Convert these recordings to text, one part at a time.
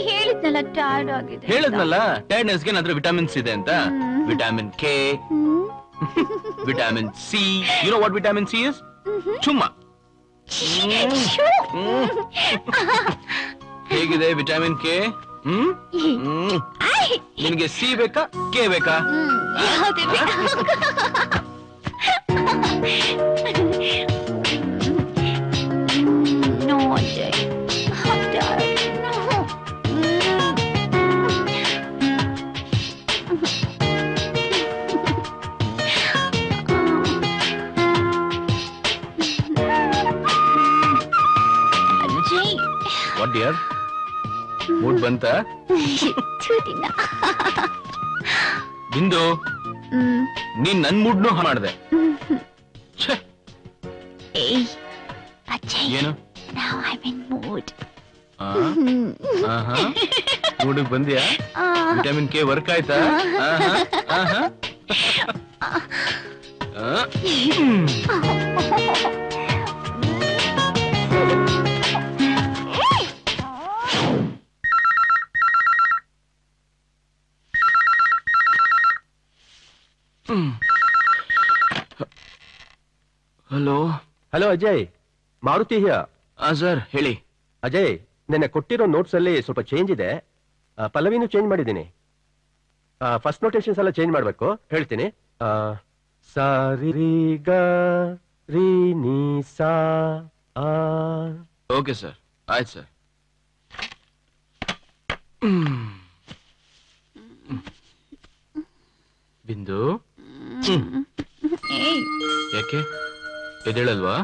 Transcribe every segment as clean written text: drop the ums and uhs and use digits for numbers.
ಹೇಳಿದ್ನಲ್ಲ ಟೈರ್ಡ್ ಆಗಿದೆ. ಹೇಳಿದ್ನಲ್ಲ ಟೈರ್ಡ್ನೆಸ್ಗೆ ಏನಾದ್ರೂ ವಿಟಮಿನ್ಸ್ ಇದೆ ಅಂತ. Vitamin K, vitamin C. You know what vitamin C is? ಚುಮ್ಮ. ಹೇಗಿದೆ ವಿಟಮಿನ್ ಕೆ? ನಿನ್ಗೆ ಸಿ ಬೇಕಾ ಕೆ ಬೇಕಾ? No, Ajay. I'm tired. No. Ajay. What dear? Mood ಬಂತ? ಬಿಂದು, ನೀನ್ ನನ್ ಮೂಡ್ನು ಮಾಡ್ದೆ. ಏನು? Now I'm in mood. ಮೂಡಿಗೆ ಬಂದ್ಯಾ? ವಿಟಮಿನ್ ಕೆ ವರ್ಕ್ ಆಯ್ತಾ? Hello hello Ajay, Maruti here. Sir ಹೇಳಿ. ಅಜಯ್, ನಿನ್ನೆ ಕೊಟ್ಟಿರೋ ನೋಟ್ಸ್ ಅಲ್ಲಿ ಸ್ವಲ್ಪ ಚೇಂಜ್ ಇದೆ. ಪಲ್ಲವಿನೂ ಚೇಂಜ್ ಮಾಡಿದ್ದೀನಿ. ಫಸ್ಟ್ ನೋಟೇಷನ್ಸ್ ಎಲ್ಲ ಚೇಂಜ್ ಮಾಡಬೇಕು. ಹೇಳ್ತೀನಿ. ಸ ರಿ ಗ ರಿ ನಿ ಸಾ. ಓಕೆ ಸರ್, ಆಯ್ತು ಸರ್. ಬಿಂದು, ಯಾಕೆ ಎದ್ದೇಳಲ್ವಾ?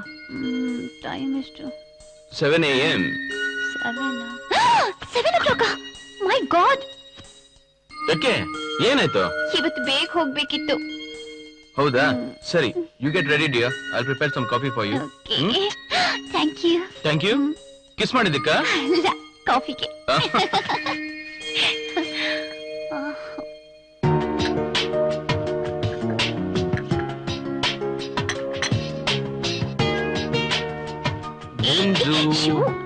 ಟೈಮ್ ಎಷ್ಟು? 7 AM. 7 o'clock. My god. ಯಾಕೆ, ಏನಾಯ್ತು? ಇವತ್ತು ಬೇಗ ಹೋಗ್ಬೇಕಿತ್ತು. ಹೌದಾ? ಸರಿ, you get ready dear. I will prepare some coffee for you. Thank you. Thank you. Kiss ಮಾಡಿದ್ದಕ್ಕ? ಇಲ್ಲ, ಕಾಫಿಗೆ.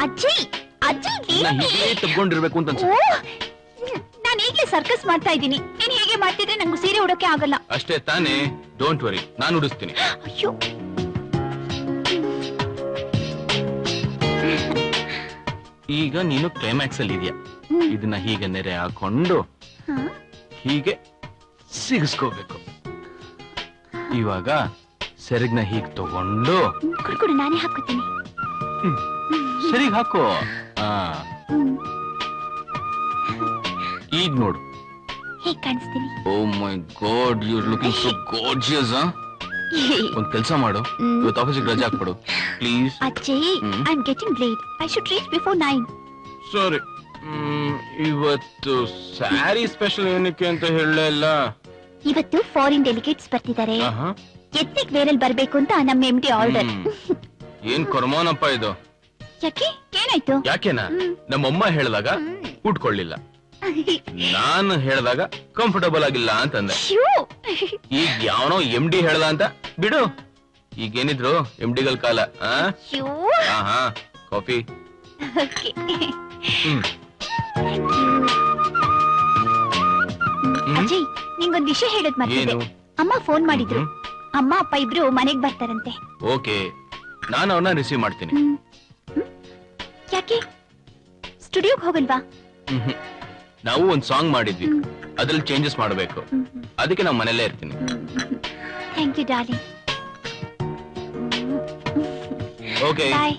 ಅಜ್ಜಯ್, ಹೀಗೆ ತಗೊಂಡಿರ್ಬೇಕು ಅಂತ ಅನ್ಸುತ್ತೆ. ನಾನು ಈಗಲೇ ಸರ್ಕಸ್ ಮಾಡ್ತಾ ಇದ್ದೀನಿ. ನೀನ್ ಹೇಗೆ ಮಾಡ್ತಿದ್ರೆ ನಂಗೆ ಸೀರೆ ಉಡೋಕೆ ಆಗಲ್ಲ. ಅಷ್ಟೇ ತಾನೇ? ಡೋಂಟ್ ವರಿ, ನಾನು ಉಡಿಸ್ತೀನಿ. ಅಯ್ಯೋ, ಈಗ ನೀನು ಕ್ಲೈಮ್ಯಾಕ್ಸ್ ಅಲ್ಲಿ ಇದೆಯಾ. ಇದನ್ನ ಹೀಗೆ ನೆರೆ ಹಾಕೊಂಡು ಹೀಗೆ ಸಿಗಿಸ್ಕೋಬೇಕು. ಇವಾಗ ಸೆರಗ್ನ ಹೀಗೆ ತಗೊಂಡು ಕುಡ್ಕೊಡು, ನಾನೇ ಹಾಕೋತೀನಿ. ಸರಿಗೆ ಹಾಕೋ. ಈಗ ನೋಡು ಹೇಗೆ ಕಾಣಿಸ್ತೀನಿ. Oh my God, you are looking so gorgeous. ಒಂದ್ ಕೆಲಸ ಮಾಡು, ಇವತ್ತು ಆಫೀಸಿಗೆ ರಜೆ ಹಾಕ್ಬಿಡು please. Ajay, I am getting late. I should reach before 9. ಸರಿ, ಇವತ್ತು ಸ್ಯಾರಿ ಸ್ಪೆಷಲ್ ಏನಕ್ಕೆ ಅಂತ ಹೇಳಲೇ ಇಲ್ಲ. ಇವತ್ತು ಫಾರಿನ್ ಡೆಲಿಗೇಟ್ಸ್ ಬರ್ತಿದ್ದಾರೆ. ಎತ್ತಿಗೆ ಬೇರೆಲ್ ಬರ್ಬೇಕು ಅಂತ ನಮ್ಮ MD ಆರ್ಡರ್. ಏನ್ ಕರ್ಮೋನಪ್ಪ ಇದು. ಯಾಕೆ, ಏನಾಯ್ತು? ಯಾಕೆನಾ, ನಮ್ಮಮ್ಮ ಹೇಳಿದಾಗ ಉಟ್ಕೊಳ್ಳಿಲ್ಲ, ನಾನು ಹೇಳಿದಾಗ ಕಂಫರ್ಟಬಲ್ ಆಗಿಲ್ಲ ಅಂತಂದೆ. ಈಗ ಯಾವನೋ MD ಹೇಳ್ದ ಅಂತ ಬಿಡು. ಈಗೇನಿದ್ರು MDಗಳ ಕಾಲ. ಕಾಫಿ. ಅಜಯ್, ನಿಂಗೊಂದ್ ವಿಷಯ ಹೇಳೋದ್ ಮರ್ತಿದ್ದೆ. ಅಮ್ಮ ಫೋನ್ ಮಾಡಿದ್ರು. ಅಮ್ಮ ಅಪ್ಪ ಇಬ್ರು ಮನೆಗ್ ಬರ್ತಾರಂತೆ. ಓಕೆ, ನಾನು ಅವ್ರನ್ನ ರಿಸೀವ್ ಮಾಡ್ತೀನಿ. ಯಾಕೆ ಸ್ಟುಡಿಯೋಗೆ ಹೋಗಲ್ವಾ? ನಾವು ಒಂದ್ ಸಾಂಗ್ ಮಾಡಿದ್ವಿ, ಅದ್ರಲ್ಲಿ ಚೇಂಜಸ್ ಮಾಡಬೇಕು. ಅದಕ್ಕೆ ನಾವು ಮನೆಯಲ್ಲೇ ಇರ್ತೀನಿ. Thank you darling. Okay, bye.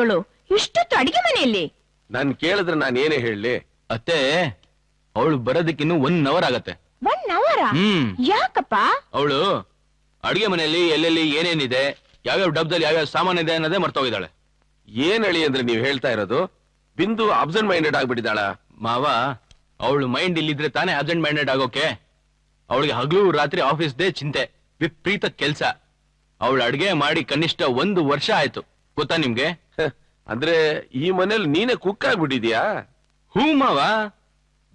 ಇವಳು ಇಷ್ಟೊತ್ತು ಅಡಿಗೆ ಮನೆಯಲ್ಲಿ? ನಾನ್ ಕೇಳಿದ್ರೆ ನಾನು ಏನೇ ಹೇಳಲಿ? ಅತ್ತೆ, ಅವಳು ಬರೋದಕ್ಕಿನ್ನು 1 ಅವರ್ ಆಗತ್ತೆ. 1 ಅವರ? ಯಾಕಪ್ಪ? ಅವಳು ಅಡಿಗೆ ಮನೆಯಲ್ಲಿ ಎಲ್ಲೆಲ್ಲಿ ಏನೇನಿದೆ, ಯಾವ್ಯಾವ ಡಬ್ದಲ್ಲಿ ಯಾವ್ಯಾವ ಸಾಮಾನ್ ಇದೆ ಅನ್ನೋದೇ ಮರ್ತೋಗಿದ್ದಾಳೆ. ಏನ್ ಹೇಳಿ ಅಂದ್ರೆ ನೀವ್ ಹೇಳ್ತಾ ಇರೋದು? ಬಿಂದು ಅಬ್ಸೆಂಟ್ ಮೈಂಡೆಡ್ ಆಗ್ಬಿಟ್ಟಿದ್ದಾಳ? ಮಾವ, ಅವಳು ಮೈಂಡ್ ಇಲ್ಲಿದ್ರೆ ತಾನೇ ಅಬ್ಸೆಂಟ್ ಮೈಂಡೆಡ್ ಆಗೋಕೆ. ಅವಳಿಗೆ ಹಗಲು ರಾತ್ರಿ ಆಫೀಸ್ ದೇ ಚಿಂತೆ, ವಿಪರೀತ ಕೆಲ್ಸ. ಅವಳು ಅಡ್ಗೆ ಮಾಡಿ ಕನಿಷ್ಠ 1 ವರ್ಷ ಆಯ್ತು, ಗೊತ್ತಾ ನಿಮ್ಗೆ? ಅಂದ್ರೆ ಈ ಮನೇಲಿ ನೀನೇ ಕುಕ್ ಆಗ್ಬಿಟ್ಟಿದ್ಯಾ? ಹೂ ಮಾವ,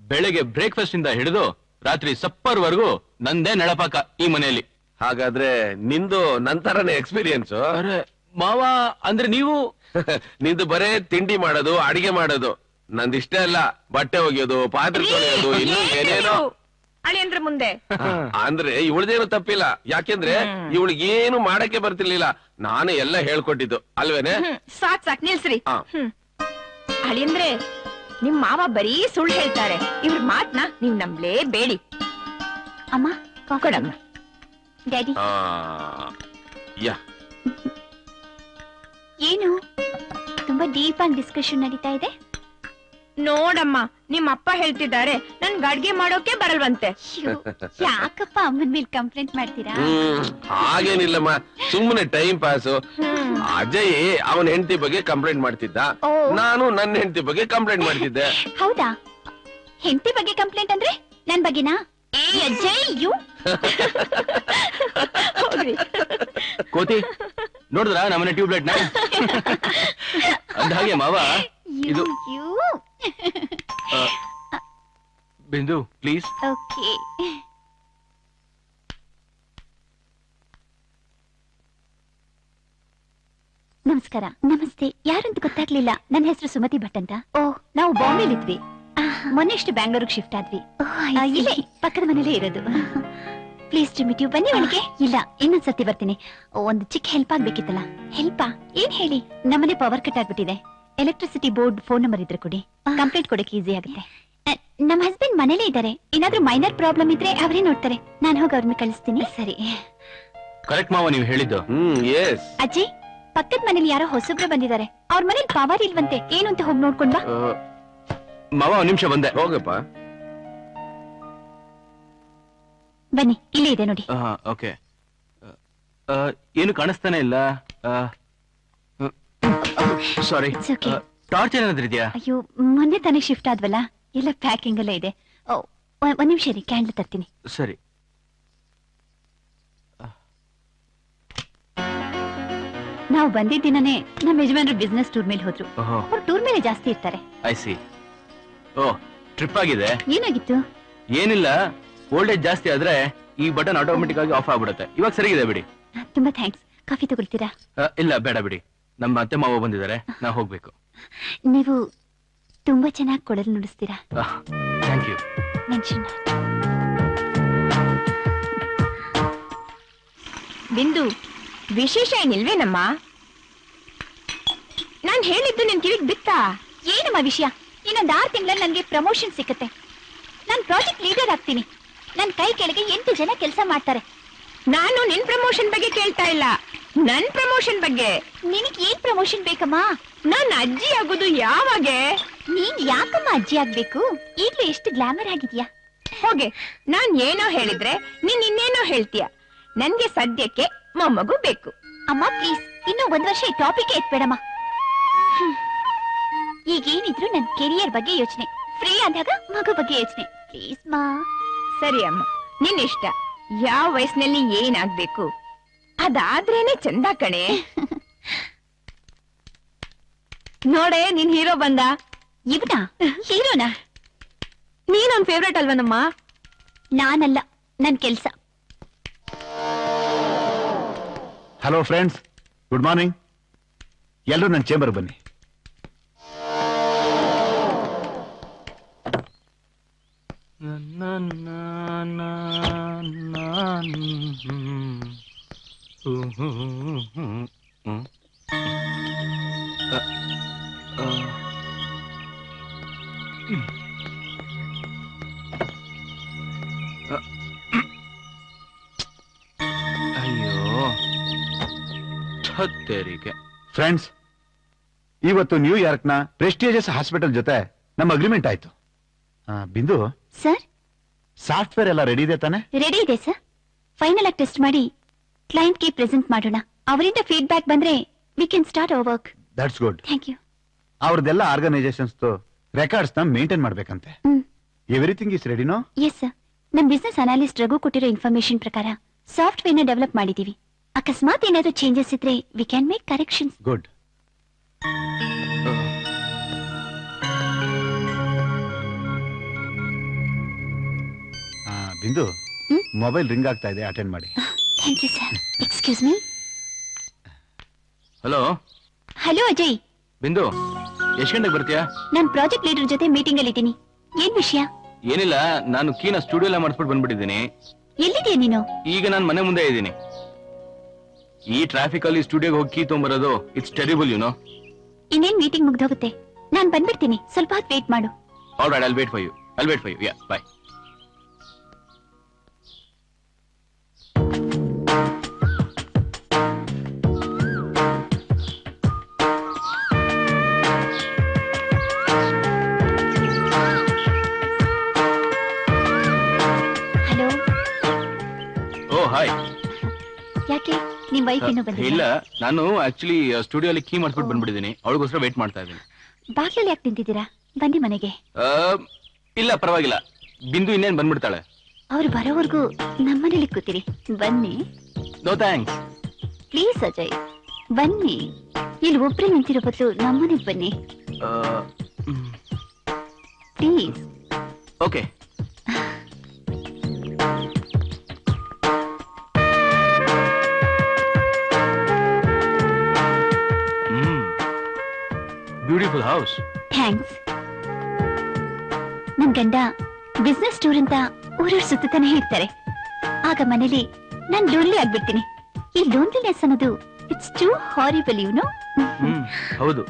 ಬೆಳಗ್ಗೆ ಬ್ರೇಕ್ಫಾಸ್ಟ್ ಇಂದ ಹಿಡಿದು ರಾತ್ರಿ ಸಪ್ಪರ್ ವರ್ಗೂ ನಂದೇ ನಳಪಾಕ ಈ ಮನೆಯಲ್ಲಿ. ಹಾಗಾದ್ರೆ ನಿಂದು ನಂತರನೇ ಎಕ್ಸ್ಪೀರಿಯನ್ಸ್? ಅರೆ ಮಾವ, ಅಂದ್ರೆ ನೀವು ನಿಂದು ಬರೇ ತಿಂಡಿ ಮಾಡೋದು, ಅಡಿಗೆ ಮಾಡೋದು. ನಂದಿಷ್ಟ ಅಲ್ಲ, ಬಟ್ಟೆ ಒಗೆಯೋದು, ಪಾತ್ರೆ ತೊಳೆಯೋದು, ಇನ್ನು ಏನೇನೋ. ಅಳಿಯಂದ್ರ ಮುಂದೆ ಅಂದ್ರೆ ಇವಳದೇನು ತಪ್ಪಿಲ್ಲ, ಯಾಕೆಂದ್ರೆ ಇವಳಿಗೇನು ಮಾಡಕ್ಕೆ ಬರ್ತಿರ್ಲಿಲ್ಲ. ನಾನು ಎಲ್ಲ ಹೇಳ್ಕೊಟ್ಟಿದ್ದು ಅಲ್ವೇನೆ? ಸಾಕ್ ನಿಲ್ಸ್ರಿ. ಅಳಿಯಂದ್ರೆ ನಿಮ್ ಮಾವ ಬರೀ ಸುಳ್ಳು ಹೇಳ್ತಾರೆ. ಇವ್ರ ಮಾತ್ನ ನೀವ್ ನಂಬ್ಲೇಬೇಡಿ. ಅಮ್ಮ ಕೊಡಮ್ಮ. ಡ್ಯಾಡಿ. ಯಾ, ಏನು ತುಂಬಾ ಡೀಪ್ ಆಗಿ ಡಿಸ್ಕಷನ್ ನಡೀತಾ ಇದೆ? ನೋಡಮ್ಮ, ನಿಮ್ ಅಪ್ಪ ಹೇಳ್ತಿದ್ದಾರೆ ನನ್ ಅಡ್ಗೆ ಮಾಡೋಕೆ ಬರಲ್ವಂತೆ. ಯಾಕಪ್ಪ ಅಮ್ಮನ ಮೇಲೆ ಕಂಪ್ಲೇಂಟ್ ಮಾಡ್ತೀರಾ? ಹಾಗೇನಿಲ್ಲಮ್ಮ, ಸುಮ್ಮನೆ ಟೈಮ್ ಪಾಸ್. ಅಜಯ್ ಅವನ ಹೆಂಡತಿ ಬಗ್ಗೆ ಕಂಪ್ಲೇಂಟ್ ಮಾಡ್ತಿದ್ದ, ನಾನು ನನ್ನ ಹೆಂಡತಿ ಬಗ್ಗೆ ಕಂಪ್ಲೇಂಟ್ ಮಾಡ್ತಿದ್ದೆ. ಹೌದಾ? ಹೆಂಡತಿ ಬಗ್ಗೆ ಕಂಪ್ಲೇಂಟ್ ಅಂದ್ರೆ ನನ್ ಬಗ್ಗೆನಾ? ಅಜಯ್ ಯು ಕೋತಿ ನೋಡಿದ್ರ ನಮ್ಮನೆ ಟ್ಯೂಬ್ಲೈಟ್ ನ? ಅಂದ ಹಾಗೆ ಮಾವ, ಇದು ಬಿಂದು ಪ್ಲೀಸ್. ಓಕೆ. ನಮಸ್ಕಾರ. ನಮಸ್ತೆ. ಯಾರಂತ ಗೊತ್ತಾಗ್ಲಿಲ್ಲ. ನನ್ನ ಹೆಸರು ಸುಮತಿ ಭಟ್ ಅಂತ. ನಾವು ಬಾಂಬೆಲಿದ್ವಿ, ಮೊನ್ನೆಷ್ಟು ಬ್ಯಾಂಗ್ಳೂರ್ಗೆ ಶಿಫ್ಟ್ ಆದ್ವಿ. ಇಲ್ಲೇ ಪಕ್ಕದ ಮನೇಲೇ ಇರೋದು. Please to meet you. ಬನ್ನಿ ಒಳಗೆ. ಇಲ್ಲ, ಇನ್ನೊಂದ್ಸತಿ ಬರ್ತೀನಿ. ಒಂದು ಚಿಕ್ಕ ಹೆಲ್ಪ್ ಆಗ್ಬೇಕಿತ್ತಲ್ಲ. ಹೆಲ್ಪಾ? ಏನ್ ಹೇಳಿ? ನಮ್ಮನೆ ಪವರ್ ಕಟ್ ಆಗ್ಬಿಟ್ಟಿದೆ. ಎಲೆಕ್ಟ್ರಿಸಿಟಿ ಬೋರ್ಡ್ ಫೋನ್ ನಂಬರ್ ಇದ್ರೆ ಕೊಡಿ, ಕಂಪ್ಲೇಂಟ್ ಕೊಡಕ್ಕೆ ಈಸಿ ಆಗುತ್ತೆ. ನಮ್ಮ ಹಸ್ಬೆಂಡ್ ಮನೇಲೇ ಇದ್ದಾರೆ. ಏನಾದ್ರೂ ಮೈನರ್ ಪ್ರಾಬ್ಲಮ್ ಇದ್ರೆ ಅವರೇ ನೋಡ್ತಾರೆ. ನಾನು ಹೋಗಿ ಅವ್ರನ್ನ ಕಳಿಸ್ತೀನಿ. ಸರಿ. ಕರೆಕ್ಟ್ ಮಾವ ನೀವು ಹೇಳಿದ್ದು. ಅಜ್ಜಿ, ಪಕ್ಕದ ಮನೇಲಿ ಯಾರೋ ಹೊಸಬ್ರು ಬಂದಿದ್ದಾರೆ. ಅವ್ರ ಮನೇಲಿ ಪವರ್ ಇಲ್ವಂತೆ. ಏನು ಅಂತ ಹೋಗಿ ನೋಡ್ಕೊಂಡ್ ಬಾ. ಮಾವ, 1 ನಿಮಿಷ ಬಂದೆ. ಹೋಗಪ್ಪ. ಬನ್ನಿ, ಇಲ್ಲೇ ಇದೆ ನೋಡಿ. ಓಕೆ. ಏನು ಕಾಣಿಸ್ತಾನೆ ಇಲ್ಲ. ಸಾರಿ. ಟಾರ್ಚ್ ಏನಾದ್ರೂ ಇದೆಯಾ? ಅಯ್ಯೋ, ಮೊನ್ನೆ ತಾನೇ ಶಿಫ್ಟ್ ಆದ್ವಲ್ಲ, ಎಲ್ಲ ಪ್ಯಾಕಿಂಗ್ ಎಲ್ಲ ಇದೆ. ಒಂದ್ ನಿಮಿಷ ರೀ, ಕ್ಯಾಂಡಲ್ ತರ್ತೀನಿ. ಸರಿ. ನಾವು ಬಂದಿದ್ದಿನೇ ನಮ್ಮ ಯಜಮಾನ್ರು ಬಿಸ್ನೆಸ್ ಟೂರ್ ಮೇಲೆ ಹೋದ್ರು. ಅವ್ರು ಟೂರ್ ಮೇಲೆ ಜಾಸ್ತಿ ಇರ್ತಾರೆ. I C. ಓ, ಟ್ರಿಪ್ ಆಗಿದೆ. ಏನಾಗಿತ್ತು? ಏನಿಲ್ಲ, ವೋಲ್ಟೇಜ್ ಜಾಸ್ತಿ ಆದ್ರೆ ಈ ಬಟನ್ ಆಟೋಮೆಟಿಕ್ ಆಗಿ ಆಫ್ ಆಗ್ಬಿಡುತ್ತೆ. ಇವಾಗ ಸರಿಗಿದೆ ಬಿಡಿ. ತುಂಬಾ ಥ್ಯಾಂಕ್ಸ್. ಕಾಫಿ ತಗೊಳ್ತೀರಾ? ಇಲ್ಲ, ಬೇಡ ಬಿಡಿ. ನಮ್ಮ ಅತ್ತೆ ಮಾವ ಬಂದಿದ್ದಾರೆ, ನಾ ಹೋಗ್ಬೇಕು. ನೀವು ತುಂಬಾ ಚೆನ್ನಾಗಿ ಕೊಡಲು ನುಡಿಸ್ತೀರಾ. Thank you. ಮೆನ್ಷನ್. ಬಿಂದು, ವಿಶೇಷ ಏನಿಲ್ವೇನಮ್ಮ? ನಾನ್ ಹೇಳಿದ್ದು ನಿನ್ ಕಿವಿಗ್ ಬಿತ್ತಾ? ಏನಮ್ಮ ವಿಷಯ? ಇನ್ನೊಂದು 6 ತಿಂಗಳಲ್ಲಿ ನನ್ಗೆ ಪ್ರಮೋಷನ್ ಸಿಕ್ಕತ್ತೆ. ನಾನ್ ಪ್ರಾಜೆಕ್ಟ್ ಲೀಡರ್ ಆಗ್ತೀನಿ. ನನ್ ಕೈ ಕೆಳಗೆ 8 ಜನ ಕೆಲಸ ಮಾಡ್ತಾರೆ. ನಾನು ನಿನ್ ಪ್ರಮೋಷನ್ ಬಗ್ಗೆ ಕೇಳ್ತಾ ಇಲ್ಲ, ನನ್ ಪ್ರಮೋಷನ್ ಬಗ್ಗೆ. ನಿನಗೆ ಏನ್ ಪ್ರಮೋಷನ್ ಬೇಕಮ್ಮ? ನಾನ್ ಅಜ್ಜಿ ಆಗೋದು ಯಾವಾಗೆ? ನೀನ್ ಯಾಕಮ್ಮ ಅಜ್ಜಿ ಆಗ್ಬೇಕು? ಈಗ್ಲೂ ಎಷ್ಟು ಗ್ಲಾಮರ್ ಆಗಿದ್ಯಾ. ಹೋಗೆ, ನಾನ್ ಏನೋ ಹೇಳಿದ್ರೆ ನೀನ್ ಇನ್ನೇನೋ ಹೇಳ್ತೀಯ. ನನ್ಗೆ ಸದ್ಯಕ್ಕೆ ಮೊಮ್ಮಗು ಬೇಕು. ಅಮ್ಮ ಪ್ಲೀಸ್, ಇನ್ನೂ 1 ವರ್ಷ ಈ ಟಾಪಿಕ್ ಎತ್ಬೇಡಮ್ಮ. ಈಗೇನಿದ್ರು ನನ್ ಕೆರಿಯರ್ ಬಗ್ಗೆ ಯೋಚನೆ, ಫ್ರೀ ಆದಾಗ ಮಗು ಬಗ್ಗೆ ಯೋಚನೆ. ಪ್ಲೀಸ್ ಮಾ. ಸರಿ ಅಮ್ಮ, ನಿನ್ ಇಷ್ಟ. ಯಾವ ವಯಸ್ಸಿನಲ್ಲಿ ಏನಾಗ್ಬೇಕು ಅದಾದ್ರೇನೆ ಚಂದ ಕಣೆ. ನೋಡೆ, ನಿನ್ ಹೀರೋ ಬಂದ. ಇವನಾ ಹೀರೋನಾ? ನೀನೊಂದ್ ಫೇವ್ರೇಟ್ ಅಲ್ವನಮ್ಮ? ನಾನಲ್ಲ, ನನ್ ಕೆಲ್ಸ. Hello friends, good morning. ಎಲ್ಲರೂ ನನ್ನ ಚೇಂಬರ್ ಬನ್ನಿ. ಅಯ್ಯೋ, ತೆರಿಗೆ. ಫ್ರೆಂಡ್ಸ್, ಇವತ್ತು ನ್ಯೂಯಾರ್ಕ್ನ ಪ್ರೆಸ್ಟೀಜಿಯಸ್ ಹಾಸ್ಪಿಟಲ್ ಜೊತೆ ನಮ್ಮ ಅಗ್ರಿಮೆಂಟ್ ಆಯ್ತು. ಬಿಂದು, ಸರ್ ಸಾಫ್ಟ್ವೇರ್ ಎಲ್ಲ ರೆಡಿ ಇದೆ ತಾನೆ? ರೆಡಿ ಇದೆ ಸರ್. ಫೈನಲ್ ಆಗಿ ಟೆಸ್ಟ್ ಮಾಡಿ ಕ್ಲೈಂಟ್ಗೆ ಪ್ರೆಸೆಂಟ್ ಮಾಡೋಣ. ಅವರಿಂದ ಫೀಡ್ಬ್ಯಾಕ್ ಬಂದ್ರೆ we can start our work. That's good. Thank you. ಅವ್ರದ್ದೆಲ್ಲ ಆರ್ಗನೈಸೇಷನ್ಸ್ ರೆಕಾರ್ಡ್ಸ್ ನ ಮೇಂಟೈನ್ ಮಾಡ್ಬೇಕಂತೆ. ಎವ್ರಿಥಿಂಗ್ ಇಸ್ ರೆಡಿನೋ? Yes sir. ನಮ್ ಬಿಸ್ನೆಸ್ ಅನಾಲಿಸ್ಟ್ ರಘು ಕೊಟ್ಟಿರೋ ಇನ್ಫಾರ್ಮೇಶನ್ ಪ್ರಕಾರ ಸಾಫ್ಟ್ವೇರ್ ನ ಡೆವಲಪ್ ಮಾಡಿದೀವಿ. ಅಕಸ್ಮಾತ್ ಏನಾದ್ರೂ ಚೇಂಜಸ್ ಇದ್ರೆ we can make corrections. Good. Bindu, mobile ring ಆಗ್ತಾ ಇದೆ, ಅಟೆಂಡ್ ಮಾಡಿ. Thank you sir. Excuse me. Hello. Hello Ajay. Bindu, ಎಷ್ಟು ಗಂಟೆಗೆ ಬರ್ತೀಯಾ? ನಾನ್ ಪ್ರಾಜೆಕ್ಟ್ ಲೀಡರ್ ಜೊತೆ ಮೀಟಿಂಗ್ ಅಲ್ಲಿ ಇದ್ದೀನಿ. ಏನ್ ವಿಷಯ? ಏನಿಲ್ಲ, ನಾನು ಕೀನ ಸ್ಟುಡಿಯೋ ಎಲ್ಲ ಮಾಡಿಸ್ಬಿಟ್ಟು ಬಂದ್ಬಿಟ್ಟಿದ್ದೀನಿ. ಎಲ್ಲಿದ್ಯಾ ನೀನು? ಈಗ ನಾನು ಮನೆ ಮುಂದೆ ಇದ್ದೀನಿ. ಈ ಟ್ರಾಫಿಕ್ ಅಲ್ಲಿ ಸ್ಟುಡಿಯೋಗೆ ಹೋಗಿ ಕೀ ತೊಗೊಂಬರೋದು ಇಟ್ಸ್ ಟೆರಿಬಲ್, ಯು ನೋ. ಇನ್ನೇನ್ ಮೀಟಿಂಗ್ ಮುಗ್ದೋಗುತ್ತೆ. ನಾನ್ ಬಂದ್ಬಿಡ್ತೀನಿ, ಸ್ವಲ್ಪ ಹೊತ್ತು ವೇಟ್ ಮಾಡು. Alright, I'll wait for you. Yeah, bye. Hello. Oh hi. ಯಾಕೆ ನಿಮ್ ವೈಫ್ ಇನ್ನೂ ಬಂದಿಲ್ಲ? ಇಲ್ಲ, ನಾನು ಆಕ್ಚುಲಿ ಸ್ಟುಡಿಯೋ ಅಲ್ಲಿ ಕೀ ಮಾಡಿಸ್ಬಿಟ್ಟು ಬಂದ್ಬಿಟ್ಟಿದ್ದೀನಿ. ಅವಳಿಗೋಸ್ಕರ ವೇಟ್ ಮಾಡ್ತಾ ಇದ್ದೀನಿ. ಬಾಗ್ಲಲ್ಲಿ ಯಾಕೆ ನಿಂತಿದ್ದೀರಾ? ಬನ್ನಿ ಮನೆಗೆ. ಇಲ್ಲ ಪರವಾಗಿಲ್ಲ, ಬಿಂದು ಇನ್ನೇನ್ ಬಂದ್ಬಿಡ್ತಾಳೆ. ಅವ್ರು ಬರೋವರೆಗೂ ನಮ್ಮನೇಲಿ ಕೂತಿರಿ. ಬನ್ನಿ. No thanks. ಪ್ಲೀಸ್ ಅಜಯ್ ಬನ್ನಿ. ಇಲ್ಲಿ ಒಬ್ರೇ ನಿಂತಿರೋ ಬದಲು ನಮ್ಮನೆಗೆ ಬನ್ನಿ please. Okay. Beautiful house. Thanks. ನನ್ ಗಂಡ ಬಿಸ್ನೆಸ್ ಟೂರ್ ಅಂತ ಊರೂರ್ ಸುತ್ತಾನೆ ಇರ್ತಾರೆ. ಆಗ ಮನೇಲಿ ನಾನ್ ಲೋನ್ಲಿ ಆಗ್ಬಿಡ್ತೀನಿ. ಈ ಲೋನ್ಲಿನೆಸ್ ಅನ್ನೋದು it's too horrible, you know. ಹೌದು.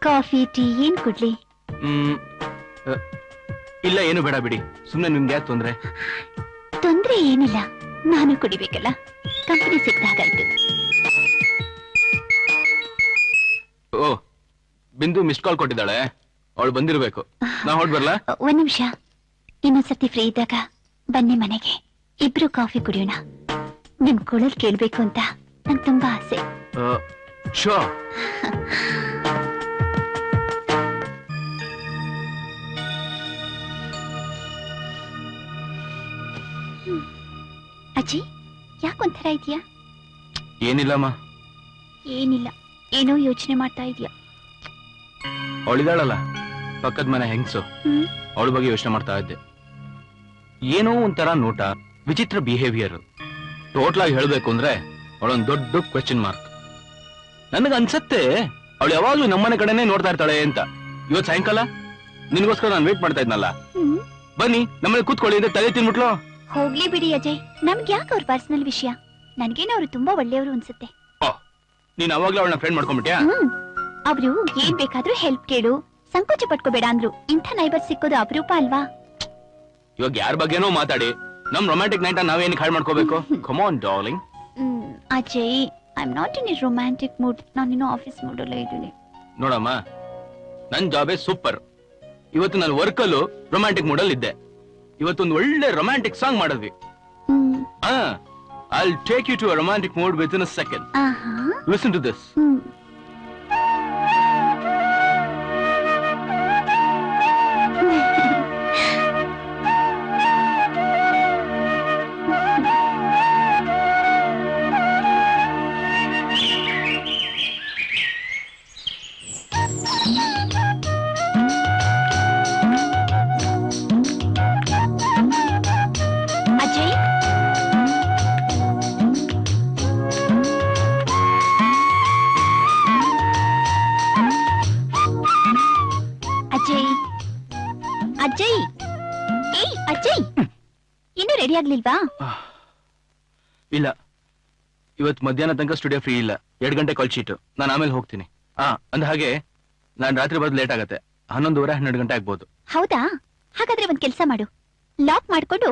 ಕಾಫಿ ಟೀ ಏನ್ ಕೊಡ್ಲಿ? ಇಲ್ಲ, ಏನು ಬೇಡ ಬಿಡಿ. ಸುಮ್ನೆ ನಿಮ್ಗೆ ಯಾಕೆ ತೊಂದ್ರೆ? ತೊಂದ್ರೆ ಏನಿಲ್ಲ, ನಾನು ಕುಡಿಬೇಕಲ್ಲ. ಕಂಪನಿ ಸಿಕ್ಕಾಗಾಯ್ತು. ಓ, ಬಿಂದು ಮಿಸ್ ಕಾಲ್ ಕೊಟ್ಟಿದ್ದಾಳೆ. ಅವಳು ಬಂದಿರ್ಬೇಕು. ನಾ ಹೊರಡ್ ಬರ್ಲಾ? ಒಂದ್ ನಿಮಿಷ. ಇನ್ನೊಂದ್ಸತಿ ಫ್ರೀ ಇದ್ದಾಗ ಬನ್ನಿ ಮನೆಗೆ, ಇಬ್ರು ಕಾಫಿ ಕುಡಿಯೋಣ. ನಿಮ್ ಕೊಳಲ್ ಕೇಳ್ಬೇಕು ಅಂತ ನಂಗೆ ತುಂಬಾ ಆಸೆ. ಶೋರ್. ಅಜ್ಜಿ, ಯಾಕೊಂಥರ ಇದೆಯಾ? ಏನಿಲ್ಲಮ್ಮ. ಏನಿಲ್ಲ, ಏನೋ ಯೋಚನೆ ಮಾಡ್ತಾ ಇದೀಯಾ? ಅವಳಿದಾಳಲ್ಲ ಪಕ್ಕದ ಮನೆ ಹೆಂಗ್ಸು, ಅವಳ ಬಗ್ಗೆ ಯೋಚನೆ ಮಾಡ್ತಾ ಇದ್ದೆ. ಏನೋ ಒಂಥರ ನೋಟ, ವಿಚಿತ್ರ ಬಿಹೇವಿಯರ್. ಟೋಟಲ್ ಆಗಿ ಹೇಳ್ಬೇಕು ಅಂದ್ರೆ ಅವಳೊಂದು ದೊಡ್ಡ ಕ್ವೆಶ್ಚನ್ ಮಾರ್ಕ್. ನನಗ ಅನ್ಸತ್ತೆ ಅವಳು ಯಾವಾಗ್ಲೂ ನಮ್ಮನೆ ಕಡೆನೆ ನೋಡ್ತಾ ಇರ್ತಾಳೆ ಅಂತ. ಇವತ್ ಸಾಯಂಕಾಲ ನಿನ್ಗೋಸ್ಕರ ನಾನು ವೇಟ್ ಮಾಡ್ತಾ ಇದ್ನಲ್ಲ. ಬನ್ನಿ ನಮ್ಮನೆ ಕೂತ್ಕೊಳ್ಳಿ ಅಂತ ತಲೆ ತಿನ್ಬಿಟ್ಲು. ಹೋಗ್ಲಿ ಬಿಡಿ ಅಜಯ್, ನಮ್ಗೆ ಯಾಕೆ ಅವ್ರ ಪರ್ಸನಲ್ ವಿಷಯ? ನನ್ಗೇನು ಅವ್ರು ತುಂಬಾ ಒಳ್ಳೆಯವರು ಅನ್ಸುತ್ತೆ. ನೀನ್ ಅವಾಗ್ಲೂ ಅವಳನ್ನ ಫ್ರೆಂಡ್ ಮಾಡ್ಕೊಂಡ್ಬಿಟ್ಯಾ? ಅವ್ರು ಏನ್ ಬೇಕಾದ್ರೂ ಹೆಲ್ಪ್ ಕೇಳು, ಸಂಕೋಚ ಪಟ್ಕೋಬೇಡ ಅಂದ್ರು. ಇಂಥ ನೈಬರ್ ಸಿಕ್ಕೋದು ಅಪರೂಪ ಅಲ್ವಾ? ಇವಾಗ ಯಾರ ಬಗ್ಗೆನೋ ಮಾತಾಡಿ ನಮ್ ರೊಮ್ಯಾಂಟಿಕ್ ನೈಟ್ ನಾವೇನಕ್ಕೆ ಹಾಳು ಮಾಡ್ಕೋಬೇಕು? Come on darling. Ajay, I am not in a romantic mood. ನಾನಿನ್ನೂ ಆಫೀಸ್ ಮೂಡ್ ಅಲ್ಲೇ ಇದ್ದೀನಿ. ನೋಡಮ್ಮ, ನನ್ ಜಾಬೇ ಸೂಪರ್. ಇವತ್ತು ನಾನು ವರ್ಕ್ ಅಲ್ಲೂ ರೊಮ್ಯಾಂಟಿಕ್ ಮೂಡ್ ಅಲ್ಲಿ ಇದ್ದೆ. ಇವತ್ತೊಂದು ಒಳ್ಳೆ ರೊಮ್ಯಾಂಟಿಕ್ ಸಾಂಗ್ ಮಾಡಿದ್ವಿ. I'll take you to a romantic mood within a second. Listen to this. Ajay, ಏಯ್ ಅಜಯ್, ಇನ್ನೂ ರೆಡಿ ಆಗ್ಲಿಲ್ವಾ? ಇಲ್ಲ, ಇವತ್ತು ಮಧ್ಯಾಹ್ನ ತನಕ ಸ್ಟುಡಿಯೋ ಫ್ರೀ ಇಲ್ಲ. 2 ಗಂಟೆ ಕಾಲ್ ಶೀಟ್. ನಾನು ಆಮೇಲೆ ಹೋಗ್ತೀನಿ. ಅಂದ ಹಾಗೆ ನಾನು ರಾತ್ರಿ ಬರೋದು ಲೇಟ್ ಆಗತ್ತೆ. 11:30 12 ಗಂಟೆ ಆಗ್ಬೋದು. ಹೌದಾ? ಹಾಗಾದ್ರೆ ಒಂದ್ ಕೆಲಸ ಮಾಡು, ಲಾಕ್ ಮಾಡ್ಕೊಂಡು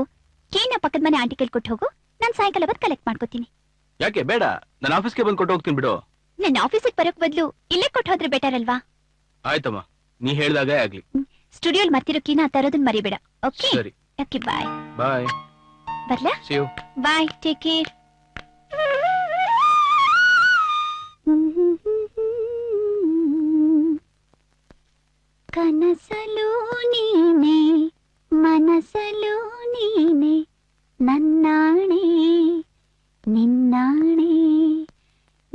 ಕೀನ ಪಕ್ಕದ ಮನೆ ಆಂಟಿ ಕೈಲಿ ಕೊಟ್ಟು ಹೋಗು. ನಾನು ಸಾಯಂಕಾಲ ಬಂದು ಕಲೆಕ್ಟ್ ಮಾಡ್ಕೋತೀನಿ. ಯಾಕೆ ಬೇಡ, ನಾನು ಆಫೀಸ್ಗೆ ಬಂದು ಕೊಟ್ಟು ಹೋಗ್ತೀನಿ ಬಿಡು. ನನ್ನ ಆಫೀಸಿಗೆ ಬರೋಕ್ ಬದಲು ಇಲ್ಲೇ ಕೊಟ್ಟು ಹೋದ್ರೆ ಬೆಟರ್ ಅಲ್ವಾ? ಆಯ್ತಮ್ಮ, ನೀ ಹೇಳ್ದಾಗ ಆಗ್ಲಿ. ಸ್ಟುಡಿಯೋಲ್ ಮರ್ತಿರೋಕಿನ ತರೋದನ್ ಮರಿಬೇಡ. ಓಕೆ ಸರಿ. Okay bye. ಬಾಯ್. ಬರ್ಲಾ? See you. Bye, take care. ಕನಸಲು ನೀನೆ ಮನಸಲು ನೀನೆ ನನ್ನಾಣೆ ನಿನ್ನಾಣೆ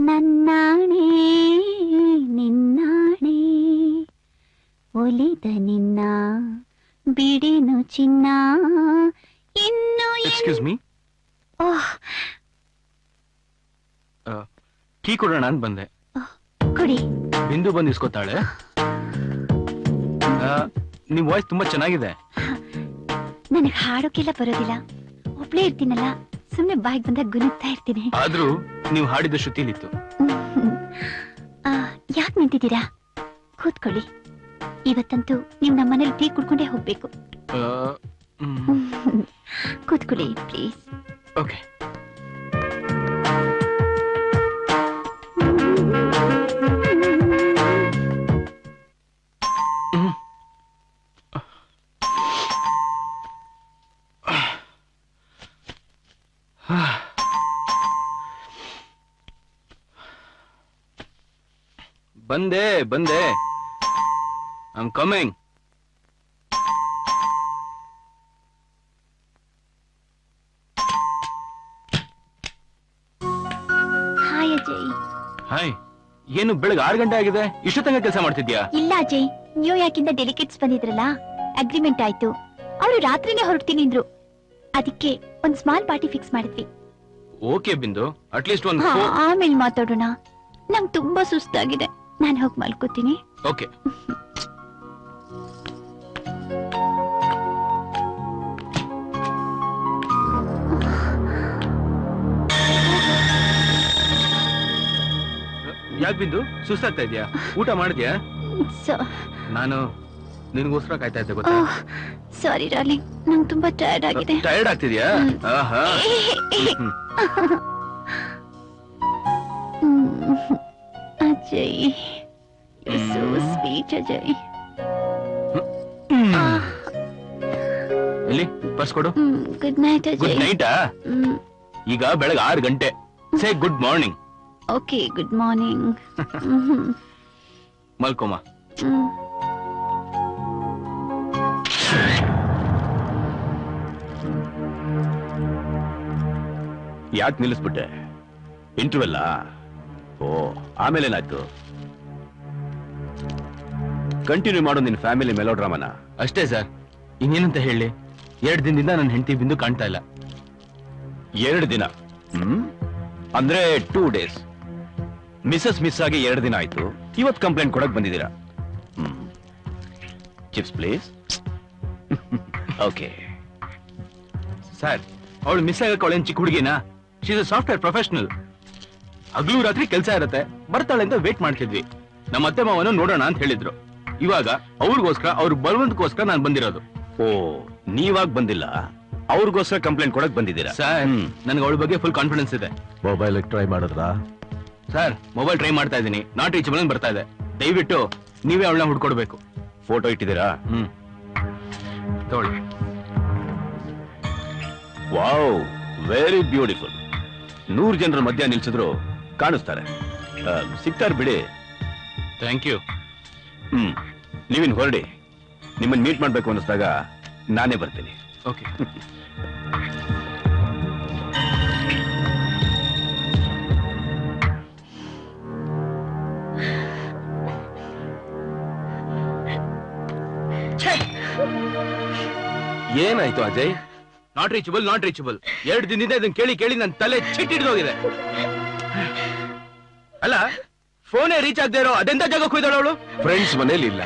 ನನ್ನಾಣೆ ನಿನ್ನಾಣೆ ಒಲಿದ ನಿನ್ನ ಬಿಡೆನು ಚಿನ್ನ ಇನ್ನು ಎಕ್ಸ್ಕ್ಯೂಸ್ ಮೀ, ಓಹ್ ಕೀ ಕೊಡೋಣ ಅಂತ ಬಂದೆ. ಕೊಡಿ. ಬಿಂದು ಬಂದು ಇಸ್ಕೊತಾಳೆ. ನಿಮ್ ವಾಯ್ಸ್ ತುಂಬಾ ಚೆನ್ನಾಗಿದೆ. ನನಗೆ ಹಾಡೋಕೆಲ್ಲ ಬರೋದಿಲ್ಲ, ಒಬ್ಳೇ ಇರ್ತೀನಲ್ಲ, ಸುಮ್ನೆ ಬಾಯಿಗೆ ಬಂದಾಗ ಗುನುಗ್ತಾ ಇರ್ತೀನಿ. ಆದ್ರೂ ನೀವು ಹಾಡಿದ ಶ್ರುತಿಲಿತ್ತು. ಯಾಕೆ ನಿಂತಿದ್ದೀರಾ? ಕೂತ್ಕೊಳ್ಳಿ. ಇವತ್ತಂತೂ ನೀವು ನಮ್ಮನೇಲಿ ಟೀ ಕುಡ್ಕೊಂಡೇ ಹೋಗ್ಬೇಕು. ಕೂತ್ಕೊಳ್ಳಿ ಪ್ಲೀಸ್. ಓಕೆ. ಬಂದೆ ಬಂದೆ. I am coming. Hi Ajay. Hi. ಏನು ಬೆಳಗ್ಗೆ 6 ಗಂಟೆ ಆಗಿದೆ, ಇಷ್ಟು ತನಕ ಕೆಲಸ ಮಾಡ್ತಿದ್ಯಾ? ಇಲ್ಲ ಅಜಯ್, ನ್ಯೂಯಾರ್ಕ್ ಇಂದ ಡೆಲಿಗೇಟ್ಸ್ ಬಂದಿದ್ರಲ್ಲ, ಅಗ್ರಿಮೆಂಟ್ ಆಯ್ತು. ಅವರು ರಾತ್ರಿನೇ ಹೊರಡ್ತೀನಿ ಅಂದ್ರು, ಅದಕ್ಕೆ ಒಂದ್ ಸ್ಮಾಲ್ ಪಾರ್ಟಿ ಫಿಕ್ಸ್ ಮಾಡಿದ್ವಿ. ಓಕೆ ಬಿಂದು, ಅಟ್ಲೀಸ್ಟ್ ಒಂದು ಆಮೇಲೆ ಮಾತಾಡೋಣ. ನಂಗೆ ತುಂಬಾ ಸುಸ್ತಾಗಿದೆ, ನಾನು ಹೋಗಿ ಮಲ್ಕೋತೀನಿ. ಓಕೆ. ಯಾಕೆ ಬಿಂದು, ಸುಸ್ತಾಗ್ತಾ ಇದೆಯಾ? ಊಟ ಮಾಡಿದ್ಯಾ? ನಾನು ನಿನಗೋಸ್ಕರ ಕಾಯ್ತಾ ಇದ್ದೆ ಗೊತ್ತಾ? ಸಾರಿ ಡಾರ್ಲಿಂಗ್, ನಂಗೆ ತುಂಬಾ ಟಯರ್ಡ್ ಆಗಿದೆ. ಟಯರ್ಡ್ ಆಗ್ತಿದ್ಯಾ? ಆಹಾ. Ajay, so sweet Ajay. ಎಲ್ಲಿ ಪರ್ಸ್ ಕೊಡು. Good night Ajay. ಗುಡ್ ನೈಟಾ? ಈಗ ಬೆಳಗ್ಗೆ 6 ಗಂಟೆ. Say good morning. Okay, good morning. ಮಲ್ಕೋಮ. ಯಾಕೆ ನಿಲ್ಲಿಸ್ಬಿಟ್ಟೆ? ಇಂಟರ್ವೆಲ್ಲ? ಓ, ಆಮೇಲೆ ಏನಾಯ್ತು? ಕಂಟಿನ್ಯೂ ಮಾಡು ನಿನ್ ಫ್ಯಾಮಿಲಿ ಮೆಲೋಡ್ರಾಮನ. ಅಷ್ಟೇ ಸರ್, ಇನ್ನೇನಂತ ಹೇಳಿ. 2 ದಿನದಿಂದ ನನ್ನ ಹೆಂಡತಿ ಬಿಂದು ಕಾಣ್ತಾ ಇಲ್ಲ. 2 ದಿನ? ಅಂದ್ರೆ 2 ಡೇಸ್. ಮಿಸಸ್ ಮಿಸ್ ಆಗಿ 2 ದಿನ ಆಯ್ತು. ಇವತ್ತು ಕಂಪ್ಲೇಂಟ್ ಕೊಡಕ್ ಬಂದಿದ್ದೀರಾ? Chips please. ಓಕೆ ಸರ್, ಅವಳು ಮಿಸ್ ಆಗಕ್ಕೆ ಅವಳೇನ್ ಚಿಕ್ಕ ಹುಡುಗಿನಾ? She is a software professional. ಹಗಲು ರಾತ್ರಿ ಕೆಲಸ ಇರತ್ತೆ, ಬರ್ತಾಳೆ ಅಂತ ವೇಟ್ ಮಾಡ್ತಿದ್ವಿ. ನಮ್ಮ ಅತ್ತೆ ಮಾವನು ನೋಡೋಣ ಅಂತ ಹೇಳಿದ್ರು. ಇವಾಗ ಅವ್ರಿಗೋಸ್ಕರ, ಅವ್ರ ಬಲವಂತಕ್ಕೋಸ್ಕರ ನಾನು ಬಂದಿರೋದು. ಓ, ನೀವಾಗ ಬಂದಿಲ್ಲ, ಅವ್ರಿಗೋಸ್ಕರ ಕಂಪ್ಲೇಂಟ್ ಕೊಡಕ್ ಬಂದಿದ್ದೀರಾ? ಸರ್, ನನಗೆ ಅವಳ ಬಗ್ಗೆ ಫುಲ್ ಕಾನ್ಫಿಡೆನ್ಸ್ ಇದೆ. ಮೊಬೈಲ್ ಟ್ರೈ ಮಾಡಿದ್ರಾ? ಸರ್, ಮೊಬೈಲ್ ಟ್ರೈ ಮಾಡ್ತಾ ಇದ್ದೀನಿ, ನಾಟ್ ರೀಚಬಲ್ ಅಂತ ಬರ್ತಾ ಇದೆ. ದಯವಿಟ್ಟು ನೀವೇ ಅವಳನ್ನ ಹುಡ್ಕೊಡ್ಬೇಕು. ಫೋಟೋ ಇಟ್ಟಿದ್ದೀರಾ? ತಗೊಳ್ಳಿ. Wow, very beautiful. 100 ಜನರ ಮಧ್ಯ ನಿಲ್ಸಿದ್ರು ಕಾಣಿಸ್ತಾರೆ. ಸಿಗ್ತಾರ ಬಿಡಿ. Thank you. ನೀವಿನ್ ಹೊರಡಿ. ನಿಮ್ಮನ್ನ ಮೀಟ್ ಮಾಡ್ಬೇಕು ಅನ್ನಿಸ್ದಾಗ ನಾನೇ ಬರ್ತೀನಿ. ಓಕೆ. ಏನಾಯ್ತು Ajay? Not reachable, not reachable. 2 ದಿನದಿಂದ ಇದನ್ನ ಕೇಳಿ ಕೇಳಿ ನನ್ನ ತಲೆ ಚಿಟ್ಟಿಡ್ದೋಗಿದೆ. ಅಲ್ಲ, ಫೋನೇ ರೀಚ್ ಆಗದೆ ಇರೋ ಅದೆಂತ ಜಾಗ ಹೋಯ್ದಾಳ ಅವಳು? ಫ್ರೆಂಡ್ಸ್ ಮನೇಲಿ ಇಲ್ಲ,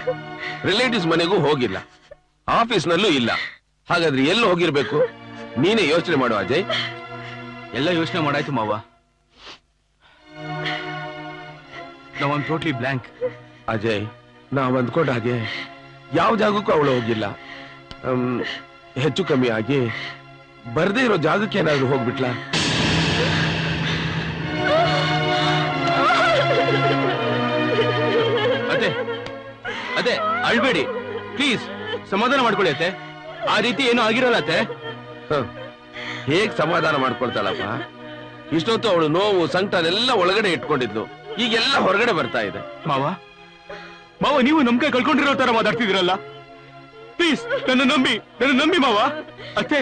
ರಿಲೇಟಿವ್ಸ್ ಮನೆಗೂ ಹೋಗಿಲ್ಲ, ಆಫೀಸ್ ನಲ್ಲೂ ಇಲ್ಲ. ಹಾಗಾದ್ರೆ ಎಲ್ಲಿ ಹೋಗಿರ್ಬೇಕು? ನೀನೇ ಯೋಚನೆ ಮಾಡು ಅಜಯ್. ಎಲ್ಲ ಯೋಚನೆ ಮಾಡಾಯ್ತು ಮಾವ. ನಾವು ಟೋಟ್ಲಿ ಬ್ಲಾಂಕ್. ಅಜಯ್, ನಾವ್ ಅಂದ್ಕೊಂಡ ಹಾಗೆ ಯಾವ ಜಾಗಕ್ಕೂ ಅವಳು ಹೋಗಿಲ್ಲ. ಹೆಚ್ಚು ಕಮ್ಮಿ ಆಗಿ ಬರ್ದೇ ಇರೋ ಜಾಗಕ್ಕೆ ಏನಾದ್ರು ಹೋಗ್ಬಿಟ್ಲಾ? ಅಳ್ಬೇಡಿ ಪ್ಲೀಸ್, ಸಮಾಧಾನ ಮಾಡ್ಕೊಳ್ಳಿ ಅತ್ತೆ. ಆ ರೀತಿ ಏನೂ ಆಗಿರಲ್ಲ ಅತ್ತೆ. ಹೇಗ್ ಸಮಾಧಾನ ಮಾಡ್ಕೊಳ್ತಾಳಪ್ಪ? ಇಷ್ಟೊತ್ತು ಅವಳು ನೋವು ಸಂಕಟನೆಲ್ಲ ಒಳಗಡೆ ಇಟ್ಕೊಂಡಿದ್ಲು, ಈಗೆಲ್ಲ ಹೊರಗಡೆ ಬರ್ತಾ ಇದೆ. ಮಾವ ಮಾವ, ನೀವು ನಂಬಿಕೆ ಕಳ್ಕೊಂಡಿರೋ ತರ ಮಾತಾಡ್ತಿದ್ದೀರಲ್ಲ. ಪ್ಲೀಸ್ ನನ್ನ ನಂಬಿ ಮಾವ. ಅತ್ತೆ,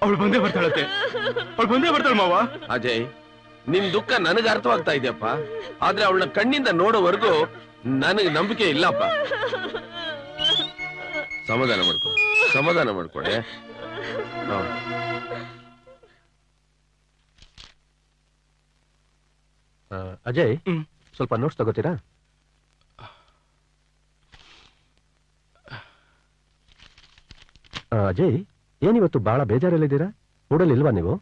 ಅವಳು ಬಂದೇ ಬರ್ತಾಳತ್ತೆ, ಅವಳು ಬಂದೇ ಬರ್ತಾಳೆ ಮಾವ. ಅಜಯ್, ನಿನ್ ದುಃಖ ನನಗೆ ಅರ್ಥವಾಗ್ತಾ ಇದೆಯಪ್ಪ, ಆದ್ರೆ ಅವಳನ್ನ ಕಣ್ಣಿಂದ ನೋಡೋವರೆಗೂ ನನಗೆ ನಂಬಿಕೆ ಇಲ್ಲಪ್ಪ. ಸಮಾಧಾನ ಮಾಡ್ಕೊಡೆ. ಅಜಯ್, ಸ್ವಲ್ಪ ನೋಟ್ಸ್ ತಗೋತೀರಾ? ಅಜಯ್, ಏನಿವತ್ತು ಬಹಳ ಬೇಜಾರಲ್ಲಿದ್ದೀರಾ? ಮೂಡಲಿಲ್ವಾ ನೀವು?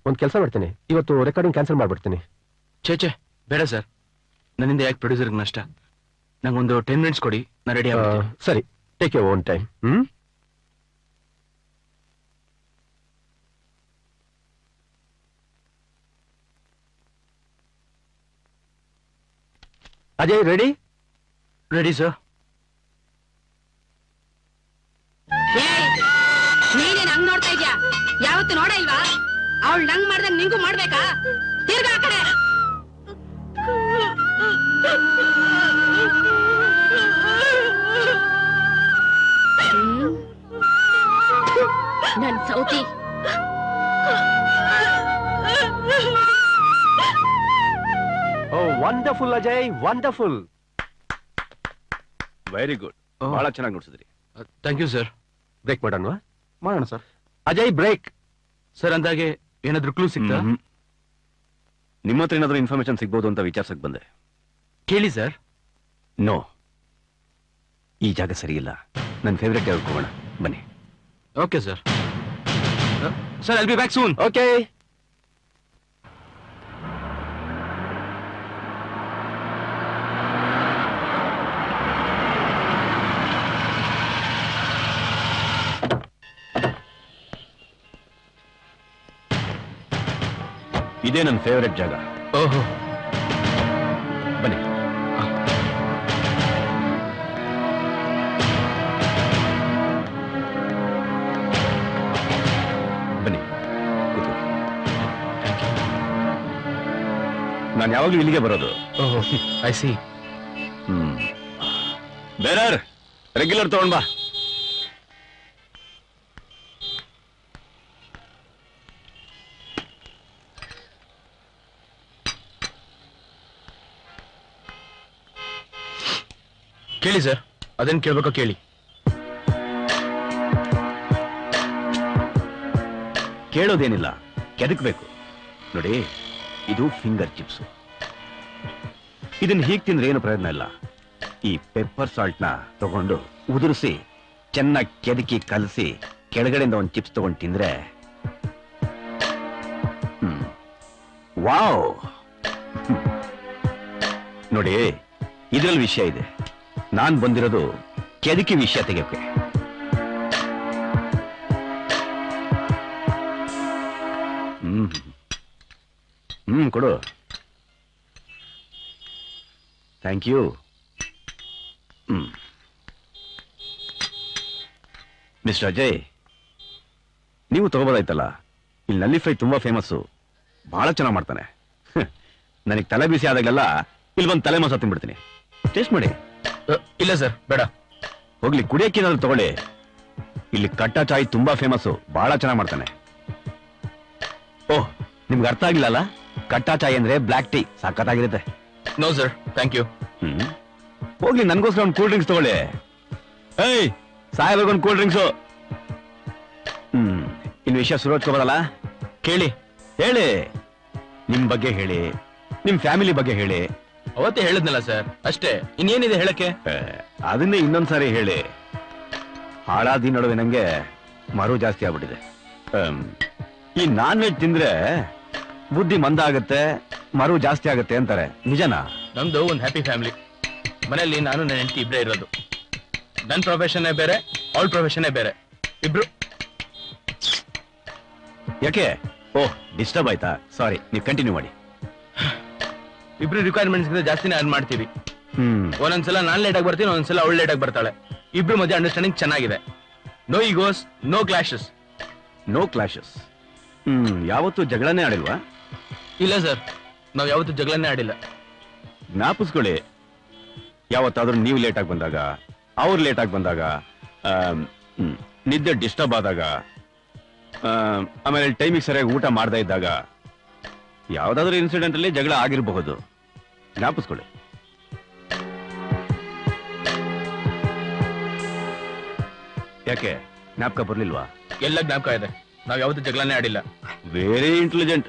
ಒಂದ್ ಕೆಲಸ ಮಾಡ್ತೀನಿ, ಇವತ್ತು ರೆಕಾರ್ಡಿಂಗ್ ಕ್ಯಾನ್ಸಲ್ ಮಾಡ್ಬಿಡ್ತೀನಿ. ಚೇಚೆ ಬೇಡ ಸರ್, ನನ್ನಿಂದ ಯಾಕೆ ಪ್ರೊಡ್ಯೂಸರ್ಗೆ ನಷ್ಟ. ನಂಗೊಂದು 10 minutes ಕೊಡಿ, ನಾ ರೆಡಿ ಆಗ್ತೀನಿ. ಸರಿ, take your own time. Ajay, ready? Ready sir. ನೀನೇನ್ ಹಂಗ್ ನೋಡ್ತಾ ಇದ್ಯಾ? ಯಾವತ್ತು ನೋಡ ಇಲ್ವಾ? ಅವಳು ನಂಗ್ ಮಾಡ್ದಂಗ್ ನಿಂಗೂ ಮಾಡ್ಬೇಕಾ? ತಿರ್ಗಾ ಆ ಕಡೆ. ನನ್ ಸೌತಿ. Wonderful Ajay, wonderful. Very good, ಬಹಳ ಚೆನ್ನಾಗಿ ನೋಡ್ಸಿದ್ರಿ. Thank you sir. ಬ್ರೇಕ್ ಮಾಡೋಣವಾ? ಮಾಡೋಣ ಸರ್. ಅಜಯ್, ಬ್ರೇಕ್. ಸರ್, ಅಂದಾಗೆ ಏನಾದ್ರೂ ಕ್ಲೂ ಸಿಗ್ತಾ? ನಿಮ್ಮ ಹತ್ರ ಏನಾದ್ರೂ ಇನ್ಫಾರ್ಮೇಶನ್ ಸಿಗ್ಬೋದು ಅಂತ ವಿಚಾರಿಸಕ್ ಬಂದೆ. ಕೇಳಿ ಸರ್. ನೋ, ಈ ಜಾಗ ಸರಿ ಇಲ್ಲ. ನನ್ನ ಫೇವ್ರೆಟ್ ಜಾಗಕ್ಕೆ ಹೋಗೋಣ, ಬನ್ನಿ. Okay sir. Sir, I'll be back soon. Okay. ಇದೇ ನನ್ನ ಫೇವರೆಟ್ ಜಾಗ. ಓಹೋ, ಬನ್ನಿ. ಬನ್ನಿ, ನಾನು ಯಾವಾಗಲೂ ಇಲ್ಲಿಗೆ ಬರೋದು. ಓಹೋ, ಐ ಸಿ. ಬೇರೆ ರೆಗ್ಯುಲರ್ ತಗೊಂಡ್ ಬಾ. ಕೇಳಿ ಸರ್, ಅದೇನ್ ಕೇಳ್ಬೇಕೋ ಕೇಳಿ. ಕೇಳೋದೇನಿಲ್ಲ, ಕೆದಕ್ಬೇಕು. ನೋಡಿ, ಇದು ಫಿಂಗರ್ ಚಿಪ್ಸ್. ಇದನ್ನ ಹೀಗೆ ತಿಂದ್ರೆ ಏನು ಪ್ರಯೋಜನ ಇಲ್ಲ. ಈ ಪೆಪ್ಪರ್ ಸಾಲ್ಟ್ ನ ತಗೊಂಡು ಉದುರಿಸಿ ಚೆನ್ನಾಗಿ ಕೆದಕಿ ಕಲಸಿ ಕೆಳಗಡೆಯಿಂದ ಒಂದು ಚಿಪ್ಸ್ ತಗೊಂಡು ತಿಂದ್ರೆ ವಾವ್. ನೋಡಿ, ಇದ್ರಲ್ಲಿ ವಿಷಯ ಇದೆ. ನಾನ್ ಬಂದಿರೋದು ಕೆದಕಿ ವಿಷಯ ತೆಗೆಯೋಕೆ. ಕೊಡು. Thank you. ಮಿಸ್ಟರ್ ಅಜಯ್, ನೀವು ತಗೋಬೋದಾಯ್ತಲ್ಲ. ಇಲ್ಲಿ ನಲ್ಲಿ ಫ್ರೈ ತುಂಬಾ ಫೇಮಸ್ಸು, ಬಹಳ ಚೆನ್ನಾಗಿ ಮಾಡ್ತಾನೆ. ನನಗೆ ತಲೆ ಬಿಸಿ ಆದಾಗೆಲ್ಲ ಇಲ್ಲಿ ಬಂದು ತಲೆ ಮಾಸ ತಿನ್ಬಿಡ್ತೀನಿ. ಟೇಸ್ಟ್ ಮಾಡಿ. ಇಲ್ಲ ಸರ್, ಬೇಡ. ಹೋಗ್ಲಿ, ಕುಡಿಯೋಕ್ಕೇನಾದ್ರು ತಗೊಳ್ಳಿ. ಇಲ್ಲಿ ಕಟ್ಟಾ ಚಾಯ್ ತುಂಬಾ ಫೇಮಸ್ಸು, ಬಹಳ ಚೆನ್ನಾಗಿ ಮಾಡ್ತಾನೆ. ಓಹ್, ನಿಮ್ಗೆ ಅರ್ಥ ಆಗಿಲ್ಲಲ್ಲ? ಕಟ್ಟಾ ಚಾಯ್ ಅಂದ್ರೆ ಬ್ಲ್ಯಾಕ್ ಟೀ, ಸಖತ್ತಾಗಿರುತ್ತೆ. No sir, thank you. ಹೋಗ್ಲಿ, ನನ್ಗೋಸ್ಕರ ಒಂದು ಕೂಲ್ ಡ್ರಿಂಕ್ಸ್ ತಗೊಳ್ಳಿ. ಏಯ್, ಸಾಹೇಬ್ರಿಗೆ ಒಂದು ಕೂಲ್ ಡ್ರಿಂಕ್ಸು. ಇನ್ನು ವಿಷಯ ಶುರು ಹಚ್ಕೋಬೋದಲ್ಲ? ಕೇಳಿ. ಹೇಳಿ, ನಿಮ್ ಬಗ್ಗೆ ಹೇಳಿ, ನಿಮ್ ಫ್ಯಾಮಿಲಿ ಬಗ್ಗೆ ಹೇಳಿ. ಅವತ್ತೇ ಹೇಳಿದ್ನಲ್ಲ ಸರ್, ಅಷ್ಟೇ. ಇನ್ನೇನಿದೆ ಹೇಳಕ್ಕೆ? ಅದನ್ನೇ ಇನ್ನೊಂದ್ಸಾರಿ ಹೇಳಿ. ಹಾಳಾದಿ ನಡುವೆ ನಂಗೆ ಮರು ಜಾಸ್ತಿ ಆಗ್ಬಿಟ್ಟಿದೆ. ಈ ನಾನ್ ವೆಜ್ ತಿಂದ್ರೆ ಬುದ್ಧಿ ಮಂದ ಆಗುತ್ತೆ, ಮರು ಜಾಸ್ತಿ ಆಗುತ್ತೆ ಅಂತಾರೆ, ನಿಜನಾ? ನಮ್ದು ಒಂದು ಹ್ಯಾಪಿ ಫ್ಯಾಮಿಲಿ. ಮನೆಯಲ್ಲಿ ನಾನು ನನ್ನ ಹೆಂಡತಿ ಇಬ್ಬರೇ ಇರೋದು. ನನ್ನ ಪ್ರೊಫೆಷನ್ನೇ ಬೇರೆ, ಅವಳ ಪ್ರೊಫೆಷನ್ನೇ ಬೇರೆ. ಇಬ್ರು. ಯಾಕೆ? ಓಹ್, ಡಿಸ್ಟರ್ಬ್ ಆಯ್ತಾ? ಸಾರಿ, ನೀವು ಕಂಟಿನ್ಯೂ ಮಾಡಿ. ಇಬ್ರು ರಿಕ್ವೈರ್ಮೆಂಟ್ಸ್ ಜಾಸ್ತಿನೇ ಅರ್ನ್ ಮಾಡ್ತೀವಿ. ಒಂದೊಂದ್ಸಲ ನಾನ್ ಲೇಟ್ ಆಗಿ ಬರ್ತೀನಿ, ಒಂದೊಂದ್ಸಲ ಅವಳು ಲೇಟ್ ಆಗಿ ಬರ್ತಾಳೆ. ಇಬ್ರು ಮಧ್ಯೆ ಅಂಡರ್ಸ್ಟ್ಯಾಂಡಿಂಗ್ ಚೆನ್ನಾಗಿದೆ. No egos, no clashes. No clashes. ಯಾವತ್ತೂ ಜಗಳನೇ ಆಡಿಲ್ವಾ? ಇಲ್ಲ ಸರ್, ನಾವ್ ಯಾವತ್ತೂ ಜಗಳನೇ ಆಡಿಲ್ಲ. ಜ್ಞಾಪಿಸ್ಕೊಳ್ಳಿ, ಯಾವತ್ತಾದ್ರೂ ನೀವು ಲೇಟ್ ಆಗಿ ಬಂದಾಗ, ಅವ್ರು ಲೇಟ್ ಆಗಿ ಬಂದಾಗ, ನಿದ್ದೆ ಡಿಸ್ಟರ್ಬ್ ಆದಾಗ, ಆಮೇಲೆ ಟೈಮಿಗೆ ಸರಿಯಾಗಿ ಊಟ ಮಾಡದೇ ಇದ್ದಾಗ, ಯಾವ್ದಾದ್ರೂ ಇನ್ಸಿಡೆಂಟ್ ಅಲ್ಲಿ ಜಗಳ ಆಗಿರಬಹುದು. ಜ್ಞಾಪಿಸ್ಕೊಳ್ಳಿ. ಯಾಕೆ ಜ್ಞಾಪಕ ಬರ್ಲಿಲ್ವಾ? ಎಲ್ಲ ಜ್ಞಾಪಕ ಇದೆ. ನಾವ್ ಯಾವತ್ತೂ ಜಗಳನೇ ಆಡಿಲ್ಲ. Very intelligent.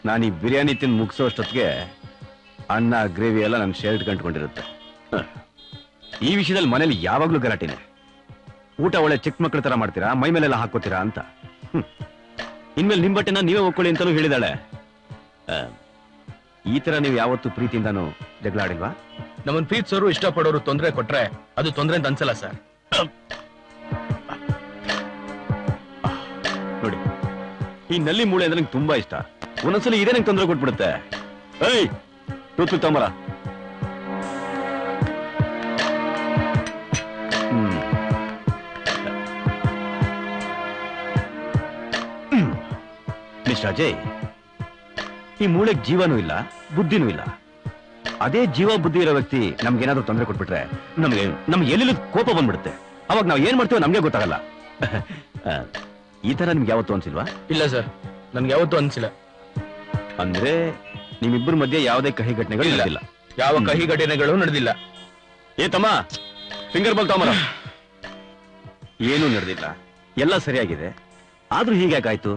ನಾನು ಈ ಬಿರಿಯಾನಿ ತಿಂದು ಮುಗಿಸೋ ಅಷ್ಟೊತ್ತಿಗೆ ಅನ್ನ ಗ್ರೇವಿ ಎಲ್ಲ ನನ್ನ ಶೇರ್ಟ್ ಕಂಡುಕೊಂಡಿರುತ್ತೆ. ಈ ವಿಷಯದಲ್ಲಿ ಮನೇಲಿ ಯಾವಾಗ್ಲೂ ಗಲಾಟೆನೆ. ಊಟ ಒಳ್ಳೆ ಚಿಕ್ಕ ಮಕ್ಕಳ ತರ ಮಾಡ್ತೀರಾ, ಮೈ ಮೇಲೆಲ್ಲ ಹಾಕೋತೀರಾ ಅಂತ. ಇನ್ಮೇಲೆ ನಿಮ್ ಬಟ್ಟೆನ ನೀವೇ ಒಕ್ಕೊಳ್ಳಿ ಅಂತಲೂ ಹೇಳಿದಾಳೆ. ಈ ತರ ನೀವು ಯಾವತ್ತೂ ಪ್ರೀತಿಯಿಂದಾನು ಜಗಳ ಆಡಿಲ್ವಾ? ನಮ್ಮನ್ ಪ್ರೀತಿಸೋರು ಇಷ್ಟಪಡೋರು ತೊಂದರೆ ಕೊಟ್ರೆ ಅದು ತೊಂದರೆ ಅಂತ ಅನ್ಸಲ್ಲ ಸರ್. ನೋಡಿ, ಈ ನಲ್ಲಿ ಮೂಳೆ ಅಂದ್ರೆ ನಂಗೆ ತುಂಬಾ ಇಷ್ಟ. ಒಂದೊಂದ್ಸಲಿ ಇದೇ ನಂಗೆ ತೊಂದರೆ ಕೊಟ್ಬಿಡುತ್ತೆ. ಏಯ್, ಟೂತ್ ಪಿಕ್ ತಗೊಂಬರ. ಮಿಸ್ಟರ್ ಅಜಯ್, ಈ ಮೂಳೆಗೆ ಜೀವನೂ ಇಲ್ಲ, ಬುದ್ಧಿನೂ ಇಲ್ಲ. ಅದೇ ಜೀವ ಬುದ್ಧಿ ಇರೋ ವ್ಯಕ್ತಿ ನಮ್ಗೇನಾದ್ರೂ ತೊಂದರೆ ಕೊಟ್ಬಿಟ್ರೆ ನಮ್ಗೆ ಎಲ್ಲಿ ಕೋಪ ಬಂದ್ಬಿಡುತ್ತೆ. ಅವಾಗ ನಾವು ಏನ್ ಮಾಡ್ತೀವೋ ನಮ್ಗೆ ಗೊತ್ತಾಗಲ್ಲ. ಈ ತರ ನಿಮ್ಗೆ ಯಾವತ್ತೂ ಅನ್ಸಿಲ್ವಾ? ಇಲ್ಲ ಸರ್, ನನ್ಗೆ ಯಾವತ್ತೂ ಅನ್ಸಿಲ್ಲ. ಅಂದ್ರೆ ನಿಮ್ಮಿಬ್ಬರ ಮಧ್ಯೆ ಯಾವುದೇ ಕಹಿ ಘಟನೆಗಳು ಇಲ್ಲ? ಯಾವ ಕಹಿ ಘಟನೆಗಳು ನಡೆದಿಲ್ಲ. ಏ ತಮ್ಮ, ಫಿಂಗರ್ ಬಾಲ್ ತಗೊಂಬರ. ಏನೂ ನಡೆದಿಲ್ಲ, ಎಲ್ಲ ಸರಿಯಾಗಿದೆ. ಆದ್ರೂ ಹೀಗ್ಯಾಕಾಯ್ತು?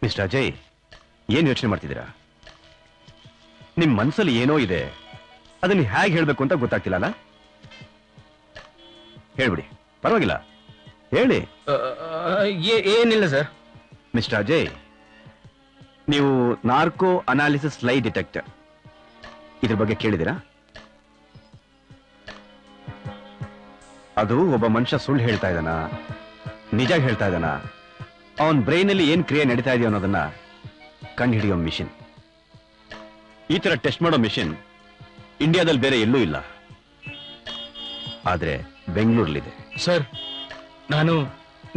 ಮಿಸ್ಟರ್ ಅಜಯ್, ಏನ್ ಯೋಚನೆ ಮಾಡ್ತಿದ್ದೀರಾ? ನಿಮ್ ಮನ್ಸಲ್ಲಿ ಏನೋ ಇದೆ, ಅದನ್ನ ಹೇಗೆ ಹೇಳ್ಬೇಕು ಅಂತ ಗೊತ್ತಾಗ್ತಿಲ್ಲ. ಹೇಳ್ಬಿಡಿ, ಪರವಾಗಿಲ್ಲ, ಹೇಳಿ. ಏನಿಲ್ಲ ಸರ್. ಮಿಸ್ಟರ್ ಅಜಯ್, ನೀವು ನಾರ್ಕೋ ಅನಾಲಿಸಿಸ್ ಲೈ ಡಿಟೆಕ್ಟರ್ ಇದ್ರ ಬಗ್ಗೆ ಕೇಳಿದ್ದೀರಾ? ಅದು ಒಬ್ಬ ಮನುಷ್ಯ ಸುಳ್ಳು ಹೇಳ್ತಾ ಇದ್ದಾನ, ನಿಜ ಹೇಳ್ತಾ ಇದ್ದಾನ, ಅವನ್ ಬ್ರೈನ್ ಅಲ್ಲಿ ಏನ್ ಕ್ರಿಯೆ ನಡೀತಾ ಇದೆಯೋ ಅನ್ನೋದನ್ನ ಕಂಡು ಹಿಡಿಯೋ ಮಿಷಿನ್. ಈ ತರ ಟೆಸ್ಟ್ ಮಾಡೋ ಮಿಷಿನ್ ಇಂಡಿಯಾದಲ್ಲಿ ಬೇರೆ ಎಲ್ಲೂ ಇಲ್ಲ, ಆದ್ರೆ ಬೆಂಗಳೂರಲ್ಲಿದೆ. ಸರ್, ನಾನು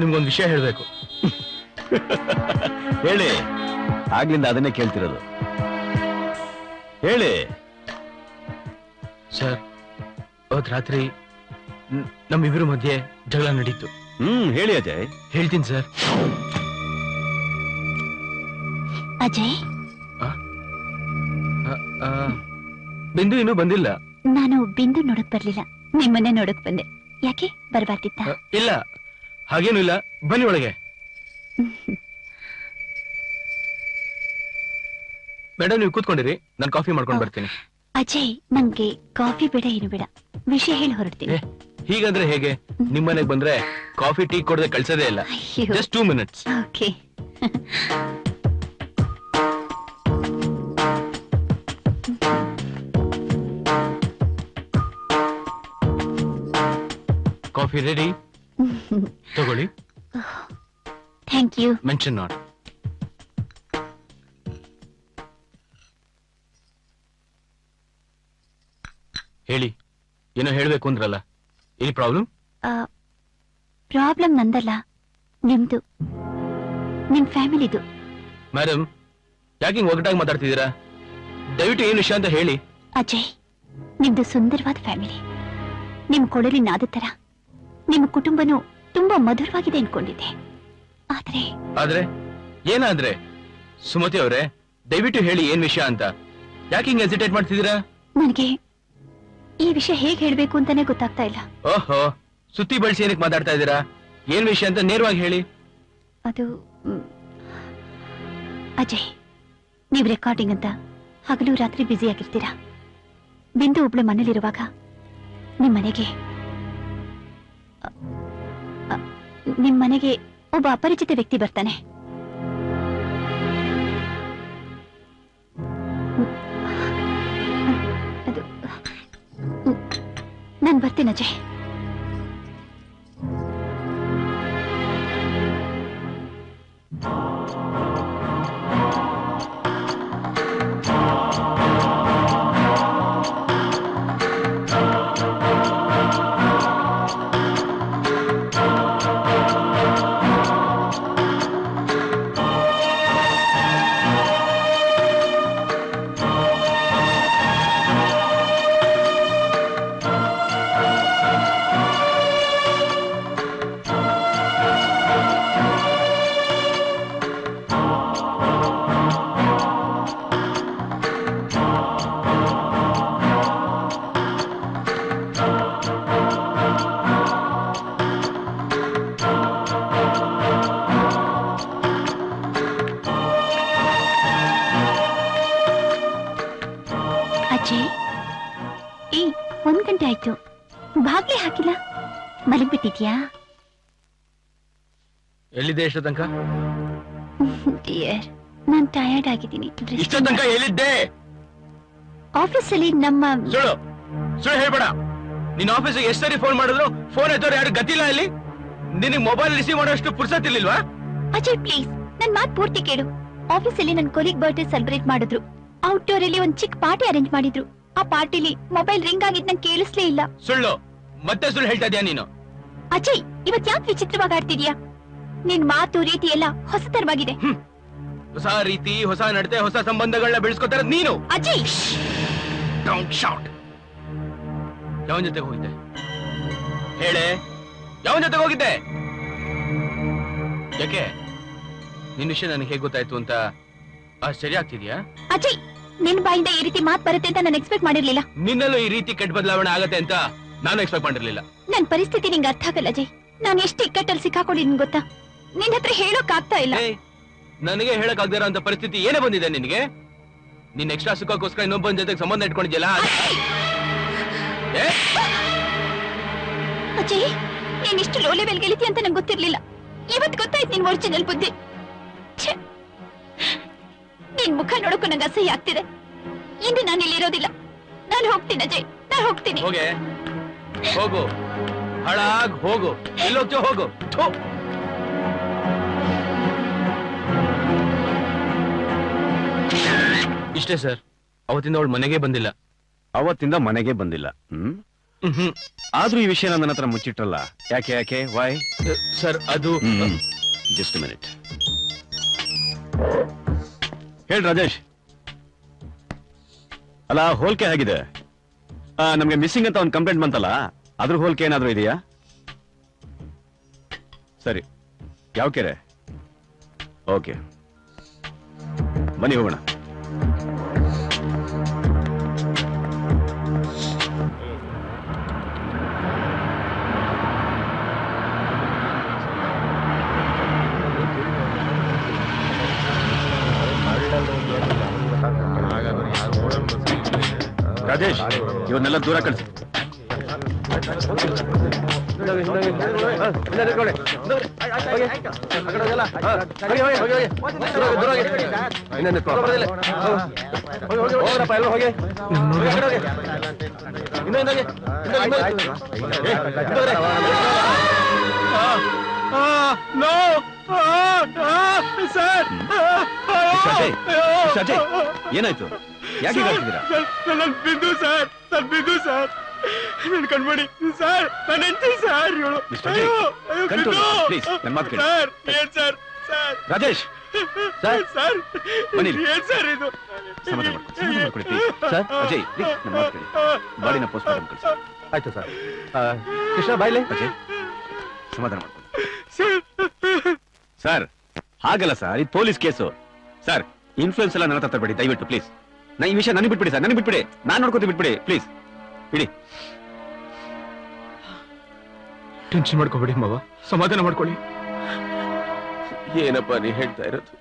ನಿಮ್ಗೊಂದು ವಿಷಯ ಹೇಳ್ಬೇಕು. ಹೇಳಿ, ಆಗ್ಲಿಂದ ಅದನ್ನೇ ಕೇಳ್ತಿರೋದು. ಹೇಳಿ. ಸರ್, ಅವತ್ ರಾತ್ರಿ ನಮ್ಮಿಬ್ಬರ ಮಧ್ಯೆ ಜಗಳ ನಡೀತು. ಹೇಳಿ ಅಜಯ್. ಹೇಳ್ತೀನಿ ಸರ್. ಅಜಯ್, ಬಿಂದು ಇನ್ನೂ ಬಂದಿಲ್ಲ. ನಾನು ಬಿಂದು ನೋಡಕ್ ಬರ್ಲಿಲ್ಲ, ನಿಮ್ಮನ್ನೇ ನೋಡಕ್ ಬಂದೆ. ಯಾಕೆ ಬರ್ಬಾರ್ದಿತ್ತ? ಇಲ್ಲ, ಹಾಗೇನು ಇಲ್ಲ. ಬನ್ನಿ ಒಳಗೆ. ಮೇಡಮ್, ನೀವು ಕೂತ್ಕೊಂಡಿರಿ, ನಾನು ಕಾಫಿ ಮಾಡ್ಕೊಂಡು ಬರ್ತೀನಿ. ಅಜಯ್, ನಂಗೆ ಕಾಫಿ ಬೇಡ, ಏನು ಬೇಡ, ವಿಷಯ ಹೇಳಿ ಹೊರಡ್ತೀನಿ. ಹೀಗಂದ್ರೆ ಹೇಗೆ? ನಿಮ್ಮನೆಗೆ ಬಂದ್ರೆ ಕಾಫಿ ಟೀ ಕೊಡದೆ ಕಳ್ಸೋದೇ ಇಲ್ಲ. Just 2 minutes. Okay. Coffee ready, ತಗೊಳ್ಳಿ. Thank you. Mention not. ಹೇಳಿ, ಏನೋ ಹೇಳ್ಬೇಕು ಅಂದ್ರಲ್ಲ, ಏನಿ ಪ್ರಾಬ್ಲಮ್? ಪ್ರಾಬ್ಲಮ್ ನಂದಲ್ಲ, ನಿಮ್ದು, ನಿಮ್ ಫ್ಯಾಮಿಲಿದು. ಮೇಡಮ್, ಯಾಕೆ ಹಿಂಗ್ ಒಗಟಾಗಿ ಮಾತಾಡ್ತಿದ್ದೀರಾ? ದಯವಿಟ್ಟು ಏನ್ ವಿಷಯ ಅಂತ ಹೇಳಿ. ಅಜಯ್, ನಿಮ್ದು ಸುಂದರವಾದ ಫ್ಯಾಮಿಲಿ. ನಿಮ್ ಕೊಳಲಿ ನಾದ ತರ ನಿಮ್ಮ ಕುಟುಂಬನೂ ತುಂಬಾ ಮಧುರವಾಗಿದೆ ಅನ್ಕೊಂಡಿದ್ದೆ. ಆದ್ರೆ ಏನಾದ್ರೆ? ಸುಮತಿ ಅವರೇ, ದಯವಿಟ್ಟು ಹೇಳಿ ಏನ್ ವಿಷಯ ಅಂತ. ಯಾಕೆ ಹಿಂಗ್ ಹೆಸಿಟೇಟ್ ಮಾಡ್ತಿದ್ದೀರಾ? ನನಗೆ ಈ ವಿಷಯ ಹೇಗೆ ಹೇಳ್ಬೇಕು ಅಂತಾನೆ ಗೊತ್ತಾಗ್ತಾ ಇಲ್ಲ. ಓಹೋ, ಸುತ್ತಿ ಬಳಸಿ ಏನಕ್ಕೆ ಮಾತಾಡ್ತಾ ಇದ್ದೀರಾ? ಏನ್ ವಿಷಯ ಅಂತ ನೇರವಾಗಿ ಹೇಳಿ. ಅದು ಅಜಯ್, ನೀವ್ ರೆಕಾರ್ಡಿಂಗ್ ಅಂತ ಹಗಲು ರಾತ್ರಿ ಬ್ಯುಸಿ ಆಗಿರ್ತೀರಾ. ಬಿಂದು ಒಬ್ಳೆ ಮನೇಲಿರುವಾಗ ನಿಮ್ ಮನೆಗೆ ಒಬ್ಬ ಅಪರಿಚಿತ ವ್ಯಕ್ತಿ ಬರ್ತಾನೆ. ನಾನು ಬರ್ತೀನಿ ಅಜಯ್. ಆಯ್ತು, ಬಾಗ್ಲೇ ಹಾಕಿಲ್ಲ. ಮಲಗ್ಬಿಟ್ಟಿದ್ಯಾ? ಎಲ್ಲಿದೆ ಇಷ್ಟ ತನಕ? ಡಿಯರ್, ನಾನ್ ಟಯರ್ಡ್ ಆಗಿದ್ದೀನಿ. ಇಷ್ಟ ತನಕ ಎಲ್ಲಿದ್ದೆ? ಆಫೀಸಲ್ಲಿ ನಮ್ಮ ಸುಳ್ಳು ಸುಳ್ಳು ಹೇಳ್ಬೇಡ. ನಿನ್ನ ಆಫೀಸಿಗೆ ಎಷ್ಟು ಸರಿ ಫೋನ್ ಮಾಡಿದ್ರು ಫೋನ್ ಎತ್ತೋರು ಯಾರು ಗತಿಲ್ಲ ಇಲ್ಲಿ. ನಿನಗೆ ಮೊಬೈಲ್ ರಿಸೀವ್ ಮಾಡೋಷ್ಟು ಪುರ್ಸತ್ತಿರ್ಲಿಲ್ವಾ? ಅಜಯ್ ಪ್ಲೀಸ್, ನನ್ ಮಾತ್ ಪೂರ್ತಿ ಕೇಳು. ಆಫೀಸಲ್ಲಿ ನನ್ ಕೊಲೀಗ್ ಬರ್ತ್ಡೇ ಸೆಲೆಬ್ರೇಟ್ ಮಾಡಿದ್ರು. ಔಟ್ಡೋರ್ ಅಲ್ಲಿ ಒಂದ್ ಚಿಕ್ಕ ಪಾರ್ಟಿ ಅರೇಂಜ್ ಮಾಡಿದ್ರು. ಆ ಪಾರ್ಟಿಲಿ ಮೊಬೈಲ್ ರಿಂಗ್ ಆಗಿದ್ ನಂಗೆ ಕೇಳಿಸ್ಲೇ ಇಲ್ಲ. ಸುಳ್ಳು, ಮತ್ತೆ ಸುಳ್ಳು ಹೇಳ್ತಾ ಇದೀಯ ನೀನು. ಅಜಯ್, ಇವತ್ ಯಾಕೆ ವಿಚಿತ್ರವಾಗಿ ಆಡ್ತಿದ್ಯಾ? ನಿನ್ ಮಾತು ರೀತಿ ಎಲ್ಲ ಹೊಸತರವಾಗಿದೆ. ಹೊಸ ರೀತಿ, ಹೊಸ ನಡತೆ, ಹೊಸ ಸಂಬಂಧಗಳನ್ನ ಬೆಳೆಸ್ಕೊತಾರ ನೀನು. Ajay, don't shout. ಯಾವನ್ ಜೊತೆಗೆ ಹೋಗಿದ್ದೆ ಹೇಳೆ? ಯಾವನ್ ಜೊತೆಗೆ ಹೋಗಿದ್ದೆ? ಯಾಕೆ ನಿನ್ ವಿಷಯ ನನಗೆ ಹೇಗೆ ಗೊತ್ತಾಯ್ತು ಅಂತ ಆಶ್ಚರ್ಯ ಆಗ್ತಿದ್ಯಾ? ಅಜಯ್, ನಿನ್ ಬಾಯಿಂದ ಈ ರೀತಿ ಮಾತ್ ಬರುತ್ತೆ ಅಂತ ನಾನು ಎಕ್ಸ್ಪೆಕ್ಟ್ ಮಾಡಿರ್ಲಿಲ್ಲ. ನಿನ್ನಲ್ಲೂ ಈ ರೀತಿ ಕೆಟ್ಟ ಬದಲಾವಣೆ ಆಗತ್ತೆ ಅಂತ ನಾನು ಎಕ್ಸ್ಪೆಕ್ಟ್ ಮಾಡಿರ್ಲಿಲ್ಲ. ನನ್ ಪರಿಸ್ಥಿತಿ ನಿಂಗೆ ಅರ್ಥ ಆಗಲ್ಲ ಅಜಯ್. ನಾನು ಎಷ್ಟು ಇಕ್ಕಟ್ಟಲ್ಲಿ ಸಿಕ್ಕಾಕೊಂಡಿದ್ದೀನಿ ಗೊತ್ತಾ? ನಿನ್ ಹತ್ರ ಹೇಳೋಕ್ ಆಗ್ತಾ ಇಲ್ಲ. ನನಗೆ ಹೇಳಕ್ ಆಗದಿರೋ ಅಂತ ಪರಿಸ್ಥಿತಿ ಏನೇ ಬಂದಿದೆ ನಿನಗೆ? ನಿನ್ ಎಕ್ಸ್ಟ್ರಾ ಸುಖಕ್ಕೋಸ್ಕರ ಇನ್ನೊಬ್ಬನ ಜೊತೆಗೆ ಸಂಬಂಧ ಇಟ್ಕೊಂಡಿದ್ಯಲ್ಲ. ಅಜಯ್, ನೀನ್ ಇಷ್ಟು ಲೋ ಲೆವೆಲ್ ಗೆಳಿತಿ ಅಂತ ನಂಗೆ ಗೊತ್ತಿರ್ಲಿಲ್ಲ. ಇವತ್ತು ಗೊತ್ತಾಯ್ತು ನಿನ್ ಒರಿಜಿನಲ್ ಬುದ್ಧಿ. ಛೆ, ನಿನ್ ಮುಖ ನೋಡೋಕು ನಂಗೆ ಅಸಹ್ಯ ಆಗ್ತಿದೆ. ಇನ್ನು ನಾನು ಇಲ್ಲಿರೋದಿಲ್ಲ. ನಾನು ಹೋಗ್ತೀನಿ ಅಜಯ್, ನಾನು ಹೋಗ್ತೀನಿ. ಹೋಗೆ ಹೋಗು, ಹಾಳಾಗ್ ಹೋಗು. ಎಲ್ಲೋಗ್ತೋ ಹೋಗು. ಇಷ್ಟೇ ಸರ್. ಅವತ್ತಿಂದ ಅವಳು ಮನೆಗೆ ಬಂದಿಲ್ಲ. ಅವತ್ತಿಂದ ಮನೆಗೆ ಬಂದಿಲ್ಲ. ಆದ್ರೂ ಈ ವಿಷಯ ನನ್ನ ಹತ್ರ ಮುಚ್ಚಿಟ್ರಲ್ಲ, ಯಾಕೆ ಯಾಕೆ ವೈ? ಸರ್ ಅದು ಜಸ್ಟ್ ಮಿನಿಟ್. ಹೇಳಿ ರಾಜೇಶ್. ಅಲ್ಲ, ಹೋಲ್ಕೆ ಆಗಿದೆ. ನಮ್ಗೆ ಮಿಸ್ಸಿಂಗ್ ಅಂತ ಒಂದು ಕಂಪ್ಲೇಂಟ್ ಬಂತಲ್ಲ, ಅದ್ರ ಹೋಲ್ಕೆ ಏನಾದ್ರೂ ಇದೆಯಾ? ಸರಿ, ಯಾವ ಕೆರೆ? ಓಕೆ, ಬನ್ನಿ ಹೋಗೋಣ. ರಾಜೇಶ್, ಇವನ್ನೆಲ್ಲ ದೂರ ಕಳಿಸಿ. ಏನಾಯ್ತು? ಯಾಕೆ ಹೇಳ್ತಿದ್ದೀರಾ? ಬಿದ್ದು ಸರ್, ಬಿದ್ದು ಸರ್. ನನ್ ಕಣ್ಮಣಿ ಸರ್, ನನ್ನ ಹೆಂಡತಿ ಸರ್ ಇವಳು. ರಾಜೇಶ್ ಸರ್, ಸರ್ ಬನ್ನಿ. ಏನ್ ಸರ್ ಇದು? ಸಮಾಧಾನ ಮಾಡ್ಕೊಳ್ಳಿ ಸರ್. ಅಜಯ್, ನಮ್ಮ ಮಾತು ಕೇಳಿ. ಬಾಡಿನ ಪೋಸ್ಟ್ ಮಾರ್ಟಮ್ ಕಳಿಸಿ. ಆಯ್ತು ಸರ್. ಕೃಷ್ಣ ಬಾಯ್ಲೆ. ಅಜಯ್, ಸಮಾಧಾನ ಮಾಡ್ಕೊಳ್ಳಿ ಸರ್. ಹಾಗಲ್ಲ ಸರ್, ಇದು ಪೊಲೀಸ್ ಕೇಸು ಸರ್. ಇನ್ಫ್ಲೂಯೆನ್ಸ್ ಎಲ್ಲ ನನ್ನ ಹತ್ರ ತರಬೇಡಿ ದಯವಿಟ್ಟು ಪ್ಲೀಸ್. ಈ ವಿಷಯ ನನಗೆ ಬಿಟ್ಬಿಡಿ ಸರ್, ನನಗೆ ಬಿಟ್ಬಿಡಿ. ನಾನು ನೋಡ್ಕೊತೀವಿ, ಬಿಟ್ಬಿಡಿ ಪ್ಲೀಸ್. ಇಡಿ. ಟೆನ್ಷನ್ ಮಾಡ್ಕೋಬೇಡಿ ಮಾವ, ಸಮಾಧಾನ ಮಾಡ್ಕೊಳ್ಳಿ. ಏನಪ್ಪ ನೀ ಹೇಳ್ತಾ ಇರೋದು?